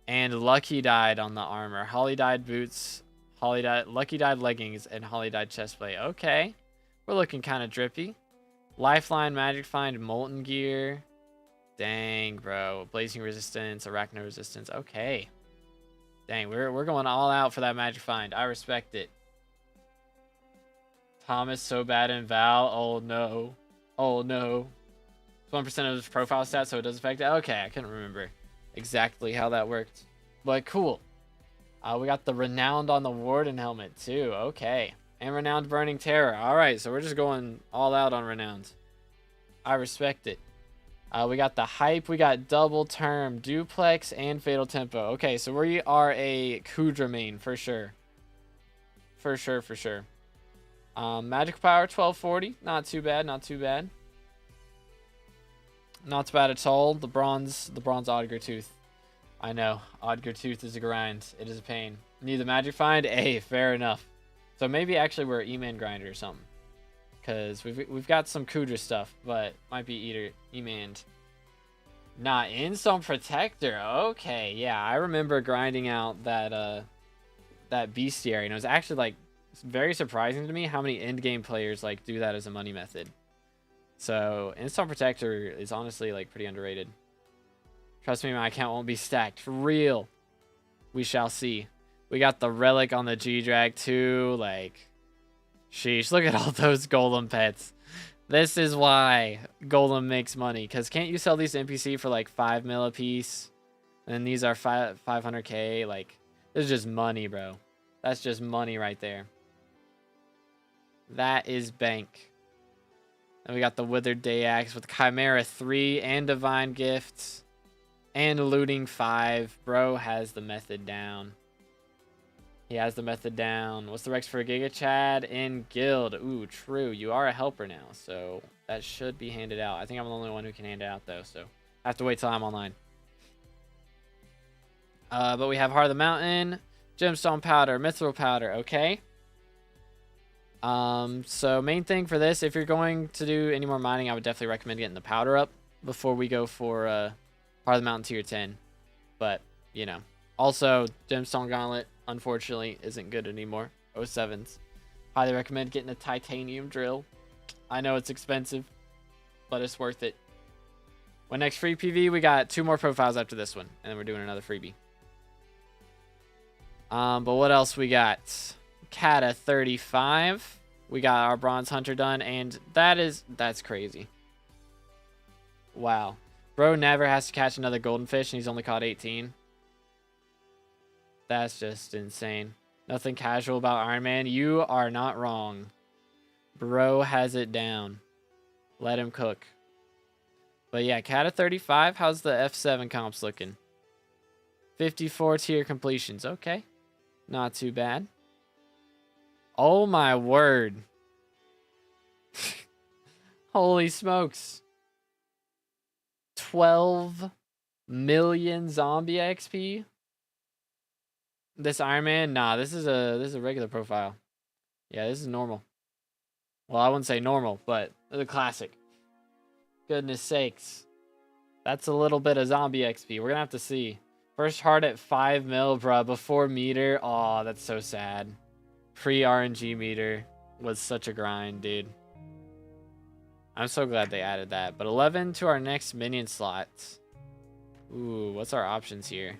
And Lucky Dyed on the armor. Holly Dyed boots, Lucky Dyed leggings, and Holly Dyed chestplate. Okay. We're looking kind of drippy. Lifeline, Magic Find, Molten Gear. Dang, bro. Blazing Resistance, Arachno Resistance. Okay. Dang, we're going all out for that Magic Find. I respect it. Thomas so bad in Val. Oh, no. Oh, no. 1% of his profile stats, so it does affect it. Okay, I couldn't remember exactly how that worked. But cool. We got the Renowned on the Warden helmet, too. Okay. And Renowned Burning Terror. Alright, so we're just going all out on Renowned. I respect it. We got the Hype. We got Double Term, Duplex, and Fatal Tempo. Okay, so we are a Kudra main, for sure. For sure. Magic Power, 1240. Not too bad, not bad at all. The bronze Odger Tooth. I know, Odger Tooth is a grind. It is a pain. Need the Magic Find? Hey, fair enough. So maybe actually we're E-Man grinder or something. Because we've got some Kudra stuff, but might be E-Manned. Not Insult Protector. Okay, yeah, I remember grinding out that bestiary, and it was actually like very surprising to me how many end game players like do that as a money method. So Insult Protector is honestly like pretty underrated. Trust me, my account won't be stacked. For real. We shall see. We got the Relic on the G-Drag too. Like, sheesh, look at all those Golem pets. This is why Golem makes money. Because can't you sell these NPC for like 5 mil a piece? And these are 500k. Like, this is just money, bro. That's just money right there. That is bank. And we got the Withered Dayax with Chimera 3 and Divine Gifts. And Looting 5. Bro has the method down. He has the method down. What's the Rex for Giga Chad in Guild? Ooh, true. You are a helper now, so that should be handed out. I think I'm the only one who can hand it out, though, so I have to wait till I'm online. But we have Heart of the Mountain, Gemstone Powder, Mithril Powder, okay. So main thing for this, if you're going to do any more mining, I would definitely recommend getting the powder up before we go for Heart of the Mountain tier 10. But, you know. Also, Gemstone Gauntlet, unfortunately, isn't good anymore. 07s. Highly recommend getting a titanium drill. I know it's expensive, but it's worth it. When next free PV, we got 2 more profiles after this one, and then we're doing another freebie. But what else we got? Kata 35. We got our Bronze Hunter done, and that's crazy. Wow. Bro never has to catch another golden fish, and he's only caught 18. That's just insane. Nothing casual about Iron Man. You are not wrong. Bro has it down. Let him cook. But yeah, Cat of 35. How's the F7 comps looking? 54 tier completions. Okay. Not too bad. Oh my word. Holy smokes. 12 million zombie XP. This Iron Man? Nah, this is a regular profile. Yeah, this is normal. Well, I wouldn't say normal, but the classic. Goodness sakes. That's a little bit of zombie XP. We're gonna have to see. First heart at 5 mil, bruh, before meter. Aw, that's so sad. Pre-RNG meter was such a grind, dude. I'm so glad they added that. But 11 to our next minion slots. Ooh, what's our options here?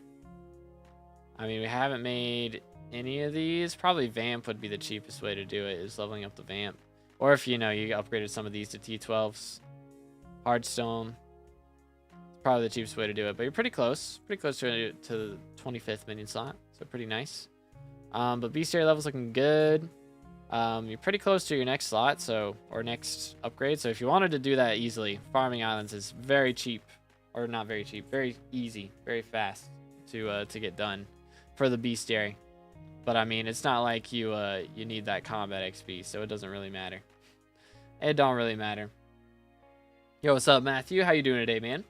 I mean, we haven't made any of these. Probably Vamp would be the cheapest way to do it, is leveling up the Vamp. Or if, you know, you upgraded some of these to T12s. Hardstone. Probably the cheapest way to do it, but you're pretty close. Pretty close to the 25th minion slot, so pretty nice. But bestiary level's looking good. You're pretty close to your next slot, so or next upgrade. So if you wanted to do that easily, farming islands is very cheap, or not very cheap, very easy, very fast to get done for the bestiary. But I mean, it's not like you need that combat XP, so it doesn't really matter. It don't really matter. Yo, what's up, Matthew? How you doing today, man?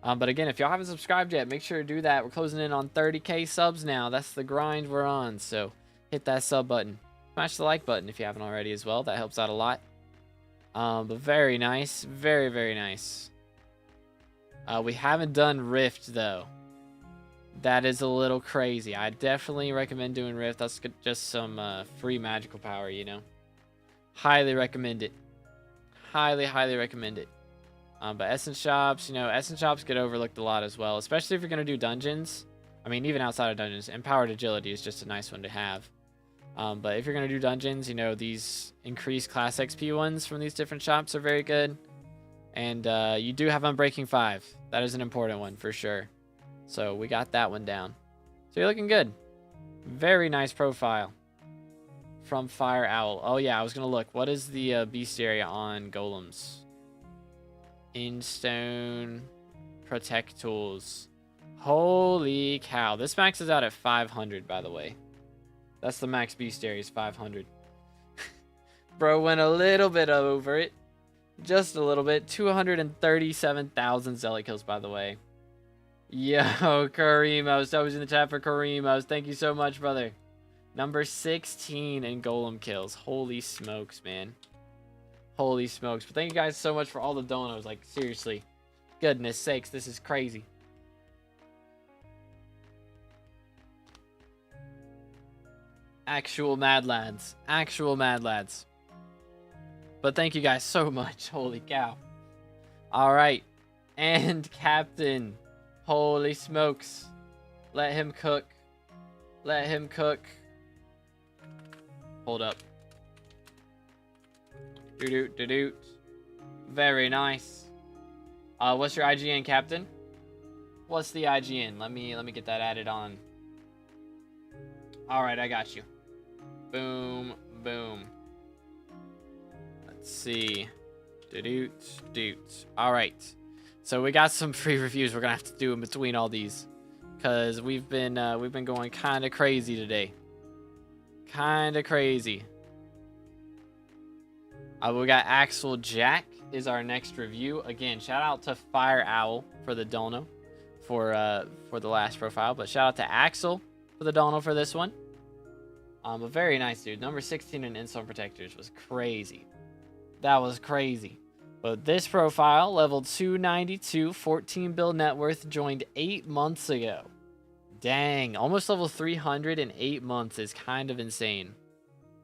But again, if y'all haven't subscribed yet, make sure to do that. We're closing in on 30k subs now. That's the grind we're on. So hit that sub button. Smash the like button if you haven't already as well. That helps out a lot. But very nice. Very, very nice. We haven't done Rift, though. That is a little crazy. I definitely recommend doing Rift. That's just some free magical power, you know. Highly recommend it. Highly, highly recommend it. But Essence Shops, you know, Essence Shops get overlooked a lot as well, especially if you're going to do dungeons. I mean, even outside of dungeons, Empowered Agility is just a nice one to have. But if you're going to do dungeons, you know, these increased class XP ones from these different shops are very good. And you do have Unbreaking 5. That is an important one for sure. So we got that one down. So you're looking good. Very nice profile from Fire Owl. Oh yeah, I was going to look. What is the bestiary on golems? Instone Protect Tools. Holy cow. This maxes out at 500, by the way. That's the max bestiary is 500. Bro went a little bit over it. Just a little bit. 237,000 zealot kills, by the way. Yo, Karimos. I was in the chat for Karimos. Thank you so much, brother. Number 16 in golem kills. Holy smokes, man. Holy smokes. But thank you guys so much for all the donos. Like, seriously. Goodness sakes, this is crazy. Actual mad lads. Actual mad lads. But thank you guys so much. Holy cow. Alright. And Captain. Holy smokes. Let him cook. Let him cook. Hold up. Doot. Very nice. What's your IGN, Captain? What's the IGN? Let me get that added on. All right, I got you. Boom, boom. Let's see. Doot. All right. So we got some free reviews we're gonna have to do in between all these, cause we've been going kind of crazy today. Kind of crazy. We got Axel Jack is our next review. Again, shout out to Fire Owl for the dono for the last profile, but shout out to Axel for the dono for this one. But very nice, dude. Number 16 in Instone Protectors was crazy. That was crazy. But this profile, level 292, 14 bill net worth, joined 8 months ago. Dang, almost level 300 in 8 months is kind of insane.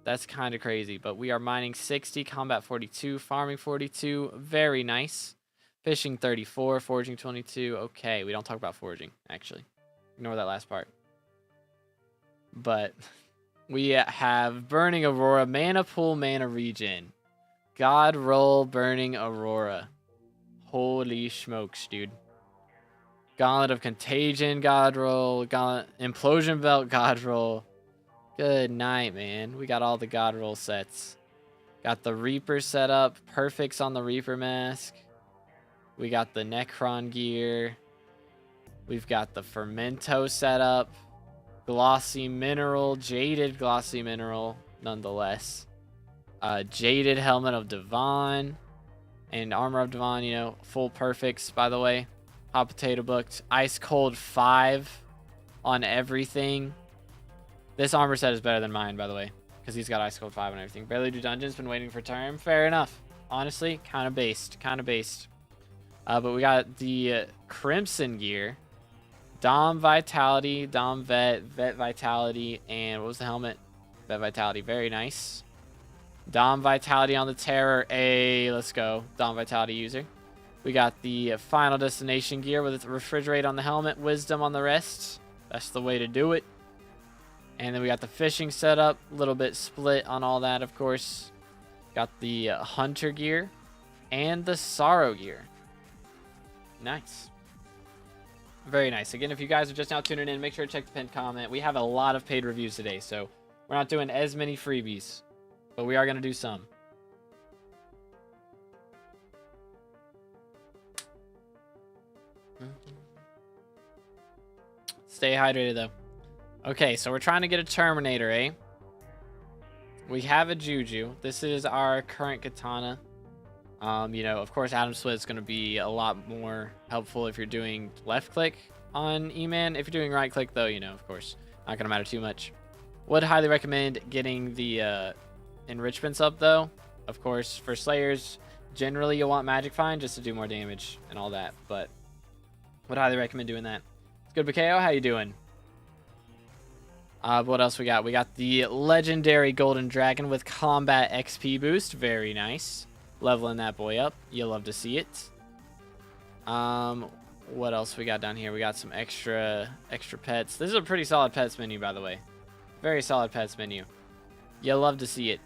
That's kind of crazy, but we are mining 60, combat 42, farming 42. Very nice. Fishing 34, foraging 22. Okay, we don't talk about foraging, actually. Ignore that last part. But we have Burning Aurora, Mana Pool, Mana Regen. God roll Burning Aurora. Holy smokes, dude. Gauntlet of Contagion God roll. Gauntlet Implosion Belt God roll. Good night, man. We got all the God roll sets. Got the Reaper set up. Perfects on the Reaper mask. We got the Necron gear. We've got the Fermento set up. Glossy Mineral. Jaded Glossy Mineral, nonetheless. Jaded Helmet of Devon. And Armor of Devon, you know, full perfects, by the way. Hot Potato booked. Ice Cold 5 on everything. This armor set is better than mine, by the way, because he's got Ice Cold 5 on everything. Barely do dungeons, been waiting for term. Fair enough. Honestly, kind of based. Kind of based. But we got the Crimson gear. Dom Vitality, Dom Vet, Vet Vitality, and what was the helmet? Vet Vitality. Very nice. Dom Vitality on the Terror. Let's go. Dom Vitality user. We got the Final Destination gear with Refrigerate on the helmet, Wisdom on the rest. That's the way to do it. And then we got the Fishing setup, a little bit split on all that, of course. Got the Hunter gear and the Sorrow gear. Nice. Very nice. Again, if you guys are just now tuning in, make sure to check the pinned comment. We have a lot of paid reviews today, so we're not doing as many freebies, but we are going to do some. Stay hydrated, though. Okay, so we're trying to get a Terminator, eh? We have a Juju. This is our current katana. You know, of course, Atom Split is going to be a lot more helpful if you're doing left click on E-Man. If you're doing right click, though, you know, of course, not going to matter too much. Would highly recommend getting the enrichments up, though. Of course, for Slayers, generally you'll want Magic Find just to do more damage and all that, but would highly recommend doing that. It's good, Bakeo. How you doing? What else we got? We got the legendary Golden Dragon with Combat XP boost. Very nice. Leveling that boy up. You'll love to see it. What else we got down here? We got some extra pets. This is a pretty solid pets menu, by the way. Very solid pets menu. You'll love to see it.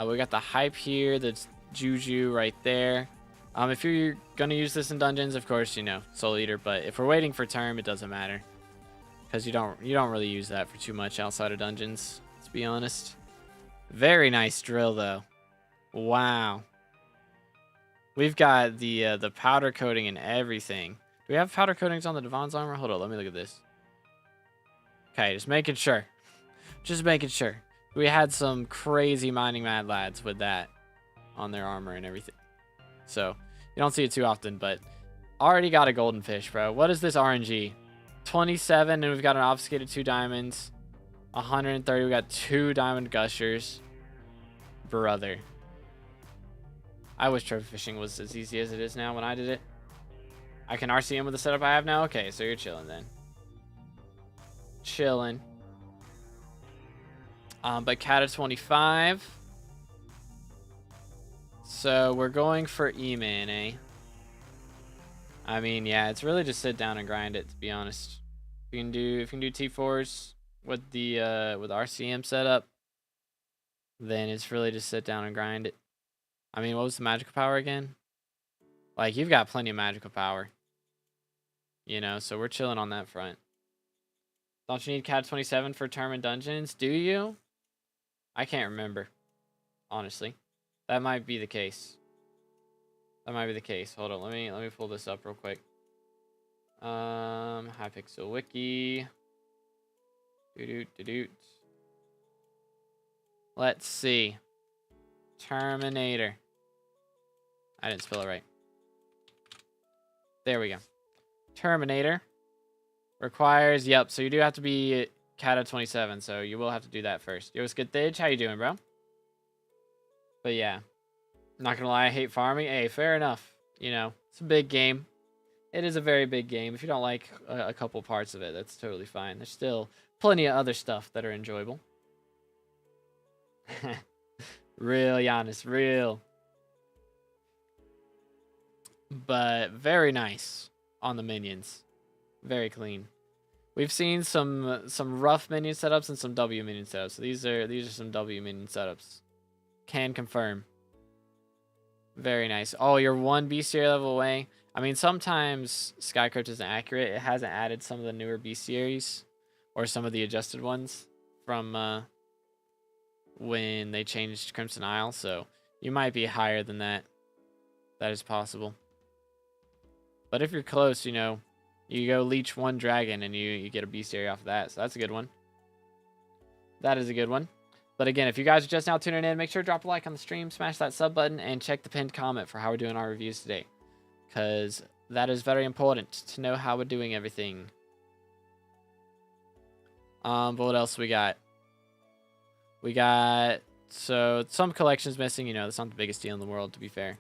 We got the Hype here. That's Juju right there. If you're gonna use this in dungeons, of course, you know, Soul Eater. But if we're waiting for term, it doesn't matter, because you don't really use that for too much outside of dungeons, let's be honest. Very nice drill, though. Wow. We've got the powder coating and everything. Do we have powder coatings on the Devon's armor? Hold on, let me look at this. Okay, just making sure. Just making sure. We had some crazy mining mad lads with that on their armor and everything. So, you don't see it too often, but already got a golden fish, bro. What is this RNG? 27, and we've got an obfuscated 2 diamonds. 130, we got 2 diamond gushers. Brother. I wish trophy fishing was as easy as it is now when I did it. I can RCM with the setup I have now? Okay, so you're chilling then. Chilling. But cat of 25. So we're going for E-Man, eh? I mean, yeah, it's really just sit down and grind it, to be honest. If you can do T4s with the with RCM setup, then it's really just sit down and grind it. I mean, what was the magical power again? Like, you've got plenty of magical power. You know, so we're chilling on that front. Don't you need cat 27 for term and dungeons? Do you? I can't remember, honestly. That might be the case. That might be the case. Hold on, let me pull this up real quick. Hypixel Wiki. Let's see. Terminator. I didn't spell it right. There we go. Terminator requires, yep, so you do have to be cat 27, so you will have to do that first. Yo, what's good, Thidge? How you doing, bro? But yeah, not gonna lie, I hate farming. Hey, fair enough. You know, it's a big game. It is a very big game. If you don't like a couple parts of it, that's totally fine. There's still plenty of other stuff that are enjoyable. Real, Giannis, real. But very nice on the minions. Very clean. We've seen some rough minion setups and some W minion setups. So these are some W minion setups. Can confirm. Very nice. Oh, you're 1 bestiary level away. I mean, sometimes Skycrypt isn't accurate. It hasn't added some of the newer bestiaries or some of the adjusted ones from when they changed Crimson Isle. So you might be higher than that. That is possible. But if you're close, you know, you go leech one dragon and you get a bestiary off of that. So that's a good one. That is a good one. But again, if you guys are just now tuning in, make sure to drop a like on the stream, smash that sub button, and check the pinned comment for how we're doing our reviews today. Because that is very important to know how we're doing everything. But what else we got? We got, so some collections missing. You know, that's not the biggest deal in the world, to be fair.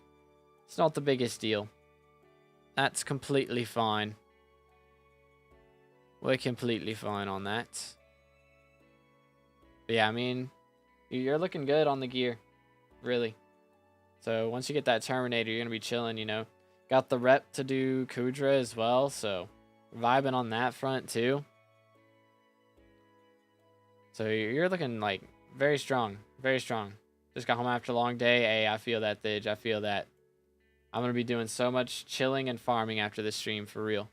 It's not the biggest deal. That's completely fine. We're completely fine on that. But yeah, I mean, you're looking good on the gear. Really. So once you get that Terminator, you're going to be chilling, you know. Got the rep to do Kudra as well, so vibing on that front too. So you're looking like very strong, very strong. Just got home after a long day. Hey, I feel that, Thidge. I feel that. I'm going to be doing so much chilling and farming after this stream, for real.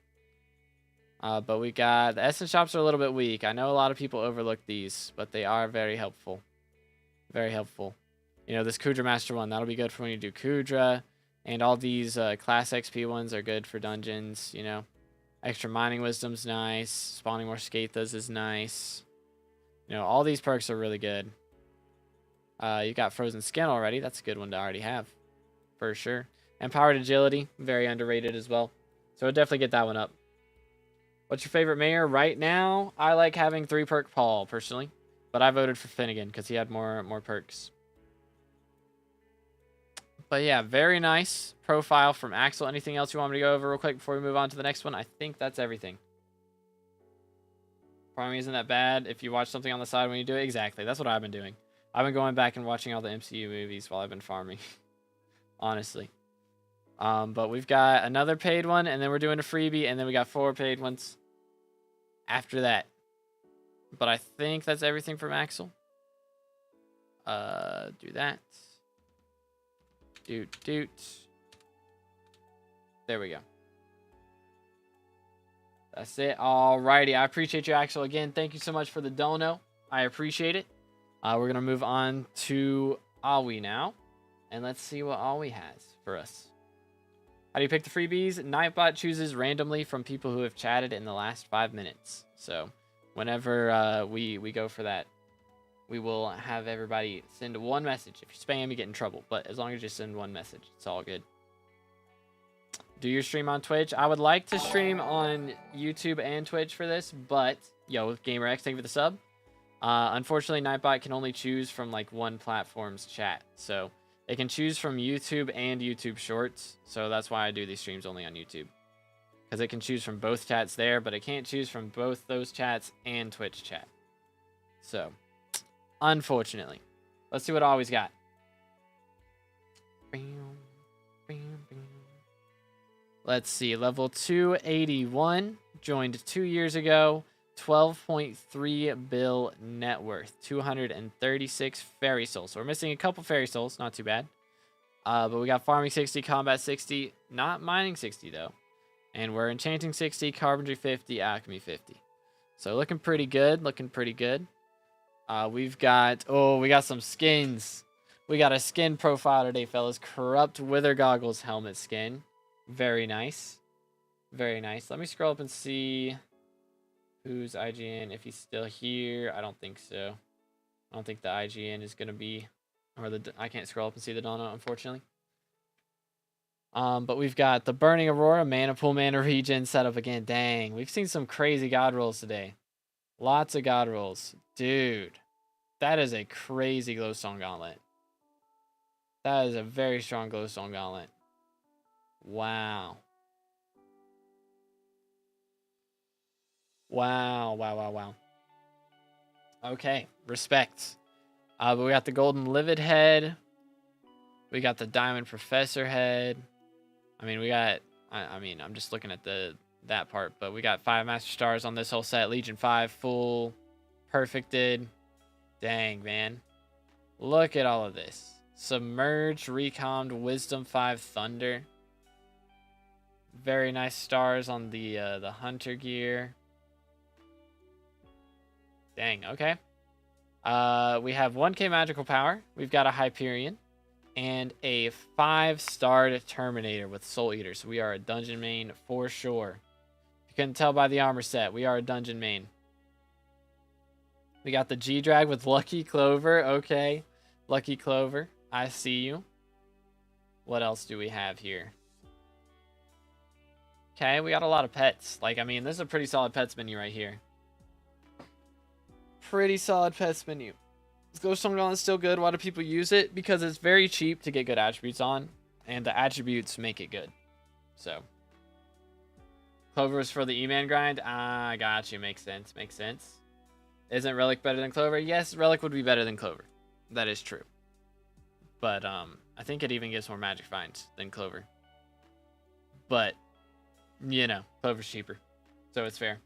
But we got, the essence shops are a little bit weak. I know a lot of people overlook these, but they are very helpful. Very helpful. You know, this Kudra Master one, that'll be good for when you do Kudra. And all these class XP ones are good for dungeons, you know. Extra mining wisdom's nice. Spawning more Skathas is nice. You know, all these perks are really good. You got Frozen Skin already. That's a good one to already have. For sure. Empowered Agility, very underrated as well. So I'd definitely get that one up. What's your favorite mayor? Right now, I like having 3-perk Paul, personally. But I voted for Finnegan because he had more perks. But yeah, very nice profile from Axel. Anything else you want me to go over real quick before we move on to the next one? I think that's everything. Farming isn't that bad if you watch something on the side when you do it. Exactly. That's what I've been doing. I've been going back and watching all the MCU movies while I've been farming. Honestly. But we've got another paid one, and then we're doing a freebie, and then we got 4 paid ones after that. But I think that's everything from Axel. Do that. Doot. There we go. That's it. Alrighty. I appreciate you, Axel. Again, thank you so much for the dono. I appreciate it. We're going to move on to Awi now. And let's see what Awi has for us. How do you pick the freebies? Nightbot chooses randomly from people who have chatted in the last 5 minutes. So whenever we go for that, we will have everybody send one message. If you spam, you get in trouble. But as long as you send one message, it's all good. Do your stream on Twitch? I would like to stream on YouTube and Twitch for this, but yo, GamerX, thank you for the sub. Unfortunately, Nightbot can only choose from like one platform's chat. So it can choose from YouTube and YouTube Shorts. So that's why I do these streams only on YouTube. Because it can choose from both chats there, but it can't choose from both those chats and Twitch chat. So unfortunately. Let's see what I always got. Let's see. Level 281. Joined 2 years ago. 12.3 bill net worth. 236 fairy souls. So we're missing a couple fairy souls. Not too bad. But we got farming 60, combat 60. Not mining 60 though. And we're enchanting 60, carpentry 50, alchemy 50. So looking pretty good. Looking pretty good. We've got, we got some skins. We got a skin profile today, fellas. Corrupt Wither Goggles helmet skin. Very nice. Very nice. Let me scroll up and see who's IGN, if he's still here. I don't think so. I don't think the IGN is going to be, or I can't scroll up and see the dono, unfortunately. But we've got the Burning Aurora, Mana Pool, Mana Regen setup again. Dang, we've seen some crazy god rolls today. Lots of god rolls. Dude, that is a crazy glowstone gauntlet. That is a very strong glowstone gauntlet. Wow. Wow. Okay, respect. But we got the Golden Livid head. We got the Diamond Professor head. I mean, we got, I'm just looking at that part, but we got 5 Master Stars on this whole set. Legion 5 full perfected. Dang, man. Look at all of this. Submerged, Recommed, Wisdom 5 Thunder. Very nice stars on the hunter gear. Dang, okay. We have 1k magical power. We've got a Hyperion and a 5-star Terminator with Soul Eater. So we are a dungeon main for sure. If you couldn't tell by the armor set, we are a dungeon main. We got the G-Drag with Lucky Clover. Okay, Lucky Clover, I see you. What else do we have here? Okay, we got a lot of pets. Like, I mean, this is a pretty solid pets menu right here. Pretty solid pets menu. Ghost Storm is still good. Why do people use it? Because it's very cheap to get good attributes on, and the attributes make it good. So, Clover is for the E-Man grind. Ah, got you. Makes sense. Makes sense. Isn't Relic better than Clover? Yes, Relic would be better than Clover. That is true. But I think it even gives more magic finds than Clover. But, you know, Clover's cheaper. So it's fair.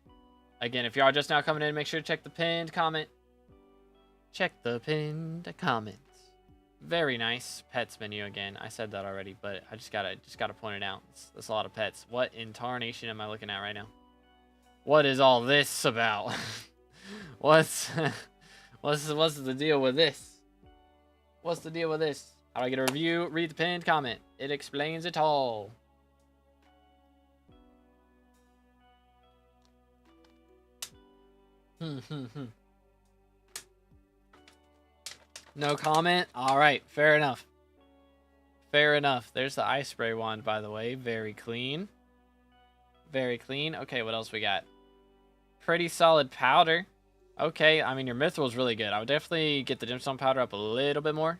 Again, if you are just now coming in, make sure to check the pinned comment. Check the pinned comments. Very nice pets menu again. I said that already, but I just gotta point it out. That's a lot of pets. What in tarnation am I looking at right now? What is all this about? what's the deal with this? What's the deal with this? How do I get a review? Read the pinned comment. It explains it all. No comment? Alright, fair enough. Fair enough. There's the ice spray wand, by the way. Very clean. Very clean. Okay, what else we got? Pretty solid powder. Okay, I mean, your mithril is really good. I would definitely get the gemstone powder up a little bit more.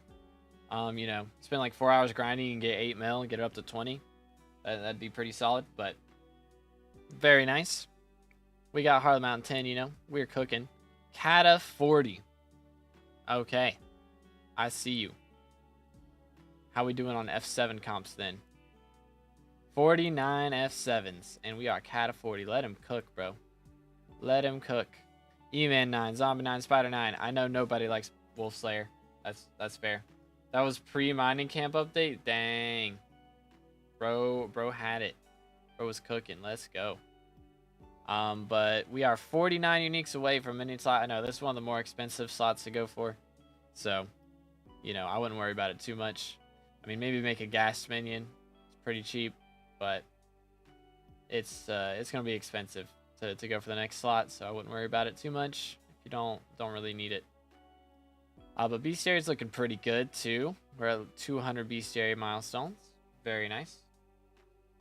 You know, spend like 4 hours grinding and get 8 mil and get it up to 20. That'd be pretty solid, but very nice. We got Harlem Mountain 10, you know. We're cooking. Kata 40. Okay. I see you. How we doing on F7 comps then? 49 F7s. And we are Kata 40. Let him cook, bro. Let him cook. E-Man 9. Zombie 9. Spider 9. I know nobody likes Wolf Slayer. That's fair. That was pre-mining camp update? Dang. Bro had it. Bro was cooking. Let's go. But we are 49 uniques away from mini slot. I know this is one of the more expensive slots to go for. So, you know, I wouldn't worry about it too much. I mean, maybe make a gas minion. It's pretty cheap, but it's gonna be expensive to go for the next slot. So I wouldn't worry about it too much if you don't really need it. But Bestiary is looking pretty good too. We're at 200 Bestiary milestones. Very nice.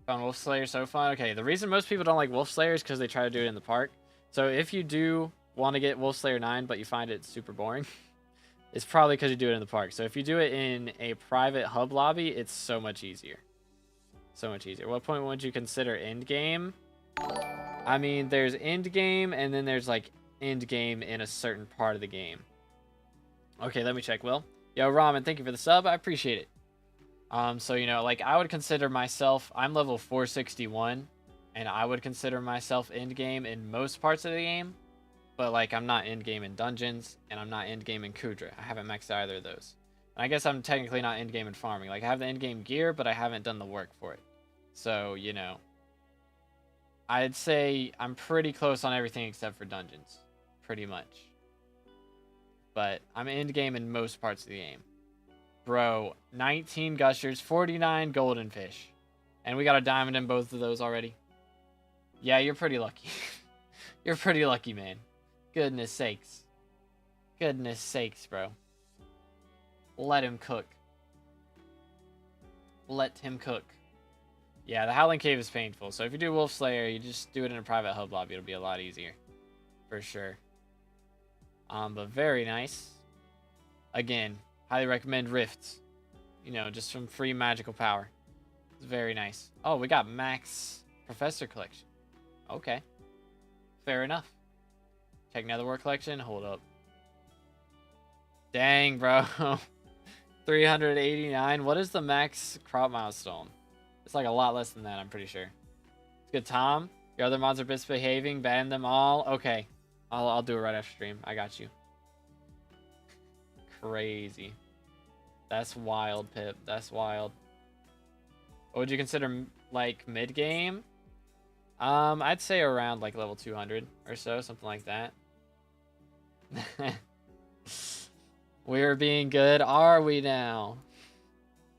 Found Wolf Slayer so far. Okay, the reason most people don't like Wolf Slayer is because they try to do it in the park. So if you do want to get Wolf Slayer 9, but you find it super boring, it's probably because you do it in the park. So if you do it in a private hub lobby, it's so much easier. So much easier. What point would you consider end game? I mean, there's end game, and then there's like end game in a certain part of the game. Okay, let me check, Will. Yo, Ramen, thank you for the sub. I appreciate it. So, you know, like, I would consider myself, I'm level 461, and I would consider myself end game in most parts of the game, but, like, I'm not end game in dungeons, and I'm not end game in Kudra. I haven't maxed either of those. And I guess I'm technically not end game in farming. Like, I have the end game gear, but I haven't done the work for it. So, you know, I'd say I'm pretty close on everything except for dungeons. Pretty much. But I'm end game in most parts of the game. Bro, 19 gushers, 49 golden fish. And we got a diamond in both of those already. Yeah, you're pretty lucky. You're pretty lucky, man. Goodness sakes. Goodness sakes, bro. Let him cook. Let him cook. Yeah, the Howling Cave is painful. So if you do Wolf Slayer, you just do it in a private hub lobby. It'll be a lot easier. For sure. But very nice. Again, highly recommend Rifts. You know, just some free magical power. It's very nice. Oh, we got Max Professor Collection. Okay. Fair enough. Check Netherworld Collection. Hold up. Dang, bro. 389. What is the max crop milestone? It's like a lot less than that, I'm pretty sure. It's good, Tom. Your other mods are misbehaving. Ban them all. Okay. I'll do it right after stream. I got you. Crazy. That's wild, Pip. That's wild. What would you consider, like, mid-game? I'd say around like level 200 or so, something like that. We're being good. Are we now?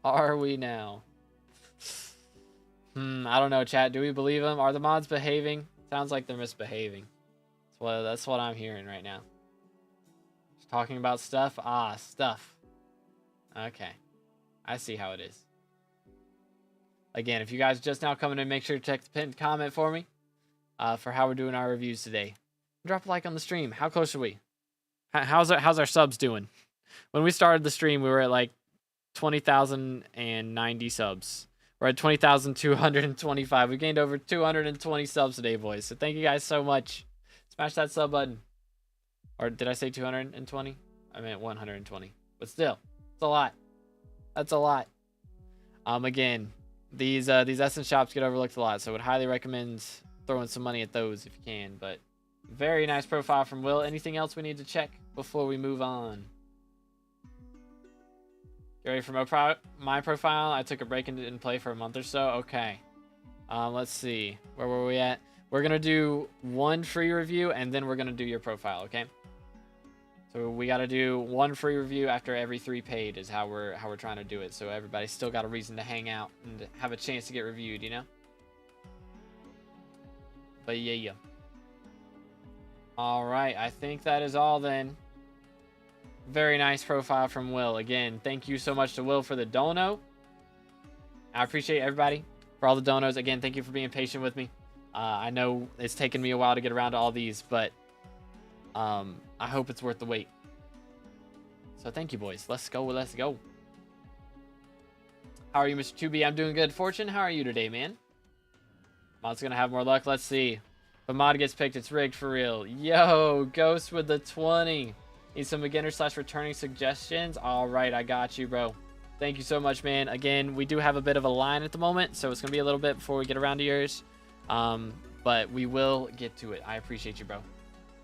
Are we now? I don't know, chat. Do we believe them? Are the mods behaving? Sounds like they're misbehaving. That's what I'm hearing right now. Just talking about stuff. Ah, stuff. Okay. I see how it is. Again, if you guys just now coming in, make sure to check the pinned comment for me for how we're doing our reviews today. Drop a like on the stream. How close are we? How's our subs doing? When we started the stream, we were at like 20,090 subs. We're at 20,225. We gained over 220 subs today, boys. So thank you guys so much. Smash that sub button. Or did I say 220? I meant 120. But still, it's a lot. That's a lot. Again, these essence shops get overlooked a lot, so I would highly recommend throwing some money at those if you can. But very nice profile from Will. Anything else we need to check before we move on? Get ready for my profile. I took a break and didn't play for a month or so. Okay. Let's see. Where were we at? We're going to do one free review, and then we're going to do your profile, okay? So we got to do one free review after every 3 paid is how we're trying to do it. So everybody's still got a reason to hang out and have a chance to get reviewed, you know? But yeah. All right. I think that is all then. Very nice profile from Will. Again, thank you so much to Will for the dono. I appreciate everybody for all the donos. Again, thank you for being patient with me. I know it's taken me a while to get around to all these, but I hope it's worth the wait. So thank you, boys. Let's go. Let's go. How are you, Mr. 2B? I'm doing good. Fortune, how are you today, man? Mod's going to have more luck. Let's see. If a mod gets picked, it's rigged for real. Yo, Ghost with the 20. Need some beginner/returning suggestions? All right, I got you, bro. Thank you so much, man. Again, we do have a bit of a line at the moment, so it's going to be a little bit before we get around to yours. But we will get to it. I appreciate you, bro.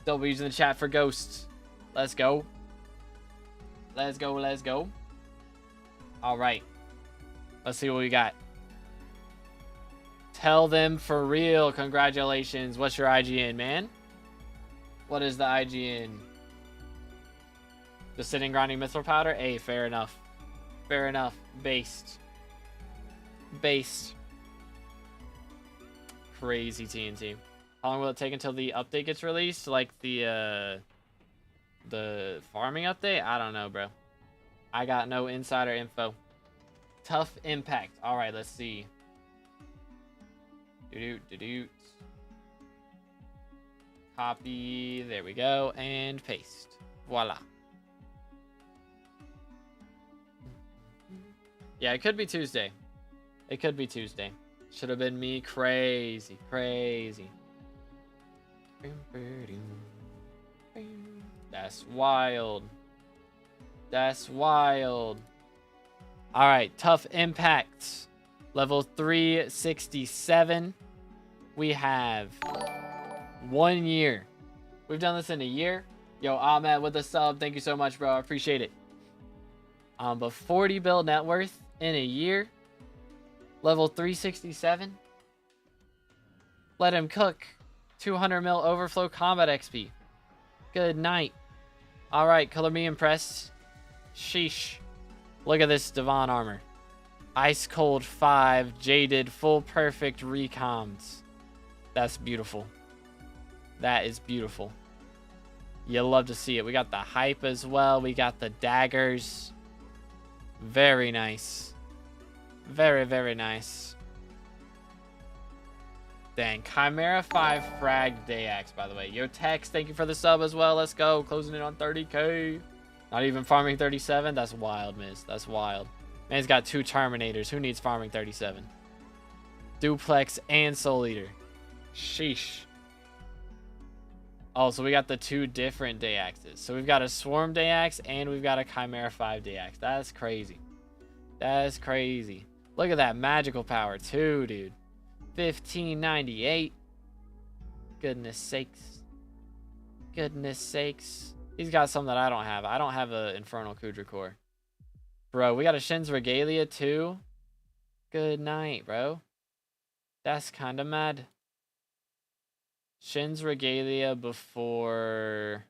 W's in the chat for Ghosts. Let's go. Let's go, let's go. All right. Let's see what we got. Tell them for real. Congratulations. What's your IGN, man? What is the IGN? The sitting grinding mithril powder? Hey, fair enough. Fair enough. Based. Crazy TNT. How long will it take until the update gets released? Like the farming update? I don't know, bro. I got no insider info. Tough impact. All right, let's see. Copy. There we go. And paste. Voila. Yeah, it could be Tuesday. It could be Tuesday. Should have been me. Crazy. That's wild. That's wild. All right, tough impacts. Level 367. We have 1 year. We've done this in a year. Yo, Ahmed with the sub. Thank you so much, bro. I appreciate it. But 40 bill net worth in a year. Level 367. Let him cook. 200 mil overflow combat XP. Good night. All right, color me impressed. Sheesh. Look at this Devon armor. Ice Cold 5, Jaded, full perfect recoms. That's beautiful. That is beautiful. You love to see it. We got the hype as well. We got the daggers. Very nice. Very nice. Dang. Chimera 5 frag Dayax, by the way. Yo, Tex, thank you for the sub as well. Let's go. Closing in on 30k. Not even farming 37. That's wild, miss. That's wild. Man's got 2 Terminators. Who needs farming 37? Duplex and Soul Eater. Sheesh. Oh, so we got the 2 different Dayaxes. So we've got a Swarm Dayax and we've got a Chimera 5 Dayax. That's crazy. That's crazy. Look at that magical power too, dude. 1598. Goodness sakes. Goodness sakes. He's got some that I don't have. I don't have an Infernal Kudra Core. Bro, we got a Shin's Regalia too. Good night, bro. That's kind of mad. Shin's Regalia before...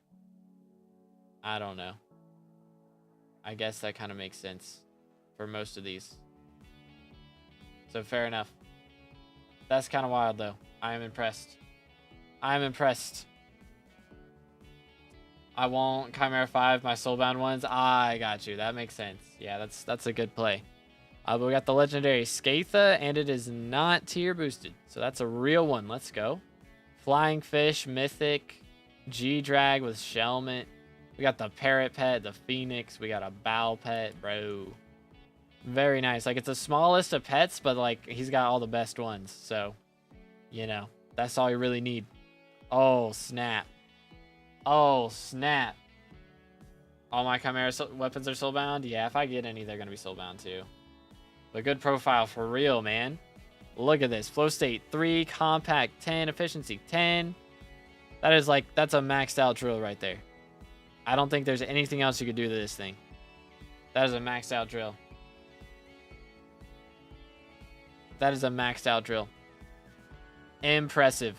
I don't know. I guess that kind of makes sense for most of these. So fair enough. That's kind of wild though. I am impressed. I'm impressed. I want Chimera 5, my Soulbound ones. I got you. That makes sense. Yeah, that's a good play. But we got the legendary Skatha, and it is not tier boosted. So that's a real one. Let's go. Flying Fish, Mythic, G-Drag with Shelmet. We got the Parrot Pet, the Phoenix. We got a Bow Pet, bro. Very nice. Like, it's the smallest of pets, but, like, he's got all the best ones. So, you know, that's all you really need. Oh, snap. Oh, snap. All my Chimera weapons are soulbound? Yeah, if I get any, they're going to be soulbound too. But good profile for real, man. Look at this. Flow state 3, compact 10, efficiency 10. That is like, that's a maxed out drill right there. I don't think there's anything else you could do to this thing. That is a maxed out drill. That is a maxed out drill. Impressive.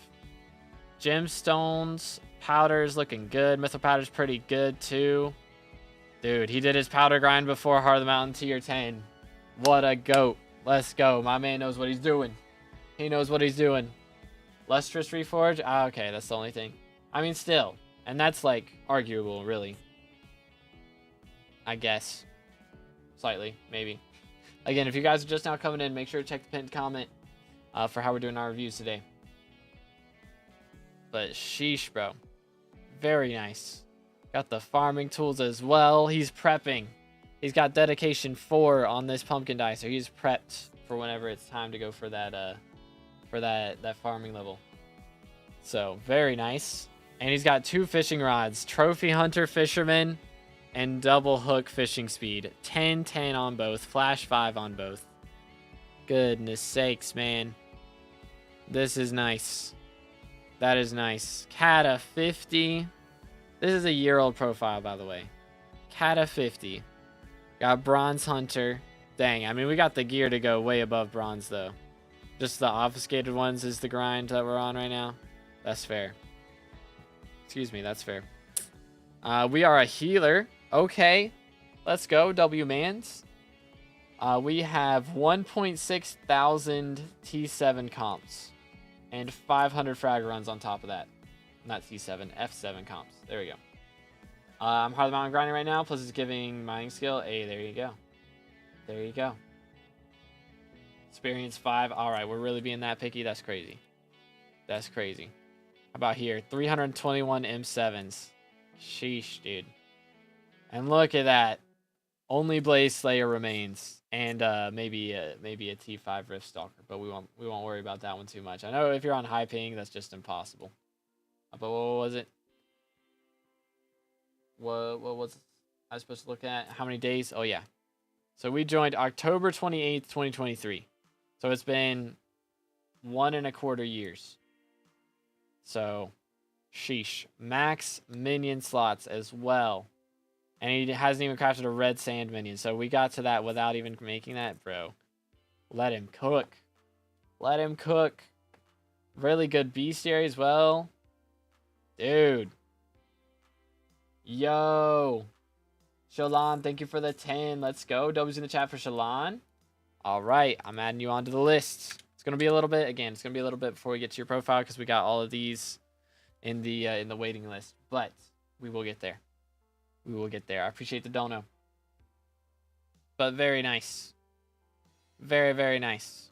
Gemstones. Powder's looking good. Mythril Powder's pretty good too. Dude, he did his powder grind before Heart of the Mountain tier 10. What a goat. Let's go. My man knows what he's doing. He knows what he's doing. Lustrous Reforge? Ah, okay, that's the only thing. I mean, still. And that's, like, arguable, really. I guess. Slightly, maybe. Again, if you guys are just now coming in, make sure to check the pinned comment for how we're doing our reviews today. But sheesh, bro. Very nice. Got the farming tools as well. He's prepping. He's got dedication 4 on this pumpkin die, so he's prepped for whenever it's time to go for that farming level. So very nice. And he's got 2 fishing rods, Trophy Hunter Fisherman and Double Hook Fishing Speed. 10-10 on both, Flash 5 on both. Goodness sakes, man. This is nice. That is nice. Kata 50. This is a year-old profile, by the way. Kata 50. Got Bronze Hunter. Dang, I mean, we got the gear to go way above bronze, though. Just the obfuscated ones is the grind that we're on right now. That's fair. Excuse me, that's fair. We are a healer. Okay. Let's go, W-Mans. We have 1.6 thousand T7 comps. And 500 frag runs on top of that. Not T7, F7 comps. There we go. I'm Heart of the Mountain grinding right now, plus it's giving mining skill. Hey, there you go. There you go. Experience 5. Alright, we're really being that picky. That's crazy. That's crazy. How about here? 321 M7s. Sheesh, dude. And look at that. Only Blaze Slayer remains. And maybe a T5 Rift Stalker, but we won't worry about that one too much. I know if you're on high ping, that's just impossible. But what was it? What was I supposed to look at? How many days? Oh yeah. So we joined October 28th, 2023. So it's been 1.25 years. So, sheesh. Max minion slots as well. And he hasn't even crafted a red sand minion. So we got to that without even making that, bro. Let him cook. Let him cook. Really good bestiary as well. Dude. Yo. Shalon, thank you for the 10. Let's go. W's in the chat for Shalon. All right. I'm adding you onto the list. It's going to be a little bit. Again, it's going to be a little bit before we get to your profile because we got all of these in the waiting list. But we will get there. We will get there. I appreciate the dono. But very nice. Very, very nice.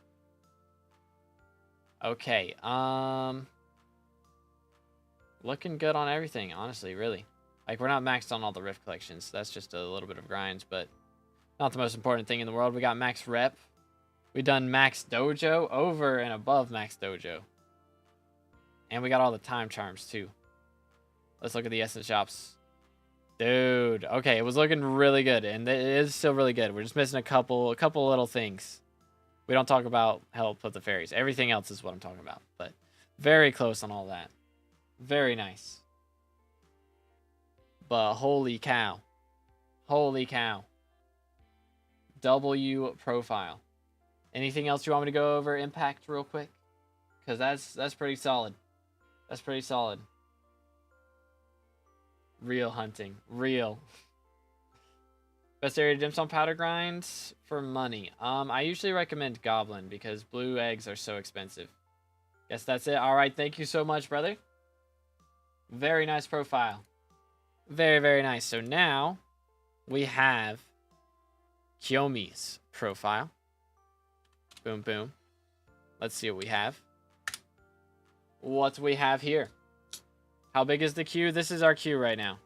Okay. Looking good on everything, honestly, really. Like, we're not maxed on all the Rift collections. That's just a little bit of grinds, but not the most important thing in the world. We got max rep. We done max dojo, over and above max dojo. And we got all the time charms, too. Let's look at the essence shops. Dude, okay, it was looking really good, and it is still really good. We're just missing a couple little things. We don't talk about help with the fairies. Everything else is what I'm talking about, but very close on all that. Very nice. But holy cow. Holy cow. W profile. Anything else you want me to go over? Impact real quick? Because that's pretty solid. That's pretty solid. Real hunting. Real. Best area to gemstone powder grinds for money. I usually recommend Goblin because blue eggs are so expensive. Guess that's it. All right, thank you so much, brother. Very nice profile. Very, very nice. So now we have Kiyomi's profile. Boom, boom. Let's see what we have. What do we have here? How big is the queue? This is our queue right now.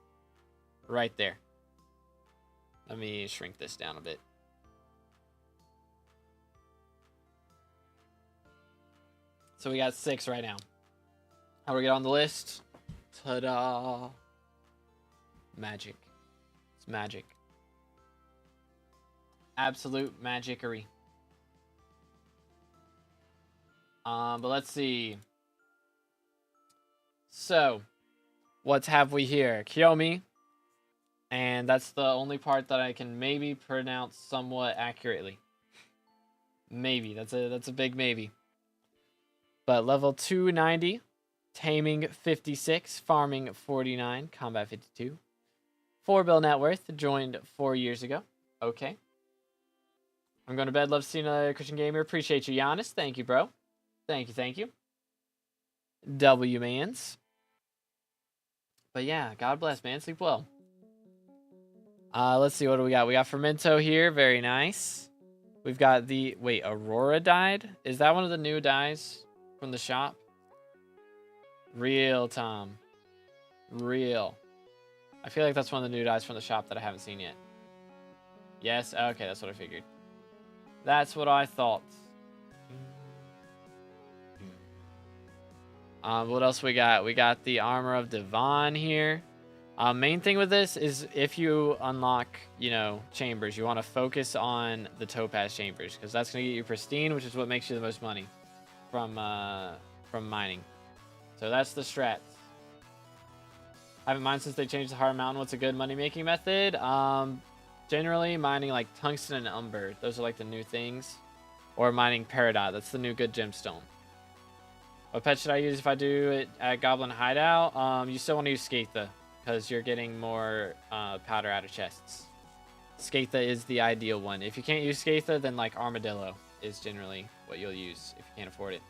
Right there. Let me shrink this down a bit. So we got 6 right now. How do we get on the list? Ta-da! Magic. It's magic. Absolute magicery. But let's see. So, what have we here? Kiyomi. And that's the only part that I can maybe pronounce somewhat accurately. Maybe. That's a big maybe. But level 290. Taming 56. Farming 49. Combat 52. 4 bill net worth. Joined 4 years ago. Okay. I'm going to bed. Love seeing another Christian gamer. Appreciate you, Giannis. Thank you, bro. Thank you, thank you. W-Mans. But yeah, God bless, man. Sleep well. Let's see, what do we got? We got Fermento here. Very nice. We've got the... Wait, Aurora died? Is that one of the new dyes from the shop? Real, Tom. Real. I feel like that's one of the new dyes from the shop that I haven't seen yet. Yes? Okay, that's what I figured. That's what I thought. What else we got? We got the Armor of Devon here. Main thing with this is if you unlock, you know, chambers, you want to focus on the topaz chambers because that's going to get you pristine, which is what makes you the most money from mining. So that's the strats. I haven't mined since they changed the Hard Mountain. What's a good money-making method? Generally mining like tungsten and umber. Those are like the new things. Or mining peridot. That's the new good gemstone. What pet should I use if I do it at Goblin Hideout? You still want to use Skatha because you're getting more powder out of chests. Skatha is the ideal one. If you can't use Skatha, then like Armadillo is generally what you'll use if you can't afford it.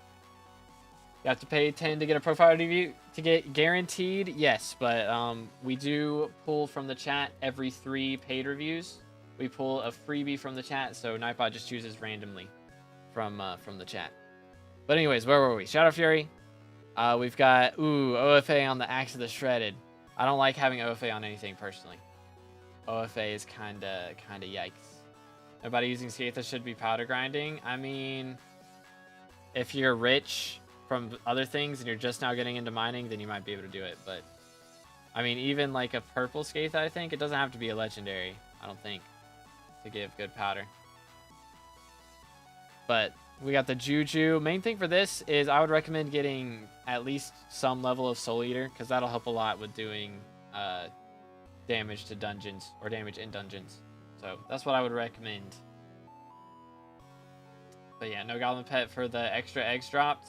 You have to pay 10 to get a profile review to get guaranteed. Yes, but we do pull from the chat every 3 paid reviews. We pull a freebie from the chat, so Nightbot just chooses randomly from the chat. But anyways, where were we? Shadow Fury. We've got OFA on the Axe of the Shredded. I don't like having OFA on anything personally. OFA is kinda yikes. Nobody using Skatha should be powder grinding. I mean, if you're rich from other things and you're just now getting into mining, then you might be able to do it. But I mean, even like a purple Skatha, I think it doesn't have to be a legendary, I don't think, to give good powder. But we got the Juju. Main thing for this is I would recommend getting at least some level of Soul Eater because that'll help a lot with doing damage to dungeons or damage in dungeons. So that's what I would recommend. But yeah, no Goblin Pet for the extra eggs dropped.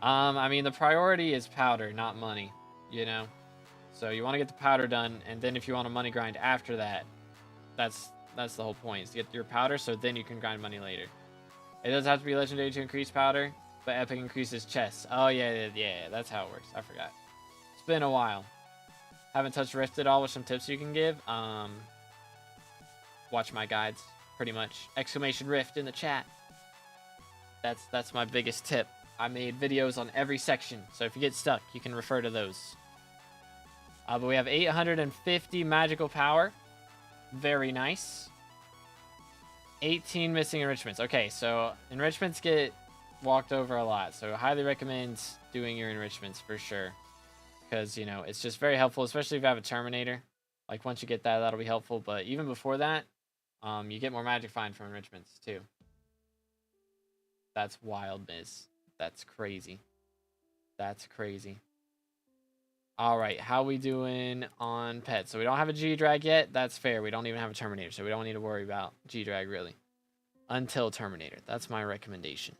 I mean, the priority is powder, not money, you know? So you want to get the powder done, and then if you want a money grind after that, that's the whole point, is to get your powder so then you can grind money later. It does have to be legendary to increase powder, but epic increases chests. Oh, yeah, that's how it works. I forgot. It's been a while. Haven't touched Rift at all with some tips you can give. Watch my guides, pretty much. Exclamation Rift in the chat. That's my biggest tip. I made videos on every section, so if you get stuck, you can refer to those. But we have 850 magical power. Very nice. 18 missing enrichments. Okay, so enrichments get walked over a lot, so highly recommend doing your enrichments for sure. Because, you know, it's just very helpful, especially if you have a Terminator. Like, once you get that, that'll be helpful. But even before that, you get more magic find from enrichments, too. That's wild, Miz. That's crazy. That's crazy. All right, how we doing on pets? So we don't have a G-Drag yet. That's fair. We don't even have a Terminator, so we don't need to worry about G-Drag, really. Until Terminator. That's my recommendation.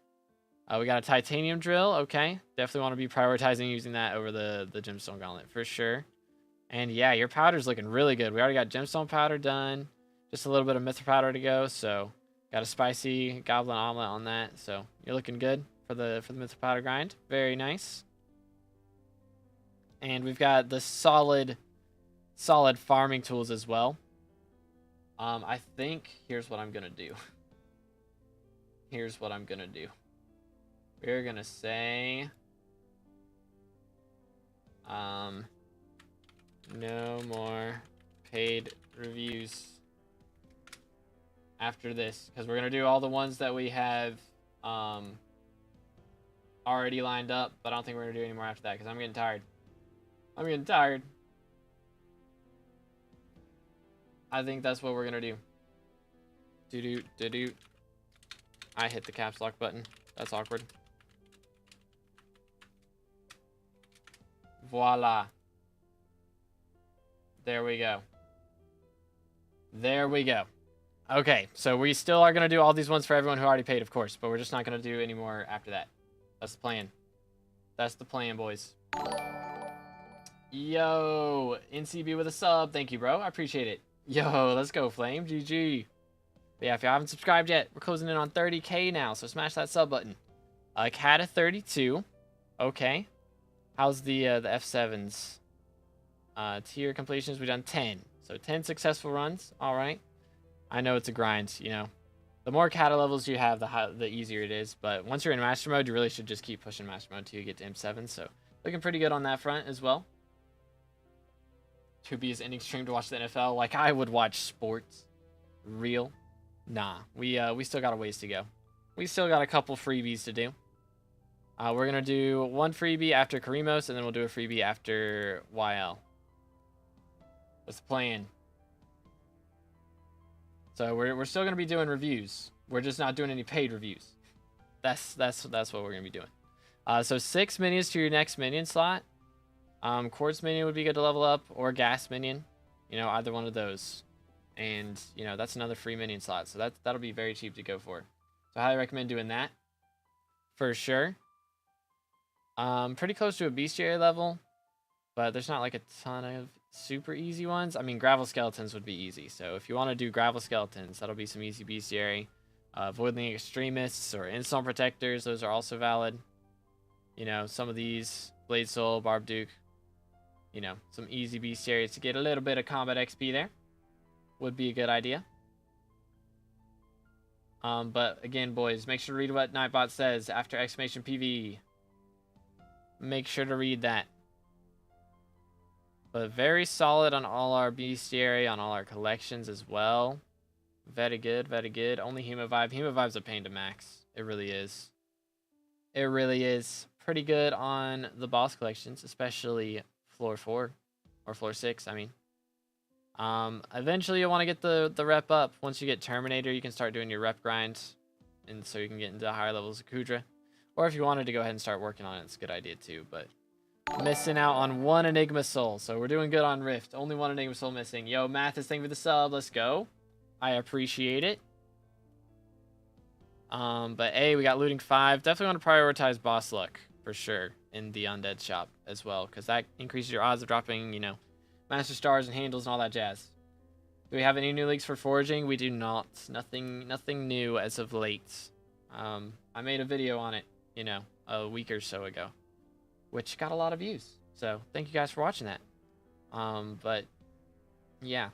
We got a titanium drill. Okay. Definitely want to be prioritizing using that over the gemstone gauntlet for sure. And yeah, your powder's looking really good. We already got gemstone powder done. Just a little bit of mithril powder to go. So got a spicy goblin omelet on that. So you're looking good for the mithril powder grind. Very nice. And we've got the solid farming tools as well. I think here's what I'm gonna do. Here's what I'm gonna do. We're gonna say no more paid reviews after this, because we're gonna do all the ones that we have already lined up, but I don't think we're gonna do any more after that because I'm getting tired. I'm getting tired. I think that's what we're gonna do. Do. I hit the caps lock button. That's awkward. Voila. There we go. There we go. Okay, so we still are gonna do all these ones for everyone who already paid, of course, but we're just not gonna do any more after that. That's the plan. That's the plan, boys. Yo, NCB with a sub. Thank you, bro. I appreciate it. Yo, let's go, Flame. GG. But yeah, if you haven't subscribed yet, we're closing in on 30K now, so smash that sub button. Cat of 32. Okay. How's the F7s? Tier completions, we've done 10. So 10 successful runs. All right. I know it's a grind, you know. The more kata levels you have, the easier it is. But once you're in master mode, you really should just keep pushing master mode till you get to M7. So looking pretty good on that front as well. 2B is ending stream to watch the NFL. Like I would watch sports. Real? Nah. We still got a ways to go. We still got a couple freebies to do. We're going to do one freebie after Karimos, and then we'll do a freebie after YL. What's the plan? So we're still going to be doing reviews. We're just not doing any paid reviews. That's what we're going to be doing. So 6 minions to your next minion slot. Quartz minion would be good to level up, or gas minion. You know, either one of those. And, you know, that's another free minion slot. So that'll be very cheap to go for. So I highly recommend doing that. For sure. Pretty close to a bestiary level. But there's not like a ton of super easy ones. I mean, gravel skeletons would be easy. So if you want to do gravel skeletons, that'll be some easy bestiary. Voidling extremists or insult protectors, those are also valid. You know, some of these, Blade Soul, Barb Duke. You know, some easy bestiaries to get a little bit of combat XP there. Would be a good idea. But again, boys, make sure to read what Nightbot says after exclamation PV. Make sure to read that. But very solid on all our bestiary, on all our collections as well. Very good, very good. Only Hemovibe. Hemovibe's a pain to max. It really is. It really is. Pretty good on the boss collections, especially floor 4 or floor 6, I mean. Eventually you'll want to get the rep up. Once you get Terminator, you can start doing your rep grind, and so you can get into higher levels of Kudra. Or if you wanted to go ahead and start working on it, it's a good idea too. But missing out on one Enigma Soul, so we're doing good on Rift. Only one Enigma Soul missing. Yo, Mathis, thank you for the sub. Let's go. I appreciate it. But hey, we got looting 5. Definitely want to prioritize boss luck for sure in the undead shop as well, because that increases your odds of dropping, you know, master stars and handles and all that jazz. Do we have any new leaks for foraging? We do not. Nothing new as of late. I made a video on it, you know, a week or so ago, which got a lot of views. So thank you guys for watching that. But yeah,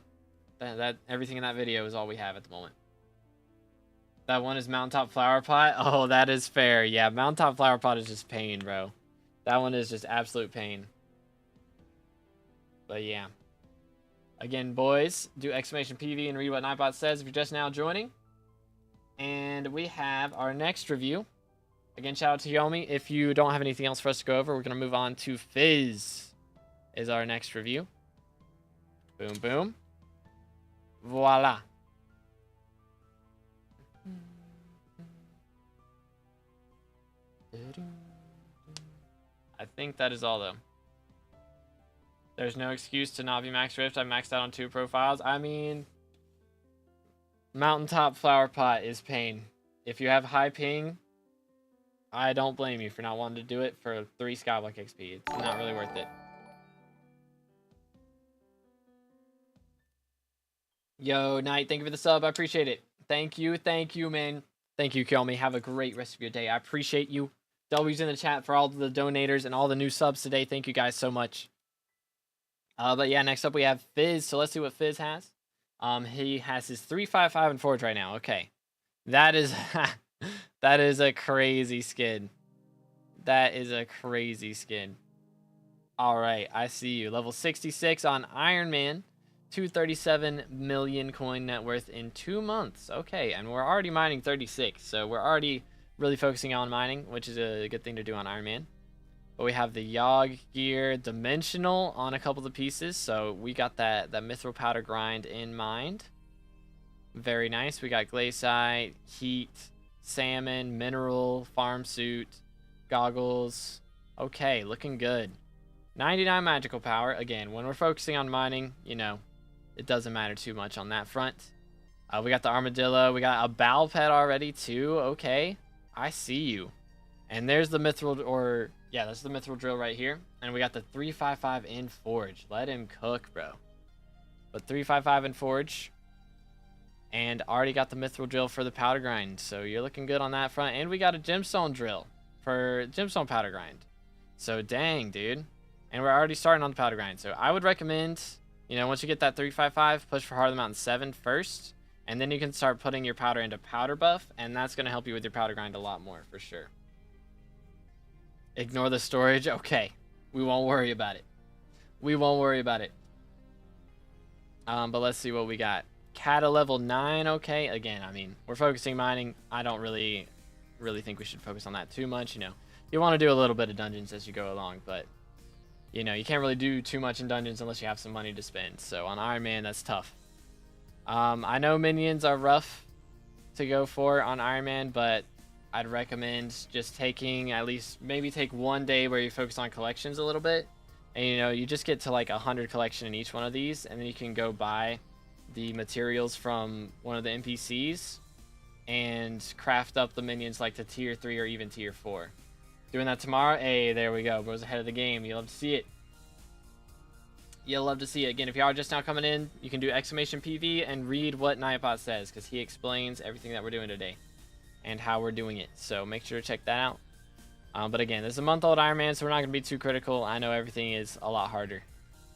that everything in that video is all we have at the moment. That one is Mountaintop Flower Pot. Oh, that is fair. Yeah, Mountaintop Flower Pot is just pain, bro. That one is just absolute pain. But yeah. Again, boys, do exclamation PV and read what Nightbot says if you're just now joining. And we have our next review. Again, shout out to Yomi. If you don't have anything else for us to go over, we're going to move on to Fizz is our next review. Boom, boom. Voila. I think that is all, though. There's no excuse to not be max Rift. I maxed out on 2 profiles. I mean, Mountaintop Flower Pot is pain. If you have high ping, I don't blame you for not wanting to do it for 3 SkyBlock XP. It's not really worth it. Yo, Knight, thank you for the sub. I appreciate it. Thank you, man. Thank you, Kiyomi. Have a great rest of your day. I appreciate you. W's in the chat for all the donators and all the new subs today. Thank you guys so much. But yeah, next up we have Fizz. So let's see what Fizz has. He has his 355 and Forge right now. Okay. That is that is a crazy skin. That is a crazy skin. All right, I see you. Level 66 on Iron Man. 237 million coin net worth in 2 months. Okay, and we're already mining 36, so we're already really focusing on mining, which is a good thing to do on Iron Man. But we have the Yog gear dimensional on a couple of the pieces, so we got that mithril powder grind in mind. Very nice. We got glaciite, heat, salmon, mineral, farm suit, goggles. Okay, looking good. 99 magical power. Again, when we're focusing on mining, you know, it doesn't matter too much on that front. We got the armadillo. We got a bow pet already too. Okay, I see you. And there's the mithril, or yeah, that's the mithril drill right here. And we got the 355 in Forge. Let him cook, bro. But 355 in Forge. And already got the mithril drill for the powder grind. So you're looking good on that front. And we got a gemstone drill for gemstone powder grind. So dang, dude. And we're already starting on the powder grind. So I would recommend, you know, once you get that 355, push for Heart of the Mountain 7 first. And then you can start putting your powder into powder buff. And that's going to help you with your powder grind a lot more, for sure. Ignore the storage. Okay. We won't worry about it. We won't worry about it. But let's see what we got. Kata level 9. Okay. Again, I mean, we're focusing mining. I don't really think we should focus on that too much. You know, you want to do a little bit of dungeons as you go along, but you know, you can't really do too much in dungeons unless you have some money to spend. So on Iron Man, that's tough. I know minions are rough to go for on Iron Man, but I'd recommend just taking at least, maybe take one day where you focus on collections a little bit. And, you know, you just get to like 100 collection in each one of these, and then you can go buy the materials from one of the NPCs and craft up the minions like to tier 3 or even tier 4. Doing that tomorrow. Hey, there we go. Bro's ahead of the game. You love to see it. You'll love to see it. Again, if you are just now coming in, you can do exclamation PV and read what Nightbot says, because he explains everything that we're doing today and how we're doing it. So make sure to check that out. But again, this is a month-old Iron Man, so we're not going to be too critical. I know everything is a lot harder.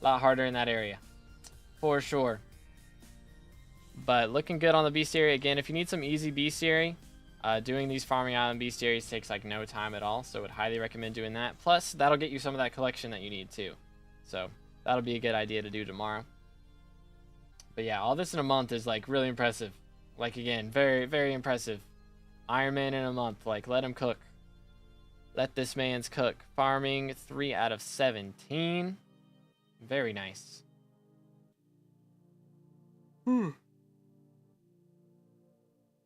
A lot harder in that area. For sure. But looking good on the bestiary. Again, if you need some easy bestiary, doing these farming island bestiaries takes like no time at all. So I would highly recommend doing that. Plus, that'll get you some of that collection that you need too. So that'll be a good idea to do tomorrow. But yeah, all this in a month is like really impressive. Like again, very, very impressive. Iron Man in a month. Like, let him cook. Let this man's cook. Farming 3 out of 17. Very nice.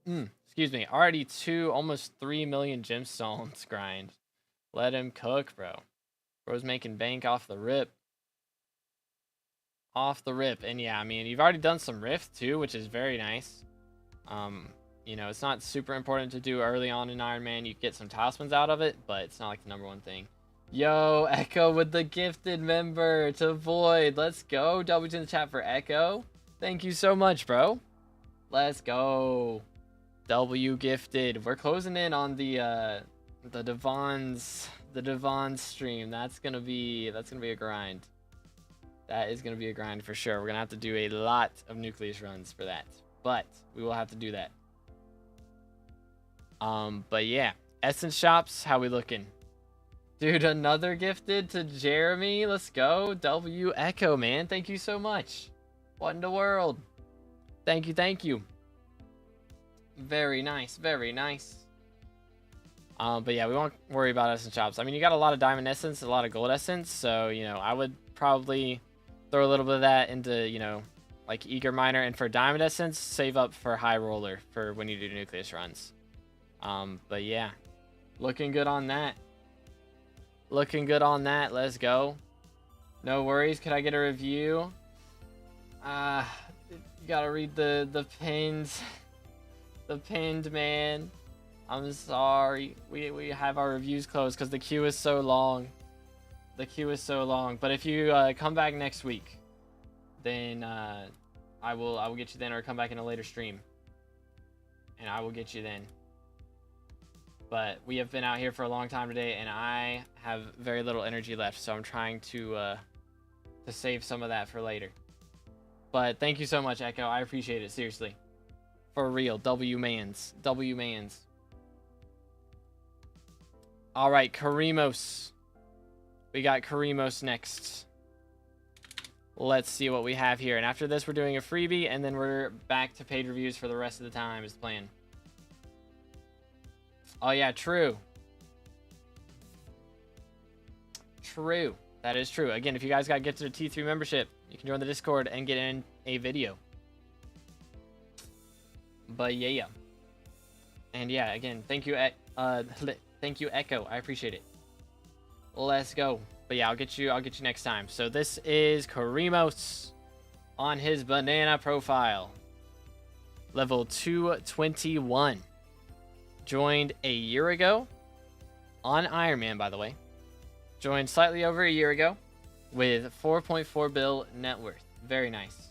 Excuse me. Already almost 3 million gemstones grind. Let him cook, bro. Bro's making bank off the rip. Off the rip. And yeah, I mean, you've already done some rift too, which is very nice. You know, it's not super important to do early on in Iron Man. You get some talismans out of it, but it's not like the #1 thing. Yo, Echo with the gifted member to Void. Let's go. W's in the chat for Echo. Thank you so much, bro. Let's go. W gifted. We're closing in on the Devon's stream. That's gonna be a grind. That is gonna be a grind for sure. We're gonna have to do a lot of nucleus runs for that, but we will have to do that. But yeah, essence shops. How we looking, dude? Another gifted to Jeremy. Let's go. W Echo, man. Thank you so much. What in the world? Thank you, thank you. Very nice, very nice. But yeah, we won't worry about essence shops. I mean, you got a lot of diamond essence, a lot of gold essence, so you know, I would probably throw a little bit of that into, you know, like eager miner, and for diamond essence, save up for high roller for when you do nucleus runs. But yeah, looking good on that. Looking good on that. Let's go. No worries. Could I get a review? You gotta read the pins. The pinned, man. I'm sorry. We have our reviews closed because the queue is so long. The queue is so long. But if you come back next week, then I will get you then, or come back in a later stream, and I will get you then. But we have been out here for a long time today, and I have very little energy left, so I'm trying to save some of that for later. But thank you so much, Echo. I appreciate it, seriously. For real. W-mans. W-mans. Alright, Karimos. We got Karimos next. Let's see what we have here. And after this, we're doing a freebie, and then we're back to paid reviews for the rest of the time is the plan. Oh, yeah, true. True. That is true. Again, if you guys got to get to the T3 membership, you can join the Discord and get in a video. But yeah. And yeah, again, thank you, thank you, Echo. I appreciate it. Let's go. But yeah, I'll get you next time. So this is Karimos on his banana profile. Level 221. Joined a year ago on Iron Man, by the way. Joined slightly over a year ago with 4.4 bill net worth. Very nice.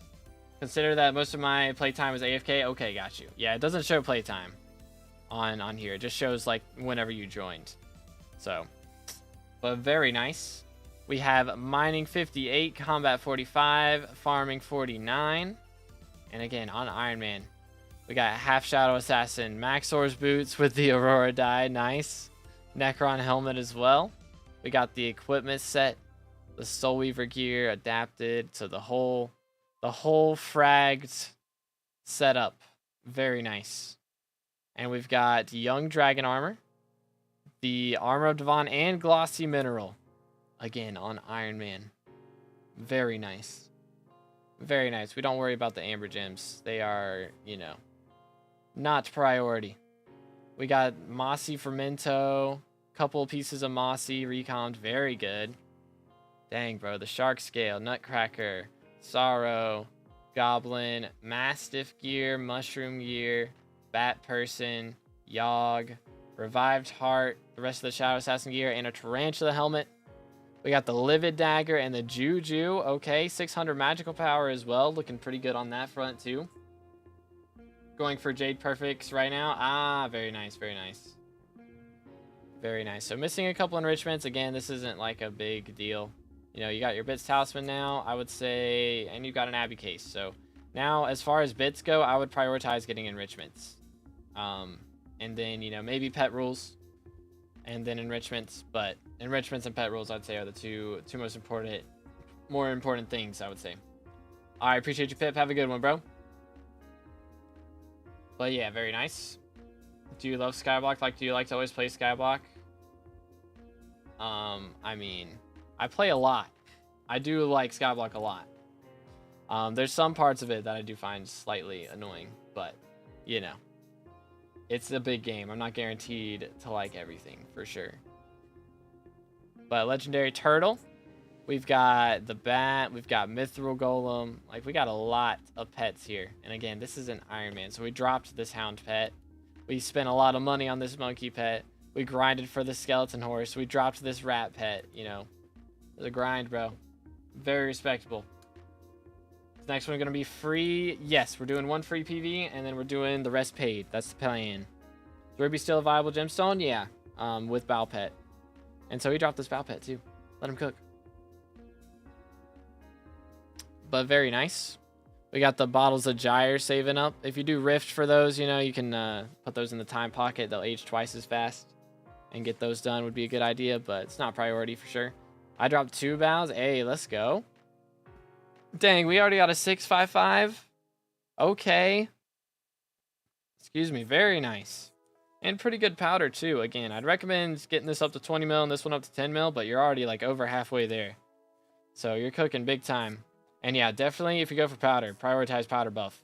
Consider that most of my playtime was AFK. Okay, got you. Yeah, it doesn't show playtime on here. It just shows like whenever you joined. So, but very nice. We have mining 58, combat 45, farming 49. And again, on Iron Man, we got half shadow assassin, Maxor's boots with the Aurora die. Nice. Necron helmet as well. We got the equipment set, the Soul Weaver gear adapted to the whole fragged setup. Very nice. And we've got Young Dragon armor, the Armor of Devon, and Glossy Mineral. Again, on Iron Man. Very nice. Very nice. We don't worry about the Amber Gems. They are, you know, not priority. We got Mossy Fermento. Couple pieces of Mossy recomped. Very good. Dang, bro. The Shark Scale, Nutcracker, Sorrow, Goblin, Mastiff gear, Mushroom gear, Bat Person, Yogg, Revived Heart, the rest of the Shadow Assassin gear, and a Tarantula helmet. We got the Livid Dagger and the Juju. Okay, 600 magical power as well. Looking pretty good on that front, too. Going for Jade Perfects right now. Ah, very nice, very nice. Very nice. So missing a couple enrichments. Again, this isn't like a big deal. You know, you got your Bits Talisman now, I would say, and you've got an Abbey Case. So now, as far as bits go, I would prioritize getting enrichments. And then, you know, maybe pet rules. And then enrichments, but enrichments and pet rules, I'd say, are the two most more important things, I would say. I appreciate you, Pip. Have a good one, bro. But yeah, very nice. Do you love SkyBlock? Like, do you like to always play SkyBlock? I mean, I play a lot. I do like SkyBlock a lot. There's some parts of it that I do find slightly annoying, but, you know. It's a big game. I'm not guaranteed to like everything, for sure. But Legendary Turtle. We've got the Bat. We've got Mithril Golem. Like, we got a lot of pets here. And again, this is an Iron Man. So we dropped this Hound pet. We spent a lot of money on this Monkey pet. We grinded for the Skeleton Horse. We dropped this Rat pet, you know. It was a grind, bro. Very respectable. Next one going to be free. Yes, we're doing one free PV, and then we're doing the rest paid. That's the plan. Is Ruby still a viable gemstone? Yeah, with Bow Pet. And so he dropped this Bow Pet, too. Let him cook. But very nice. We got the Bottles of Gyre saving up. If you do Rift for those, you know, you can put those in the time pocket. They'll age twice as fast. And get those done would be a good idea, but it's not priority for sure. I dropped 2 bows. Hey, let's go. Dang, we already got a 655. Okay. Excuse me. Very nice. And pretty good powder, too. Again, I'd recommend getting this up to 20 mil and this one up to 10 mil, but you're already like over halfway there. So you're cooking big time. And yeah, definitely if you go for powder, prioritize powder buff.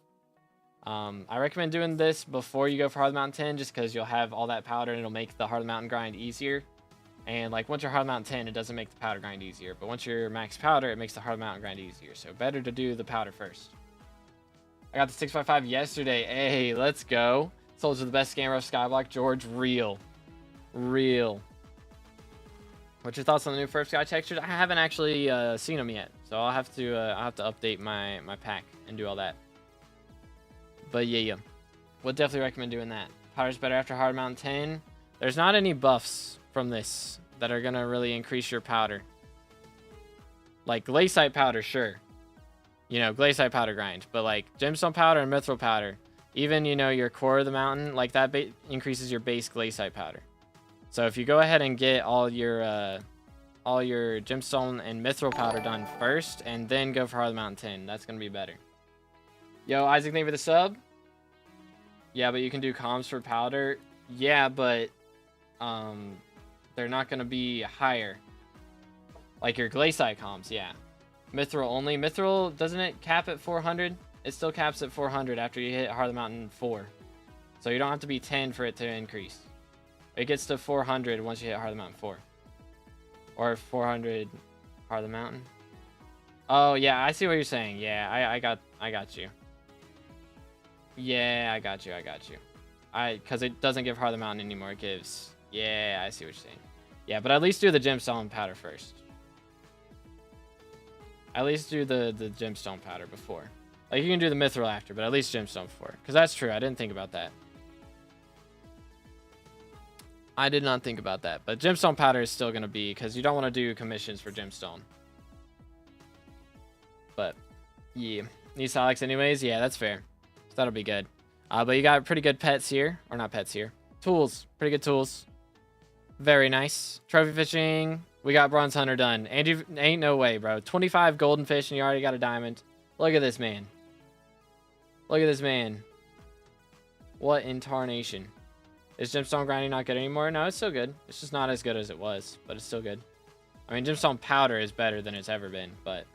I recommend doing this before you go for Heart of the Mountain 10, just because you'll have all that powder and it'll make the Heart of the Mountain grind easier. And like once you're Heart of the Mountain 10, it doesn't make the powder grind easier. But once you're max powder, it makes the Heart of the Mountain grind easier. So better to do the powder first. I got the 655 yesterday. Hey, let's go. Sold to the best scammer of SkyBlock, George. Real. What's your thoughts on the new Furfsky textures? I haven't actually seen them yet, so I'll have to update my pack and do all that. But yeah, would definitely recommend doing that. Powder's better after hard mount 10. There's not any buffs from this that are gonna really increase your powder. Like glaciite powder, sure. You know, glaciite powder grind, but like gemstone powder and mithril powder, even, you know, your core of the mountain, like that increases your base glaciite powder. So if you go ahead and get all your gemstone and mithril powder done first, and then go for Heart of the Mountain 10, that's gonna be better. Yo, Isaac, thank you for the sub. Yeah, but you can do comms for powder. Yeah, but they're not gonna be higher. Like your glaciite comms, yeah. Mithril only. Mithril, doesn't it cap at 400? It still caps at 400 after you hit Heart of the Mountain 4. So you don't have to be 10 for it to increase. It gets to 400 once you hit Heart of the Mountain 4. Or 400 Heart of the Mountain. Oh, yeah, I see what you're saying. Yeah, I got you. Yeah, I got you. Because it doesn't give Heart of the Mountain anymore. It gives... Yeah, I see what you're saying. Yeah, but at least do the gemstone powder first. At least do the gemstone powder before. Like, you can do the mithril after, but at least gemstone before. Because that's true. I didn't think about that. I did not think about that. But gemstone powder is still going to be, because you don't want to do commissions for gemstone. But, yeah. Need Silex anyways? Yeah, that's fair. So that'll be good. But you got pretty good pets here. Or not pets here. Tools. Pretty good tools. Very nice. Trophy fishing. We got Bronze Hunter done. Andy, ain't no way, bro. 25 golden fish and you already got a diamond. Look at this man. Look at this man. What in tarnation? Is gemstone grinding not good anymore? No, it's still good. It's just not as good as it was, but it's still good. I mean, gemstone powder is better than it's ever been, but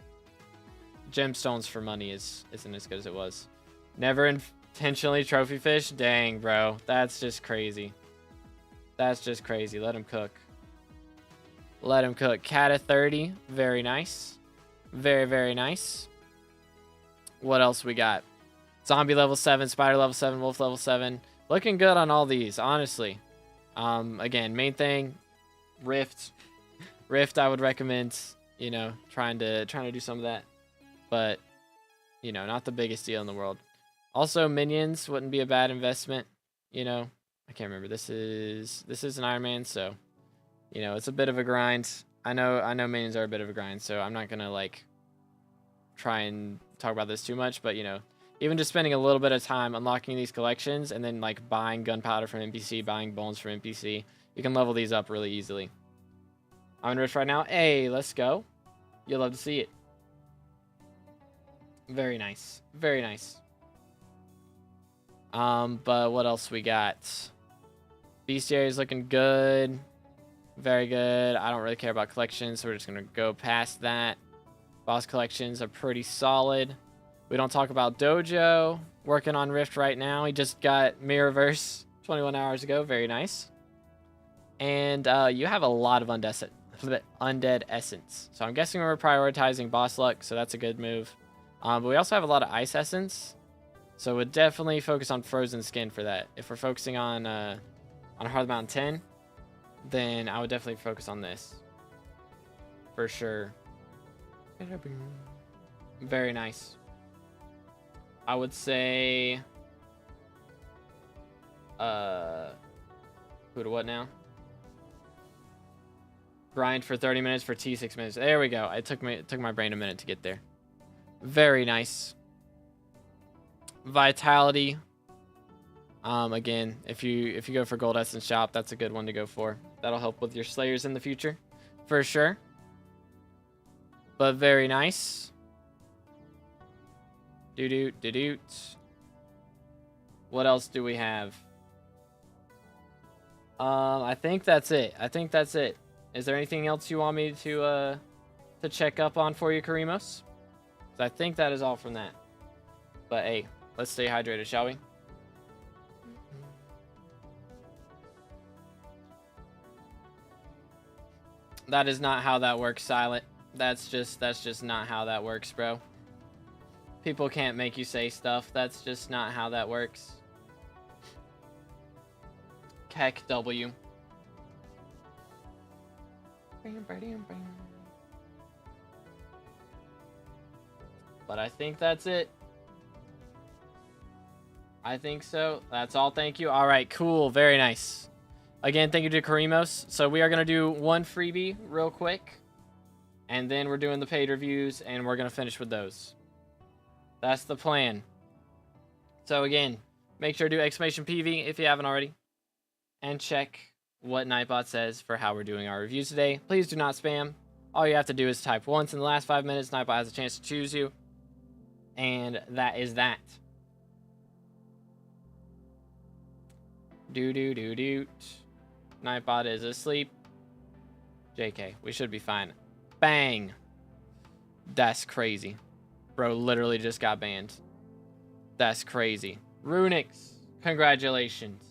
gemstones for money isn't as good as it was. Never intentionally trophy fish? Dang, bro. That's just crazy. That's just crazy. Let him cook. Let him cook. Cat at 30. Very nice. Very, very nice. What else we got? Zombie level 7, spider level 7, wolf level 7. Looking good on all these, honestly. Again, main thing, Rift. Rift, I would recommend, you know, trying to do some of that. But, you know, not the biggest deal in the world. Also, minions wouldn't be a bad investment. You know, I can't remember. This is an Iron Man, so, you know, it's a bit of a grind. I know minions are a bit of a grind, so I'm not gonna like try and talk about this too much, but you know, even just spending a little bit of time unlocking these collections and then like buying gunpowder from NPC, buying bones from NPC, you can level these up really easily. I'm in Rift right now. Hey, let's go. You'll love to see it. Very nice. Very nice. But what else we got? Bestiary is looking good. Very good. I don't really care about collections, so we're just going to go past that. Boss collections are pretty solid. We don't talk about Dojo. Working on Rift right now. He just got Mirrorverse 21 hours ago. Very nice. And you have a lot of undead essence. So I'm guessing we're prioritizing boss luck, so that's a good move. But we also have a lot of ice essence. So we'd definitely focus on frozen skin for that. If we're focusing on Heart of the Mountain 10, then I would definitely focus on this. For sure. Very nice. I would say... who to what now? Grind for 30 minutes for T 6 minutes. There we go. It took my brain a minute to get there. Very nice. Vitality. Again, if you go for Gold Essence Shop, that's a good one to go for. That'll help with your Slayers in the future, for sure. But very nice. Doo-doot. What else do we have? I think that's it. Is there anything else you want me to check up on for you, Karimos? I think that is all from that. But hey, let's stay hydrated, shall we? That is not how that works, Silent. That's just not how that works, bro. People can't make you say stuff. That's just not how that works. Tech W. But I think that's it. I think so. That's all. Thank you. All right, cool. Very nice. Again, thank you to Karimos. So we are going to do one freebie real quick. And then we're doing the paid reviews, and we're going to finish with those. That's the plan. So again, make sure to do exclamation PV if you haven't already. And check what Nightbot says for how we're doing our reviews today. Please do not spam. All you have to do is type once in the last 5 minutes. Nightbot has a chance to choose you. And that is that. Doot. Nightbot is asleep. JK, we should be fine. Bang. That's crazy. Bro literally just got banned. That's crazy. Runix, congratulations.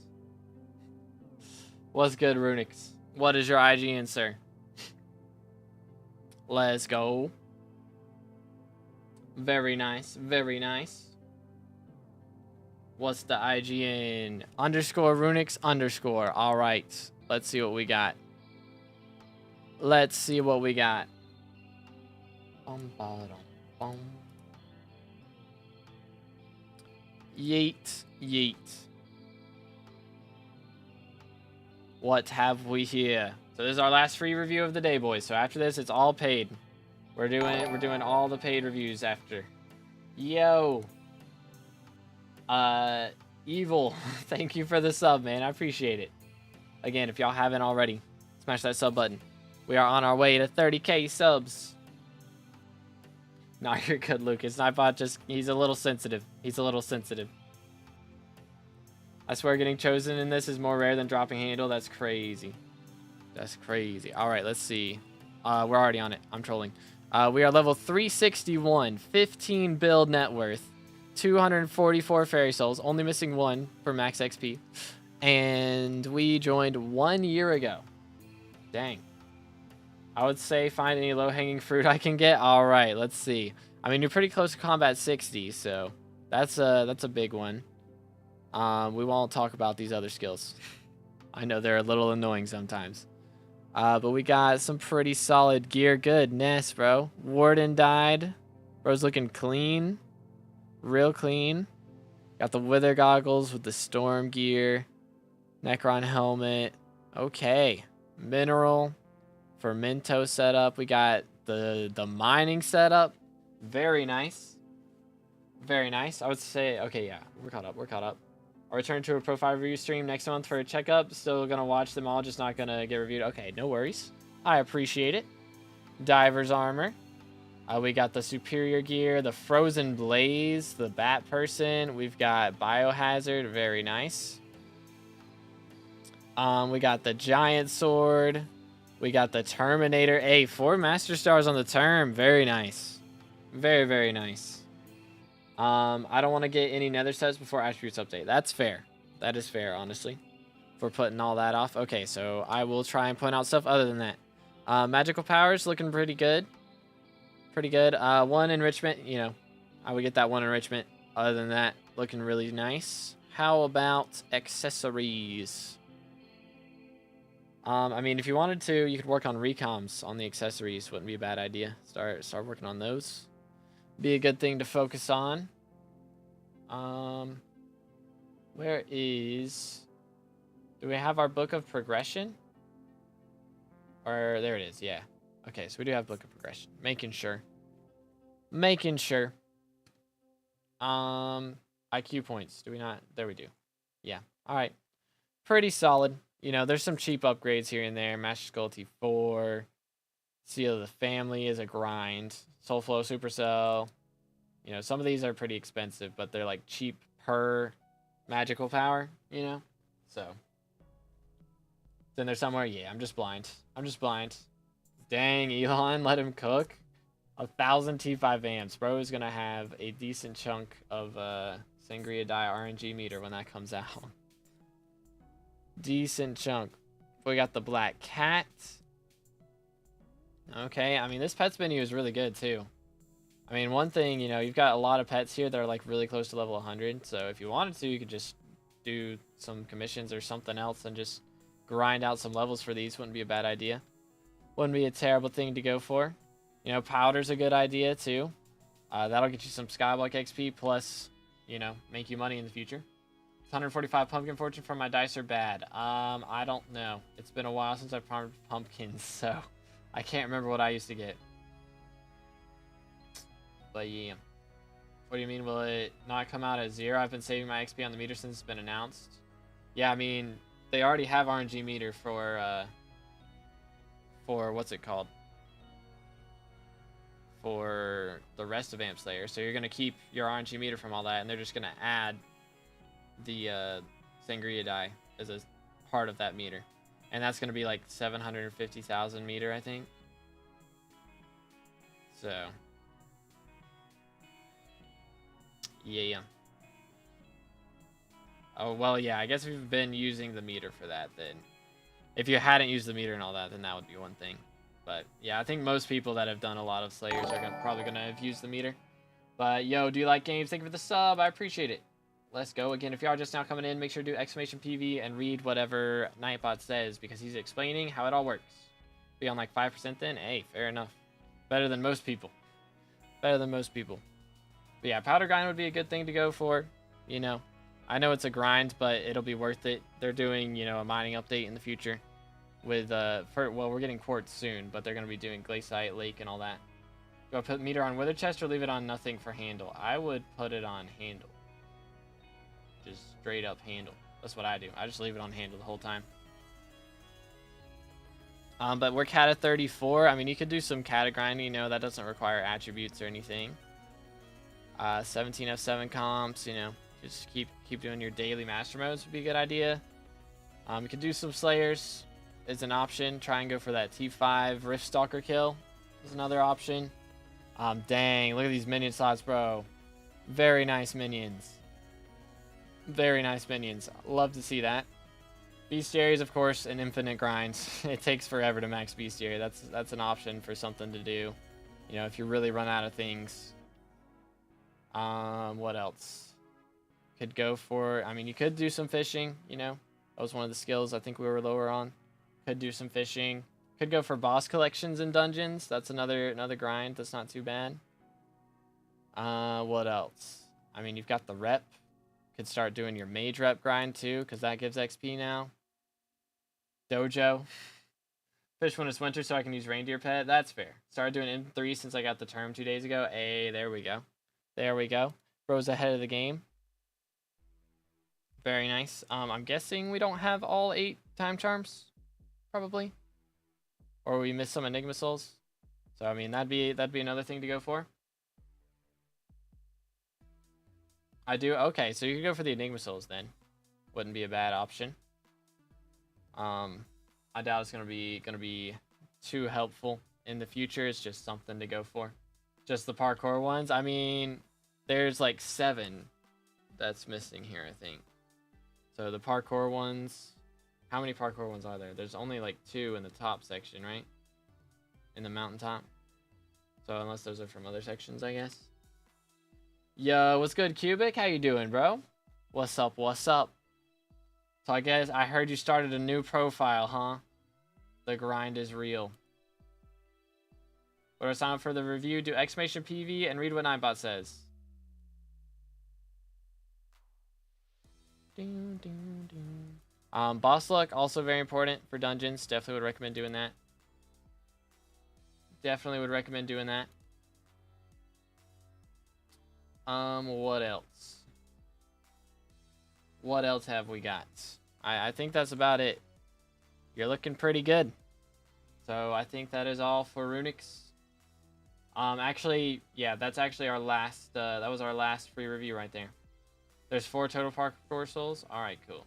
What's good, Runix? What is your IGN, sir? Let's go. Very nice. Very nice. What's the IGN? Underscore Runix underscore. All right. Let's see what we got. Let's see what we got. Yeet. What have we here? So this is our last free review of the day, boys. So after this, it's all paid. We're doing all the paid reviews after. Yo. Evil. Thank you for the sub, man. I appreciate it. Again, if y'all haven't already, smash that sub button. We are on our way to 30k subs. No, you're good, Lucas. Nightbot he's a little sensitive. I swear getting chosen in this is more rare than dropping handle. That's crazy. All right, let's see. We're already on it. I'm trolling. We are level 361, 15 build net worth, 244 fairy souls, only missing 1 for max XP. And we joined 1 year ago. Dang. I would say find any low-hanging fruit I can get. All right, let's see. I mean, you're pretty close to combat 60, so that's a big one. We won't talk about these other skills. I know they're a little annoying sometimes. But we got some pretty solid gear. Goodness, bro. Warden died. Bro's looking clean. Real clean. Got the wither goggles with the storm gear. Necron helmet. Okay. Mineral. Fermento setup. We got the mining setup. Very nice. Very nice. I would say, okay, yeah. We're caught up. I'll return to a profile review stream next month for a checkup. Still gonna watch them all, just not gonna get reviewed. Okay, no worries. I appreciate it. Diver's armor. We got the superior gear, the frozen blaze, the bat person. We've got biohazard. Very nice. We got the giant sword. We got the Terminator. Hey, 4 Master Stars on the term. Very nice. Very, very nice. I don't want to get any nether sets before attributes update. That's fair. That is fair, honestly. For putting all that off. Okay, so I will try and point out stuff other than that. Magical powers looking pretty good. Pretty good. 1 enrichment, you know. I would get that 1 enrichment. Other than that, looking really nice. How about accessories? I mean, if you wanted to, you could work on recoms on the accessories. Wouldn't be a bad idea. Start working on those. Be a good thing to focus on. Where is... Do we have our book of progression? Or, there it is, yeah. Okay, so we do have book of progression. Making sure. IQ points. Do we not? There we do. Yeah. Alright. Pretty solid. You know, there's some cheap upgrades here and there. Master Skull T4. Seal of the Family is a grind. Soulflow Supercell. You know, some of these are pretty expensive, but they're like cheap per magical power, you know? So. Then there's somewhere, yeah, I'm just blind. Dang, Elon, let him cook. 1,000 T5 amps. Bro is going to have a decent chunk of Sangria Dye RNG meter when that comes out. Decent chunk. We got the Black Cat. Okay, I mean, this pets menu is really good, too. I mean, one thing, you know, you've got a lot of pets here that are, like, really close to level 100. So if you wanted to, you could just do some commissions or something else and just grind out some levels for these. Wouldn't be a bad idea. Wouldn't be a terrible thing to go for. You know, powder's a good idea too. That'll get you some Skyblock XP plus, you know, make you money in the future. 145 pumpkin fortune from my dice are bad. I don't know. It's been a while since I've farmed pumpkins, so I can't remember what I used to get. But yeah. What do you mean, will it not come out at 0? I've been saving my XP on the meter since it's been announced. Yeah, I mean, they already have RNG meter for what's it called? For the rest of Amp Slayer. So you're going to keep your RNG meter from all that, and they're just going to add the Sangria die as a part of that meter. And that's going to be like 750,000 meter, I think. So... yeah. Oh, well, yeah, I guess if you've been using the meter for that, then... if you hadn't used the meter and all that, then that would be one thing. But, yeah, I think most people that have done a lot of Slayers are probably going to have used the meter. But, yo, do you like games? Thank you for the sub. I appreciate it. Let's go. Again, if you are just now coming in, make sure to do exclamation PV and read whatever Nightbot says, because he's explaining how it all works. Be on like 5% then? Hey, fair enough. Better than most people. Better than most people. But yeah, powder grind would be a good thing to go for. You know, I know it's a grind, but it'll be worth it. They're doing, you know, a mining update in the future. With, well, we're getting quartz soon, but they're going to be doing glaciite, lake, and all that. Do I put meter on wither chest or leave it on nothing for handle? I would put it on handle. Just straight up handle. That's what I do. I just leave it on handle the whole time. But we're cat at 34. I mean, you could do some cat grinding, you know, that doesn't require attributes or anything. 17 F7 comps, you know, just keep doing your daily master modes would be a good idea. You could do some Slayers is an option. Try and go for that T5 Rift Stalker kill is another option. Dang, look at these minion slots, bro. Very nice minions. Very nice minions. Love to see that. Bestiary is, of course, an infinite grind. It takes forever to max Bestiary. That's an option for something to do. You know, if you really run out of things. What else? Could go for... I mean, you could do some fishing, you know. That was one of the skills I think we were lower on. Could do some fishing. Could go for boss collections in dungeons. That's another grind. That's not too bad. What else? I mean, you've got the rep. Could start doing your mage rep grind too, because that gives XP now. Dojo. Fish when it's winter so I can use reindeer pet. That's fair. Started doing M3 since I got the term 2 days ago. Hey, there we go. There we go. Bro's ahead of the game. Very nice. I'm guessing we don't have all 8 time charms. Probably. Or we missed some Enigma Souls. So, I mean, that'd be another thing to go for. I do? Okay, so you could go for the Enigma Souls then. Wouldn't be a bad option. I doubt it's gonna be too helpful in the future. It's just something to go for. Just the parkour ones. I mean, there's like 7 that's missing here, I think. So the parkour ones. How many parkour ones are there? There's only like 2 in the top section, right? In the mountaintop. So unless those are from other sections, I guess. Yo, what's good, Cubic? How you doing, bro? What's up? What's up? So I guess I heard you started a new profile, huh? The grind is real. What do I sign up for the review? Do exclamation PV and read what Nightbot says. Boss luck, also very important for dungeons. Definitely would recommend doing that. Definitely would recommend doing that. What else? What else have we got? I think that's about it. You're looking pretty good. So I think that is all for Runics. Actually, yeah, that's actually our last, that was our last free review right there. There's 4 total parkour souls. Alright, cool.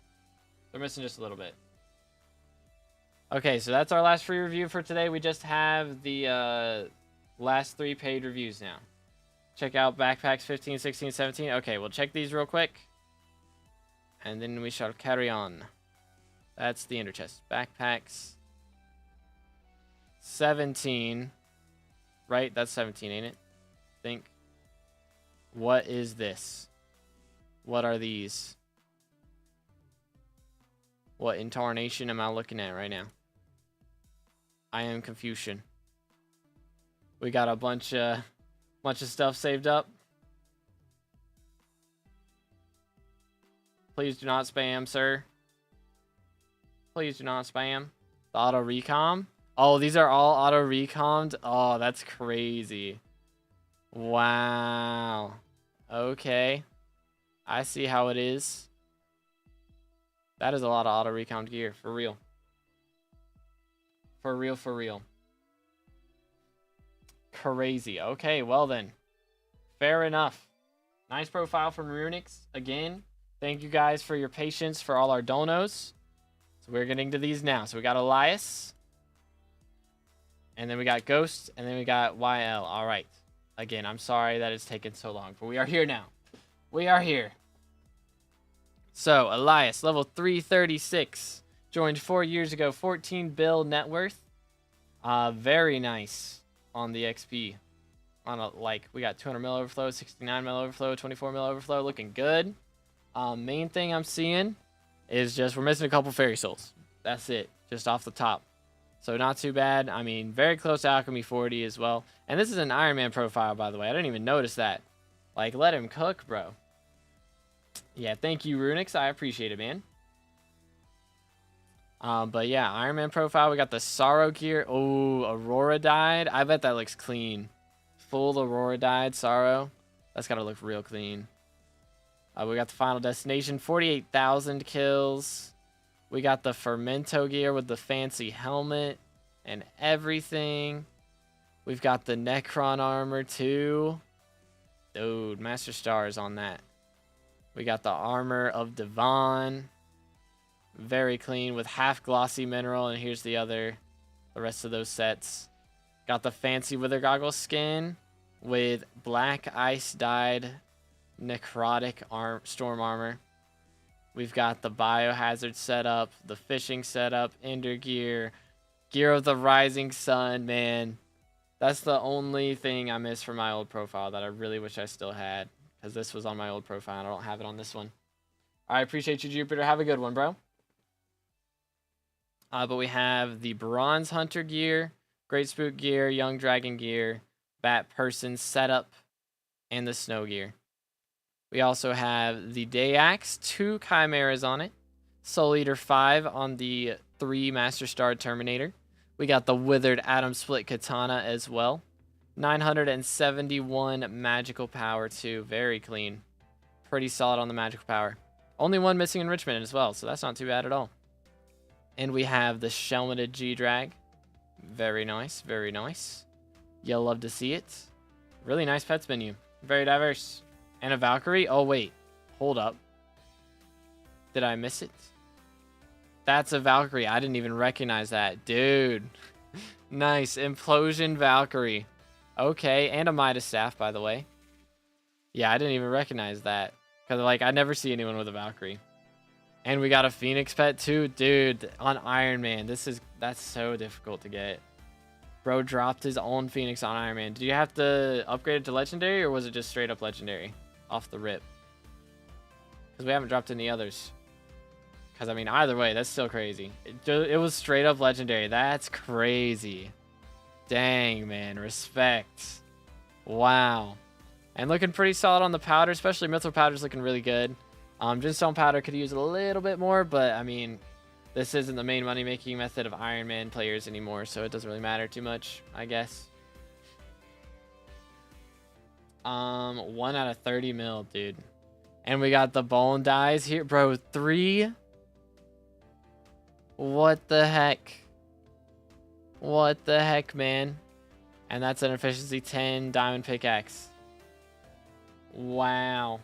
We're missing just a little bit. Okay, so that's our last free review for today. We just have the last 3 paid reviews now. Check out backpacks 15, 16, 17. Okay, we'll check these real quick. And then we shall carry on. That's the ender chest. Backpacks 17. Right? That's 17, ain't it? I think. What is this? What are these? What incarnation am I looking at right now? I am Confucian. We got a bunch of stuff saved up. Please do not spam, sir. Please do not spam. The auto recom. Oh, these are all auto recommed. Oh, that's crazy. Wow. Okay. I see how it is. That is a lot of auto recommed gear, for real. For real, for real. Crazy. Okay, well then. Fair enough. Nice profile from Runix. Again, thank you guys for your patience for all our donos. So we're getting to these now. So we got Elias. And then we got Ghost. And then we got YL. All right. Again, I'm sorry that it's taken so long. But we are here now. We are here. So, Elias, level 336. Joined 4 years ago. 14 bill net worth. Very nice on the XP. On a, like, we got 200 mil overflow, 69 mil overflow, 24 mil overflow. Looking good. Main thing I'm seeing is just we're missing a couple fairy souls. That's it. Just off the top. So not too bad. I mean, very close to Alchemy 40 as well. And this is an Iron Man profile, by the way. I didn't even notice that. Like, let him cook, bro. Yeah, thank you, Runix. I appreciate it, man. But yeah, Iron Man profile. We got the Sorrow gear. Oh, Aurora died. I bet that looks clean. Full Aurora died. Sorrow. That's got to look real clean. We got the Final Destination. 48,000 kills. We got the Fermento gear with the fancy helmet and everything. We've got the Necron armor too. Dude, Master Stars on that. We got the armor of Devon. Very clean with half glossy mineral. And here's the rest of those sets. Got the fancy Wither Goggle skin with black ice dyed necrotic storm armor. We've got the biohazard setup, the fishing setup, ender gear, gear of the rising sun. Man, that's the only thing I miss from my old profile that I really wish I still had, because this was on my old profile and I don't have it on this one. I appreciate you, Jupiter. Have a good one, bro. But we have the Bronze Hunter gear, Great Spook gear, Young Dragon gear, Bat Person setup, and the Snow gear. We also have the Day Axe, 2 Chimeras on it, Soul Eater 5 on the 3 Master Star Terminator. We got the Withered Atom Split Katana as well. 971 magical power too, very clean. Pretty solid on the magical power. Only 1 missing enrichment as well, so that's not too bad at all. And we have the Shelmeted G-Drag. Very nice, very nice. You'll love to see it. Really nice pets menu. Very diverse. And a Valkyrie? Oh, wait. Hold up. Did I miss it? That's a Valkyrie. I didn't even recognize that. Dude. Nice. Implosion Valkyrie. Okay. And a Midas Staff, by the way. Yeah, I didn't even recognize that. Because, like, I never see anyone with a Valkyrie. And we got a Phoenix pet, too. Dude, on Iron Man. That's so difficult to get. Bro dropped his own Phoenix on Iron Man. Did you have to upgrade it to Legendary, or was it just straight up Legendary? Off the rip. Because we haven't dropped any others. Because, I mean, either way, that's still crazy. It was straight up Legendary. That's crazy. Dang, man. Respect. Wow. And looking pretty solid on the powder, especially Mithril powder's looking really good. Gemstone powder could use a little bit more, but, I mean, this isn't the main money-making method of Iron Man players anymore, so it doesn't really matter too much, I guess. 1 out of 30 mil, dude. And we got the bone dies here. Bro, 3? What the heck? What the heck, man? And that's an efficiency 10 diamond pickaxe. Wow.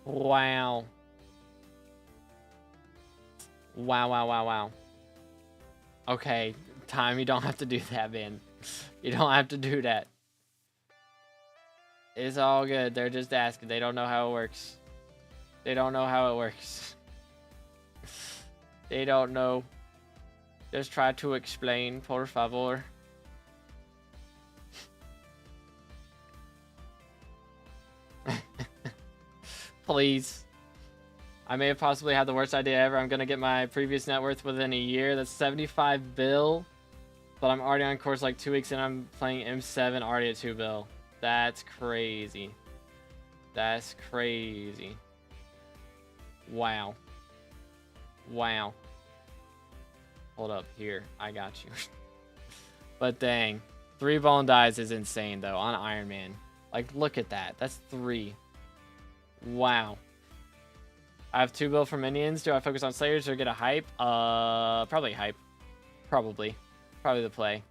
Wow. Wow, wow, wow, wow. Okay, Time, you don't have to do that, man. You don't have to do that. It's all good. They're just asking. They don't know how it works. They don't know how it works. They don't know. Just try to explain, por favor. Please. I may have possibly had the worst idea ever. I'm going to get my previous net worth within a year. That's 75 bill. But I'm already on course like 2 weeks and I'm playing M7 already at 2 bill. That's crazy. That's crazy. Wow. Wow. Hold up. Here. I got you. But dang. 3 ball and dies is insane though on Iron Man. Like, look at that. That's 3. Wow. I have 2 bill for minions. Do I focus on Slayers or get a hype? Probably hype. Probably the play.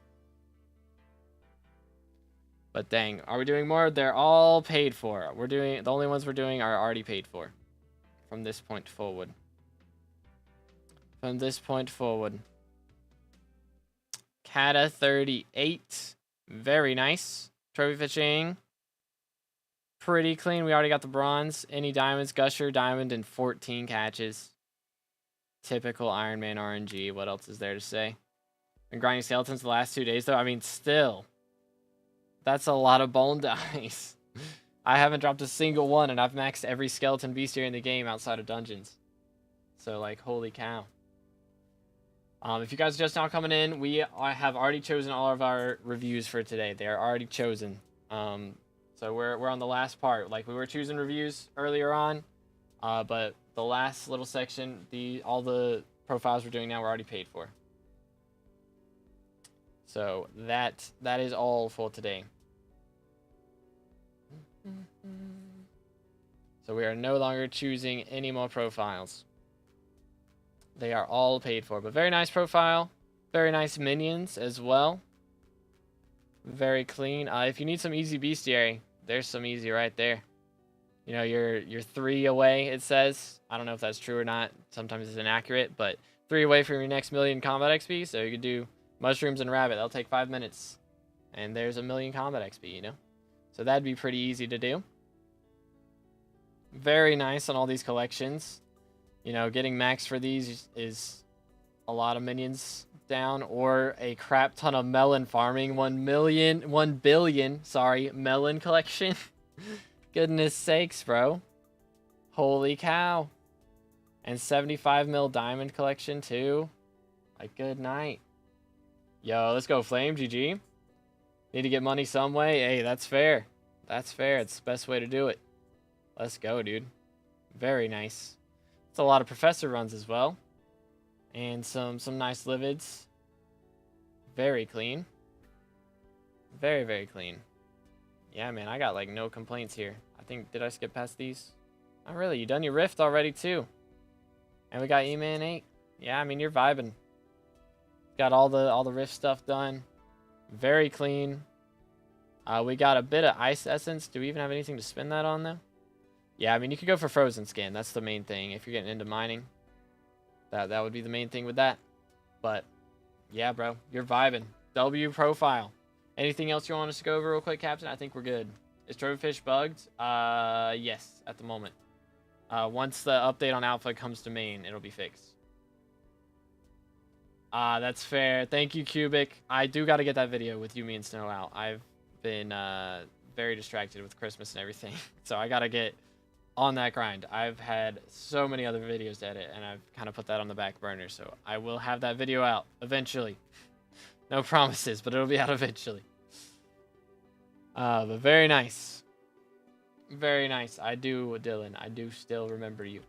But dang, are we doing more? They're all paid for. The only ones we're doing are already paid for. From this point forward. From this point forward. Kata 38. Very nice. Trophy fishing. Pretty clean. We already got the bronze. Any diamonds? Gusher, diamond, and 14 catches. Typical Iron Man RNG. What else is there to say? Been grinding skeletons the last 2 days, though. I mean, still. That's a lot of bone dice. I haven't dropped a single one, and I've maxed every skeleton bestiary in the game outside of dungeons. So, like, holy cow. If you guys are just now coming in, we have already chosen all of our reviews for today. They are already chosen. So we're on the last part. Like, we were choosing reviews earlier on, but the last little section, all the profiles we're doing now, we're already paid for. So that is all for today. So we are no longer choosing any more profiles. They are all paid for, but very nice profile. Very nice minions as well. Very clean. If you need some easy bestiary, there's some easy right there. You know, you're 3 away, it says. I don't know if that's true or not. Sometimes it's inaccurate, but 3 away from your next million combat XP. So you could do mushrooms and rabbit. That'll take 5 minutes. And there's a million combat XP, you know? So that'd be pretty easy to do. Very nice on all these collections. You know, getting max for these is a lot of minions down, or a crap ton of melon farming. 1 billion, melon collection. Goodness sakes, bro. Holy cow. And 75 mil diamond collection too. Like, good night. Yo, let's go Flame, GG. Need to get money some way. Hey, that's fair. That's fair. It's the best way to do it. Let's go, dude. Very nice. It's a lot of professor runs as well. And some nice livids. Very clean. Very, very clean. Yeah, man, I got like no complaints here. I think, did I skip past these? Not really. You done your rift already too. And we got E-Man 8. Yeah, I mean, you're vibing. Got all the rift stuff done. Very clean. We got a bit of ice essence. Do we even have anything to spend that on though? Yeah, I mean, you could go for frozen skin. That's the main thing if you're getting into mining. That would be the main thing with that. But yeah, bro, you're vibing. W profile. Anything else you want us to go over real quick, Captain? I think we're good. Is Trophyfish bugged? Yes, at the moment. Once the update on Alpha comes to main, it'll be fixed. That's fair. Thank you, Cubic. I do got to get that video with you, me, and Snow out. I've been very distracted with Christmas and everything. So I got to get on that grind. I've had so many other videos to edit, and I've kind of put that on the back burner. So I will have that video out eventually. No promises, but it'll be out eventually. But very nice. Very nice. I do, Dylan. I do still remember you.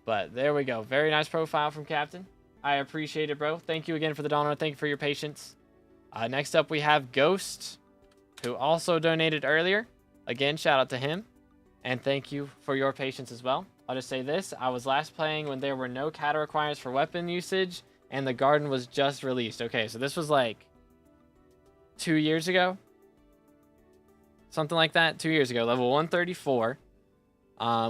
But there we go. Very nice profile from Captain. I appreciate it, bro. Thank you again for the donor. Thank you for your patience. Next up, we have Ghost, who also donated earlier. Again, shout out to him. And thank you for your patience as well. I'll just say this. I was last playing when there were no kata requirements for weapon usage, and the garden was just released. Okay, so this was like 2 years ago. Something like that. 2 years ago. Level 134.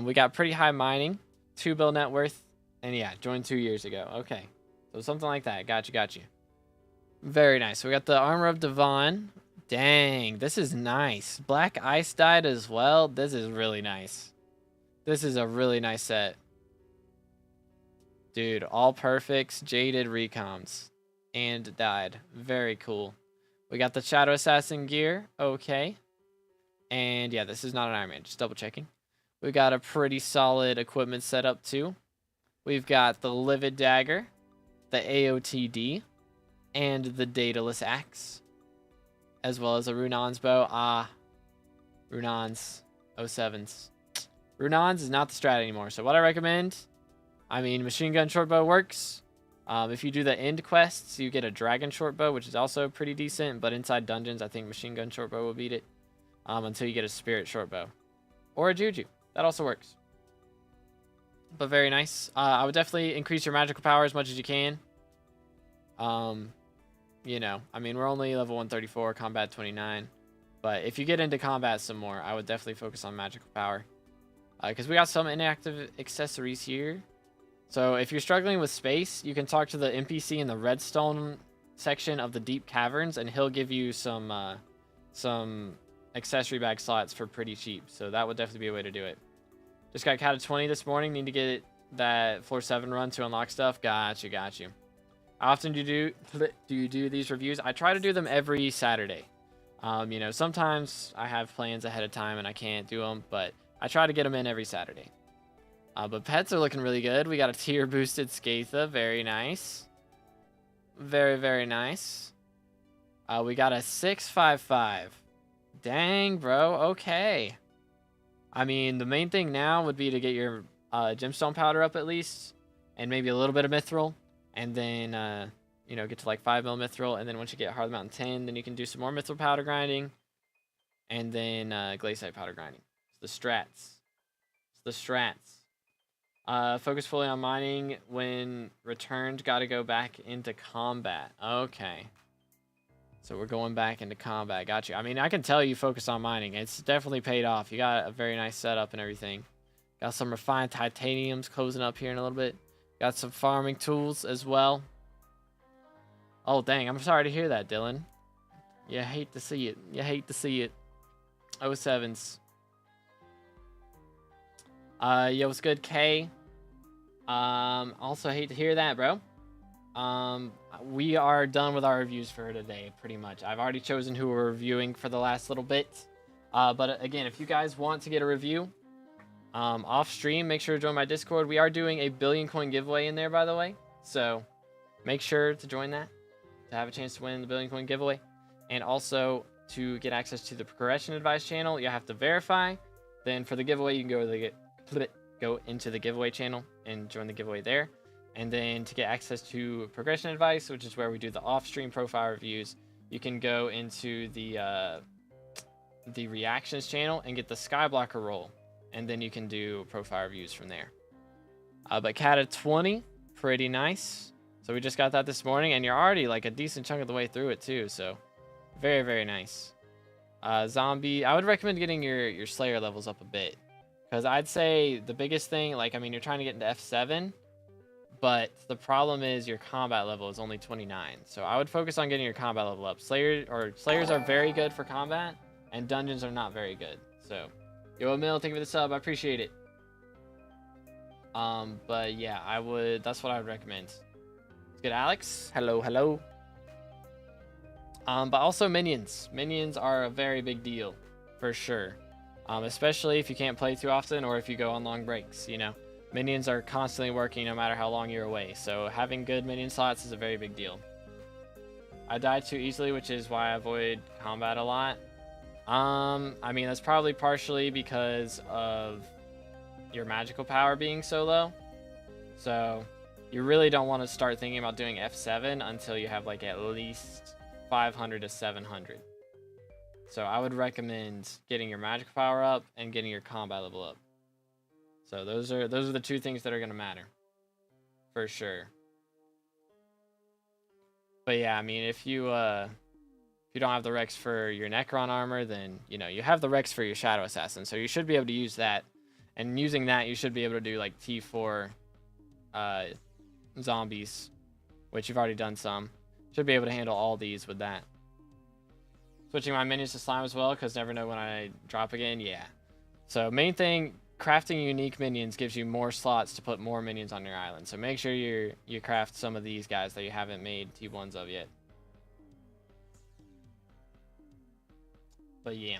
We got pretty high mining. 2 bill net worth. And yeah, joined 2 years ago. Okay. So something like that. Got you. Very nice. So we got the Armor of Devon. Dang, this is nice. Black Ice died as well. This is really nice. This is a really nice set. Dude, all perfects, jaded recoms. And died. Very cool. We got the Shadow Assassin gear. Okay. And yeah, this is not an Iron Man. Just double checking. We got a pretty solid equipment setup too. We've got the Livid Dagger, the AOTD, and the Daedalus Axe, as well as a Runon's Bow. Runon's 07s. Runon's is not the strat anymore. So what I recommend, I mean, Machine Gun Short Bow works. If you do the end quests, you get a Dragon Short Bow, which is also pretty decent. But inside dungeons, I think Machine Gun Short Bow will beat it until you get a Spirit Short Bow. Or a Juju. That also works. But very nice. I would definitely increase your magical power as much as you can. You know, I mean, we're only level 134, combat 29. But if you get into combat some more, I would definitely focus on magical power. Because we got some inactive accessories here. So if you're struggling with space, you can talk to the NPC in the redstone section of the deep caverns, and he'll give you some accessory bag slots for pretty cheap. So that would definitely be a way to do it. Just got cat of 20 this morning. Need to get that floor 7 run to unlock stuff. Got you. How often do you do these reviews? I try to do them every Saturday. You know, sometimes I have plans ahead of time and I can't do them, but I try to get them in every Saturday. But pets are looking really good. We got a tier boosted Skatha. Very nice. Very, very nice. We got a 655. Dang, bro. Okay. I mean, the main thing now would be to get your gemstone powder up at least, and maybe a little bit of mithril, and then you know, get to like 5 mil mithril, and then once you get Hard Mountain 10, then you can do some more mithril powder grinding, and then glaciite powder grinding. It's the strats. Focus fully on mining. When returned, got to go back into combat. Okay. So we're going back into combat. Got you. I mean, I can tell you focus on mining. It's definitely paid off. You got a very nice setup and everything. Got some refined titaniums closing up here in a little bit. Got some farming tools as well. Oh, dang. I'm sorry to hear that, Dylan. You hate to see it. 07s. Yo, what's good, K? Also hate to hear that, bro. We are done with our reviews for today, pretty much. I've already chosen who we're reviewing for the last little bit. But again, if you guys want to get a review off stream, make sure to join my Discord. We are doing a 1 billion coin giveaway in there, by the way. So make sure to join that to have a chance to win the 1 billion coin giveaway. And also to get access to the progression advice channel, you have to verify. Then for the giveaway, you can go into the giveaway channel and join the giveaway there. And then to get access to progression advice, which is where we do the off-stream profile reviews, you can go into the reactions channel and get the Skyblocker role, and then you can do profile reviews from there. But cat at 20, pretty nice. So we just got that this morning, and you're already like a decent chunk of the way through it too. So very, very nice. Zombie, I would recommend getting your Slayer levels up a bit, because I'd say the biggest thing, like, I mean, you're trying to get into F7. But the problem is your combat level is only 29. So I would focus on getting your combat level up. Slayers are very good for combat, and dungeons are not very good. So, yo, Emil, thank you for the sub. I appreciate it. But yeah, that's what I would recommend. Let's get Alex. Hello. But also minions. Minions are a very big deal, for sure. Especially if you can't play too often or if you go on long breaks, you know. Minions are constantly working no matter how long you're away, so having good minion slots is a very big deal. I die too easily, which is why I avoid combat a lot. I mean, that's probably partially because of your magical power being so low. So you really don't want to start thinking about doing F7 until you have like at least 500 to 700. So I would recommend getting your magical power up and getting your combat level up. So those are the two things that are going to matter, for sure. But yeah, I mean, if you don't have the Rex for your Necron armor, then you know you have the Rex for your Shadow Assassin, so you should be able to use that. And using that, you should be able to do like T4 zombies, which you've already done some. Should be able to handle all these with that. Switching my minions to slime as well, because never know when I drop again. Yeah. So main thing. Crafting unique minions gives you more slots to put more minions on your island. So make sure you craft some of these guys that you haven't made T1s of yet. But yeah.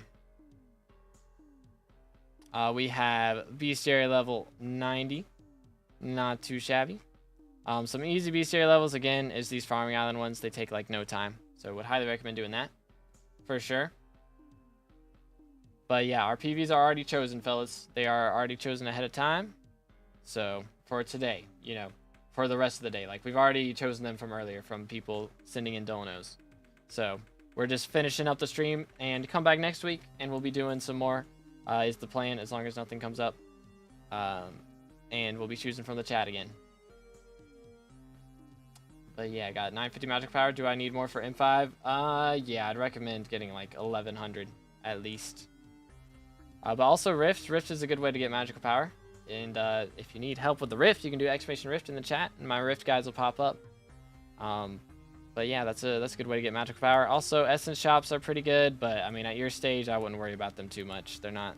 We have bestiary level 90. Not too shabby. Some easy bestiary levels, again, is these farming island ones. They take like no time. So would highly recommend doing that. For sure. But yeah, our PVs are already chosen, fellas. They are already chosen ahead of time. So for today, you know, for the rest of the day. Like, we've already chosen them from earlier, from people sending in donos. So we're just finishing up the stream and come back next week and we'll be doing some more, is the plan, as long as nothing comes up. And we'll be choosing from the chat again. But yeah, I got 950 magic power. Do I need more for M5? Yeah, I'd recommend getting like 1100 at least. But also Rift. Rift is a good way to get magical power. And if you need help with the Rift, you can do exclamation Rift in the chat, and my Rift guides will pop up. But yeah, that's a good way to get magical power. Also, essence shops are pretty good, but I mean, at your stage, I wouldn't worry about them too much. They're not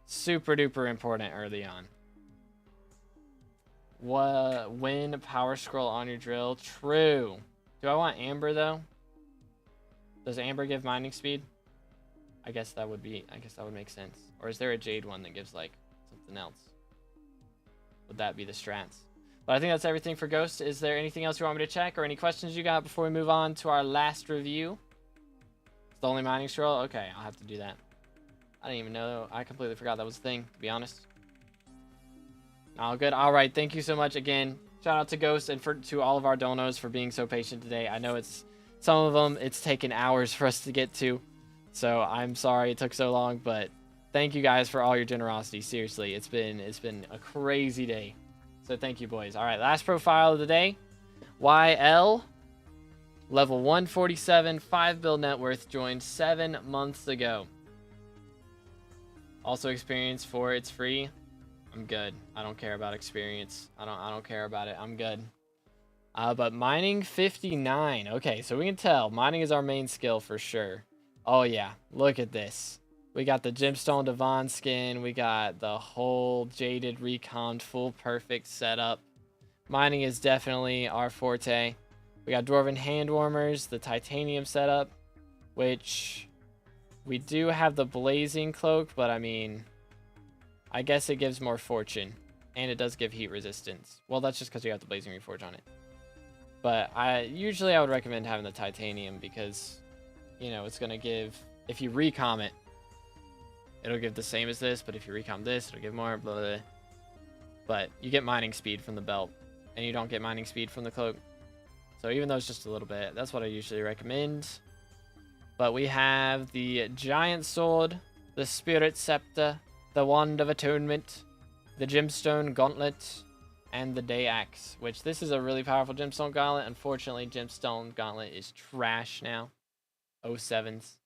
super duper important early on. Win power scroll on your drill. True. Do I want amber though? Does amber give mining speed? I guess that would make sense. Or is there a jade one that gives like something else? Would that be the strats? But I think that's everything for Ghost. Is there anything else you want me to check or any questions you got before we move on to our last review? It's the only mining scroll? Okay, I'll have to do that. I didn't even know. I completely forgot that was a thing, to be honest. All good. All right. Thank you so much again. Shout out to Ghost and to all of our donos for being so patient today. I know some of them, it's taken hours for us to get to. So I'm sorry it took so long, but thank you guys for all your generosity. Seriously, it's been a crazy day. So thank you, boys. All right, last profile of the day. YL, level 147, 5 bill net worth, joined 7 months ago. Also experience for it's free. I'm good. I don't care about experience. I don't care about it. I'm good. But mining 59. Okay, so we can tell mining is our main skill for sure. Oh yeah, look at this. We got the Gemstone Devon skin. We got the whole Jaded Recon full perfect setup. Mining is definitely our forte. We got Dwarven Hand Warmers, the Titanium setup, which we do have the Blazing Cloak, but I mean, I guess it gives more fortune, and it does give heat resistance. Well, that's just because you have the Blazing Reforge on it. But usually I would recommend having the Titanium because, you know, it's going to give, if you recom it, it'll give the same as this, but if you recom this, it'll give more, blah, blah, blah. But you get mining speed from the belt, and you don't get mining speed from the cloak. So even though it's just a little bit, that's what I usually recommend. But we have the Giant Sword, the Spirit Scepter, the Wand of Attunement, the Gemstone Gauntlet, and the Day Axe, which this is a really powerful Gemstone Gauntlet. Unfortunately, Gemstone Gauntlet is trash now. 07s.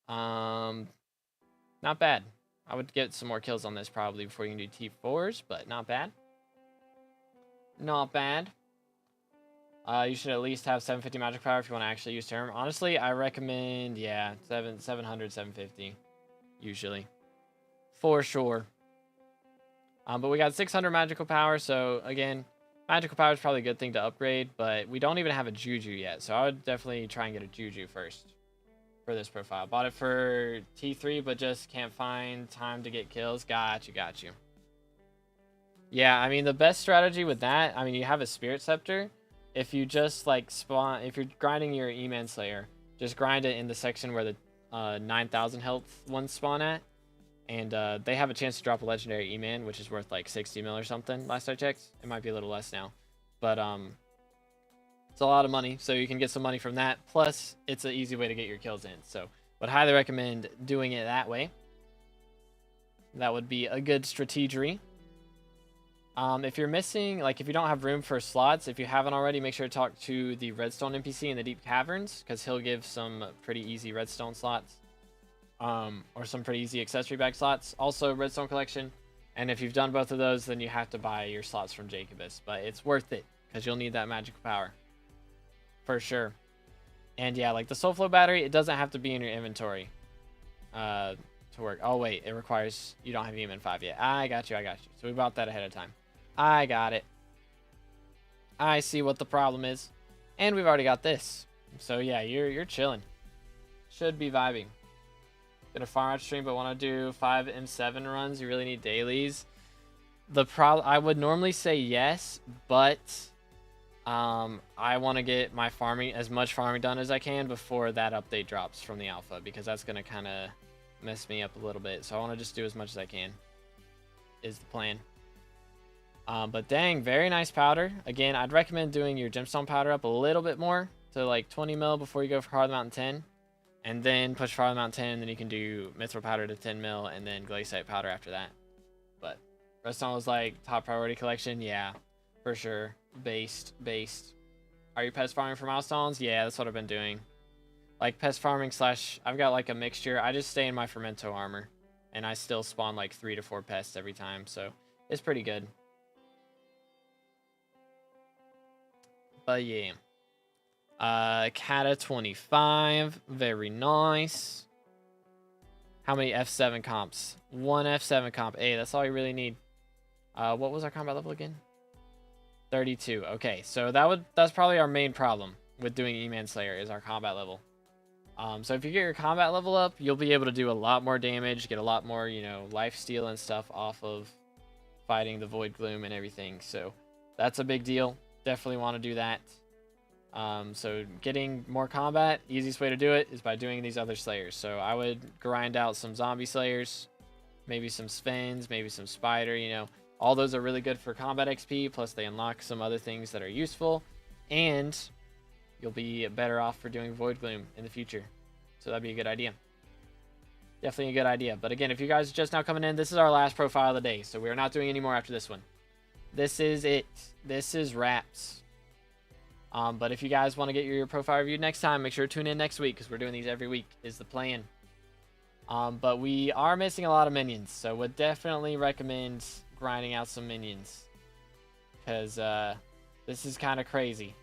Not bad. I would get some more kills on this probably before you can do T4s, but not bad. Not bad. You should at least have 750 magic power if you want to actually use Term. Honestly, I recommend, yeah, 700, 750, usually. For sure. But we got 600 magical power, so again, magical power is probably a good thing to upgrade, but we don't even have a Juju yet, so I would definitely try and get a Juju first for this profile. Bought it for T3, but just can't find time to get kills. Got you. Yeah, I mean, the best strategy with that, I mean, you have a Spirit Scepter. If you just, like, spawn, if you're grinding your E-Man Slayer, just grind it in the section where the 9,000 health ones spawn at. And they have a chance to drop a legendary E-Man, which is worth like 60 mil or something, last I checked. It might be a little less now. But it's a lot of money, so you can get some money from that. Plus, it's an easy way to get your kills in. So would highly recommend doing it that way. That would be a good strategy. If you're missing, like if you don't have room for slots, if you haven't already, make sure to talk to the Redstone NPC in the Deep Caverns, because he'll give some pretty easy Redstone slots. Or some pretty easy accessory bag slots. Also, Redstone Collection. And if you've done both of those, then you have to buy your slots from Jacobus. But it's worth it, because you'll need that magical power. For sure. And yeah, like the Soulflow battery, it doesn't have to be in your inventory to work. Oh, wait, it requires, you don't have EMN 5 yet. I got you. So we bought that ahead of time. I got it. I see what the problem is. And we've already got this. So yeah, you're chilling. Should be vibing. gonna farm out stream, but want to do 5 M7 runs, you really need dailies. I would normally say yes, but I want to get my as much farming done as I can before that update drops from the alpha, because that's gonna kind of mess me up a little bit. So I want to just do as much as I can, is the plan. But dang, very nice powder. Again, I'd recommend doing your gemstone powder up a little bit more to like 20 mil before you go for Heart of the Mountain 10, and then push for Heart of the Mountain 10, and then you can do mithril powder to 10 mil and then glaciate powder after that. But redstone was like top priority collection. Yeah, for sure. Based. Are you pest farming for milestones? Yeah, that's what I've been doing. Like pest farming / I've got like a mixture. I just stay in my fermento armor, and I still spawn like 3 to 4 pests every time, so it's pretty good. But yeah. Kata 25, very nice. How many F7 comps? 1 F7 comp. Hey, that's all you really need. What was our combat level again? 32. Okay, so that's probably our main problem with doing E-Man Slayer, is our combat level. So if you get your combat level up, you'll be able to do a lot more damage, get a lot more, you know, life steal and stuff off of fighting the Void Gloom and everything. So that's a big deal. Definitely want to do that. So getting more combat, easiest way to do it is by doing these other slayers. So I would grind out some zombie slayers, maybe some Svens, maybe some spider, you know. All those are really good for combat XP, plus they unlock some other things that are useful, and you'll be better off for doing Void Gloom in the future. So that'd be a good idea. Definitely a good idea. But again, if you guys are just now coming in, this is our last profile of the day, so we're not doing any more after this one. This is it. This is wraps. But if you guys want to get your profile reviewed next time, make sure to tune in next week, because we're doing these every week, is the plan. But we are missing a lot of minions, so would definitely recommend grinding out some minions, because this is kind of crazy.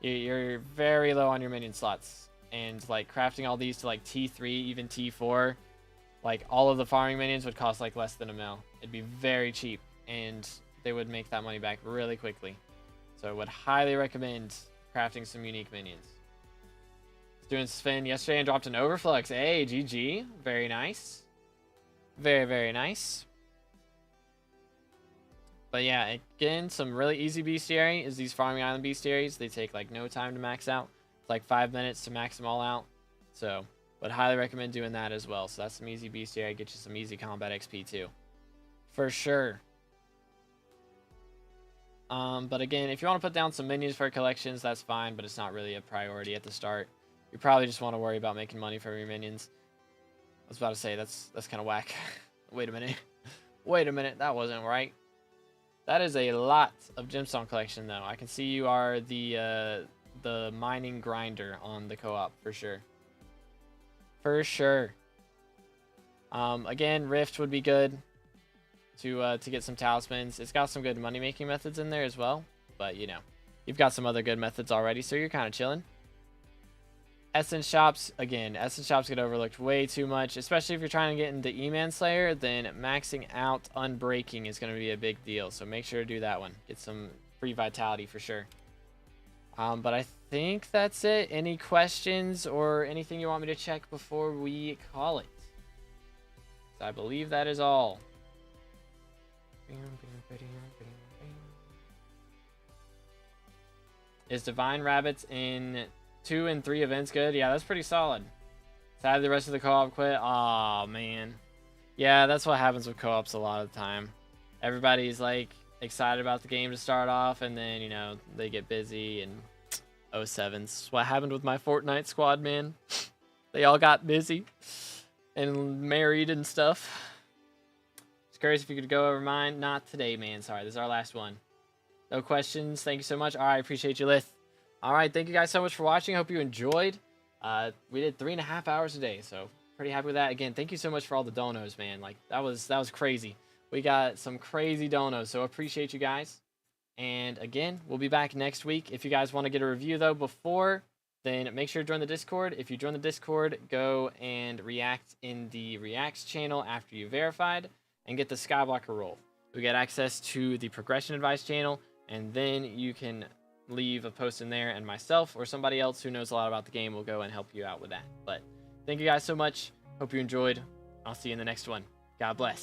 You're very low on your minion slots, and like crafting all these to like T3, even T4, like all of the farming minions would cost like less than $1 mil. It'd be very cheap, and they would make that money back really quickly. So I would highly recommend crafting some unique minions. Doing Sven yesterday and dropped an Overflux. Hey, GG. Very nice. Very, very nice. But yeah, again, some really easy bestiary is these Farming Island bestiaries. They take like no time to max out. It's like 5 minutes to max them all out. So would highly recommend doing that as well. So that's some easy bestiary. Get you some easy combat XP too. For sure. But again, if you want to put down some minions for collections, that's fine, but it's not really a priority at the start. You probably just want to worry about making money from your minions. I was about to say, that's kind of whack. Wait a minute. Wait a minute, that wasn't right. That is a lot of gemstone collection, though. I can see you are the mining grinder on the co-op, for sure. For sure. Again, Rift would be good to get some talismans. It's got some good money-making methods in there as well. But, you know, you've got some other good methods already, so you're kind of chilling. Essence shops, again, essence shops get overlooked way too much, especially if you're trying to get into E-Man Slayer. Then maxing out Unbreaking is going to be a big deal, so make sure to do that one. Get some free vitality for sure. But I think that's it. Any questions or anything you want me to check before we call it? So I believe that is all. Is Divine Rabbits in 2 and 3 events good? Yeah, that's pretty solid. Sadly, the rest of the co-op quit. Aw, man. Yeah, that's what happens with co-ops a lot of the time. Everybody's like excited about the game to start off, and then, you know, they get busy and 07's what happened with my Fortnite squad, man. They all got busy and married and stuff. Just curious if you could go over mine. Not today, man. Sorry, this is our last one. No questions. Thank you so much. All right, appreciate you, Lith. All right, thank you guys so much for watching. Hope you enjoyed. We did 3.5 hours a day, so pretty happy with that. Again, thank you so much for all the donos, man. Like that was crazy. We got some crazy donos, so appreciate you guys. And again, we'll be back next week. If you guys want to get a review though before, then make sure to join the Discord. If you join the Discord, go and react in the Reacts channel after you verified, and get the Skyblocker role. We get access to the progression advice channel, and then you can leave a post in there, and myself or somebody else who knows a lot about the game will go and help you out with that. But thank you guys so much. Hope you enjoyed. I'll see you in the next one. God bless.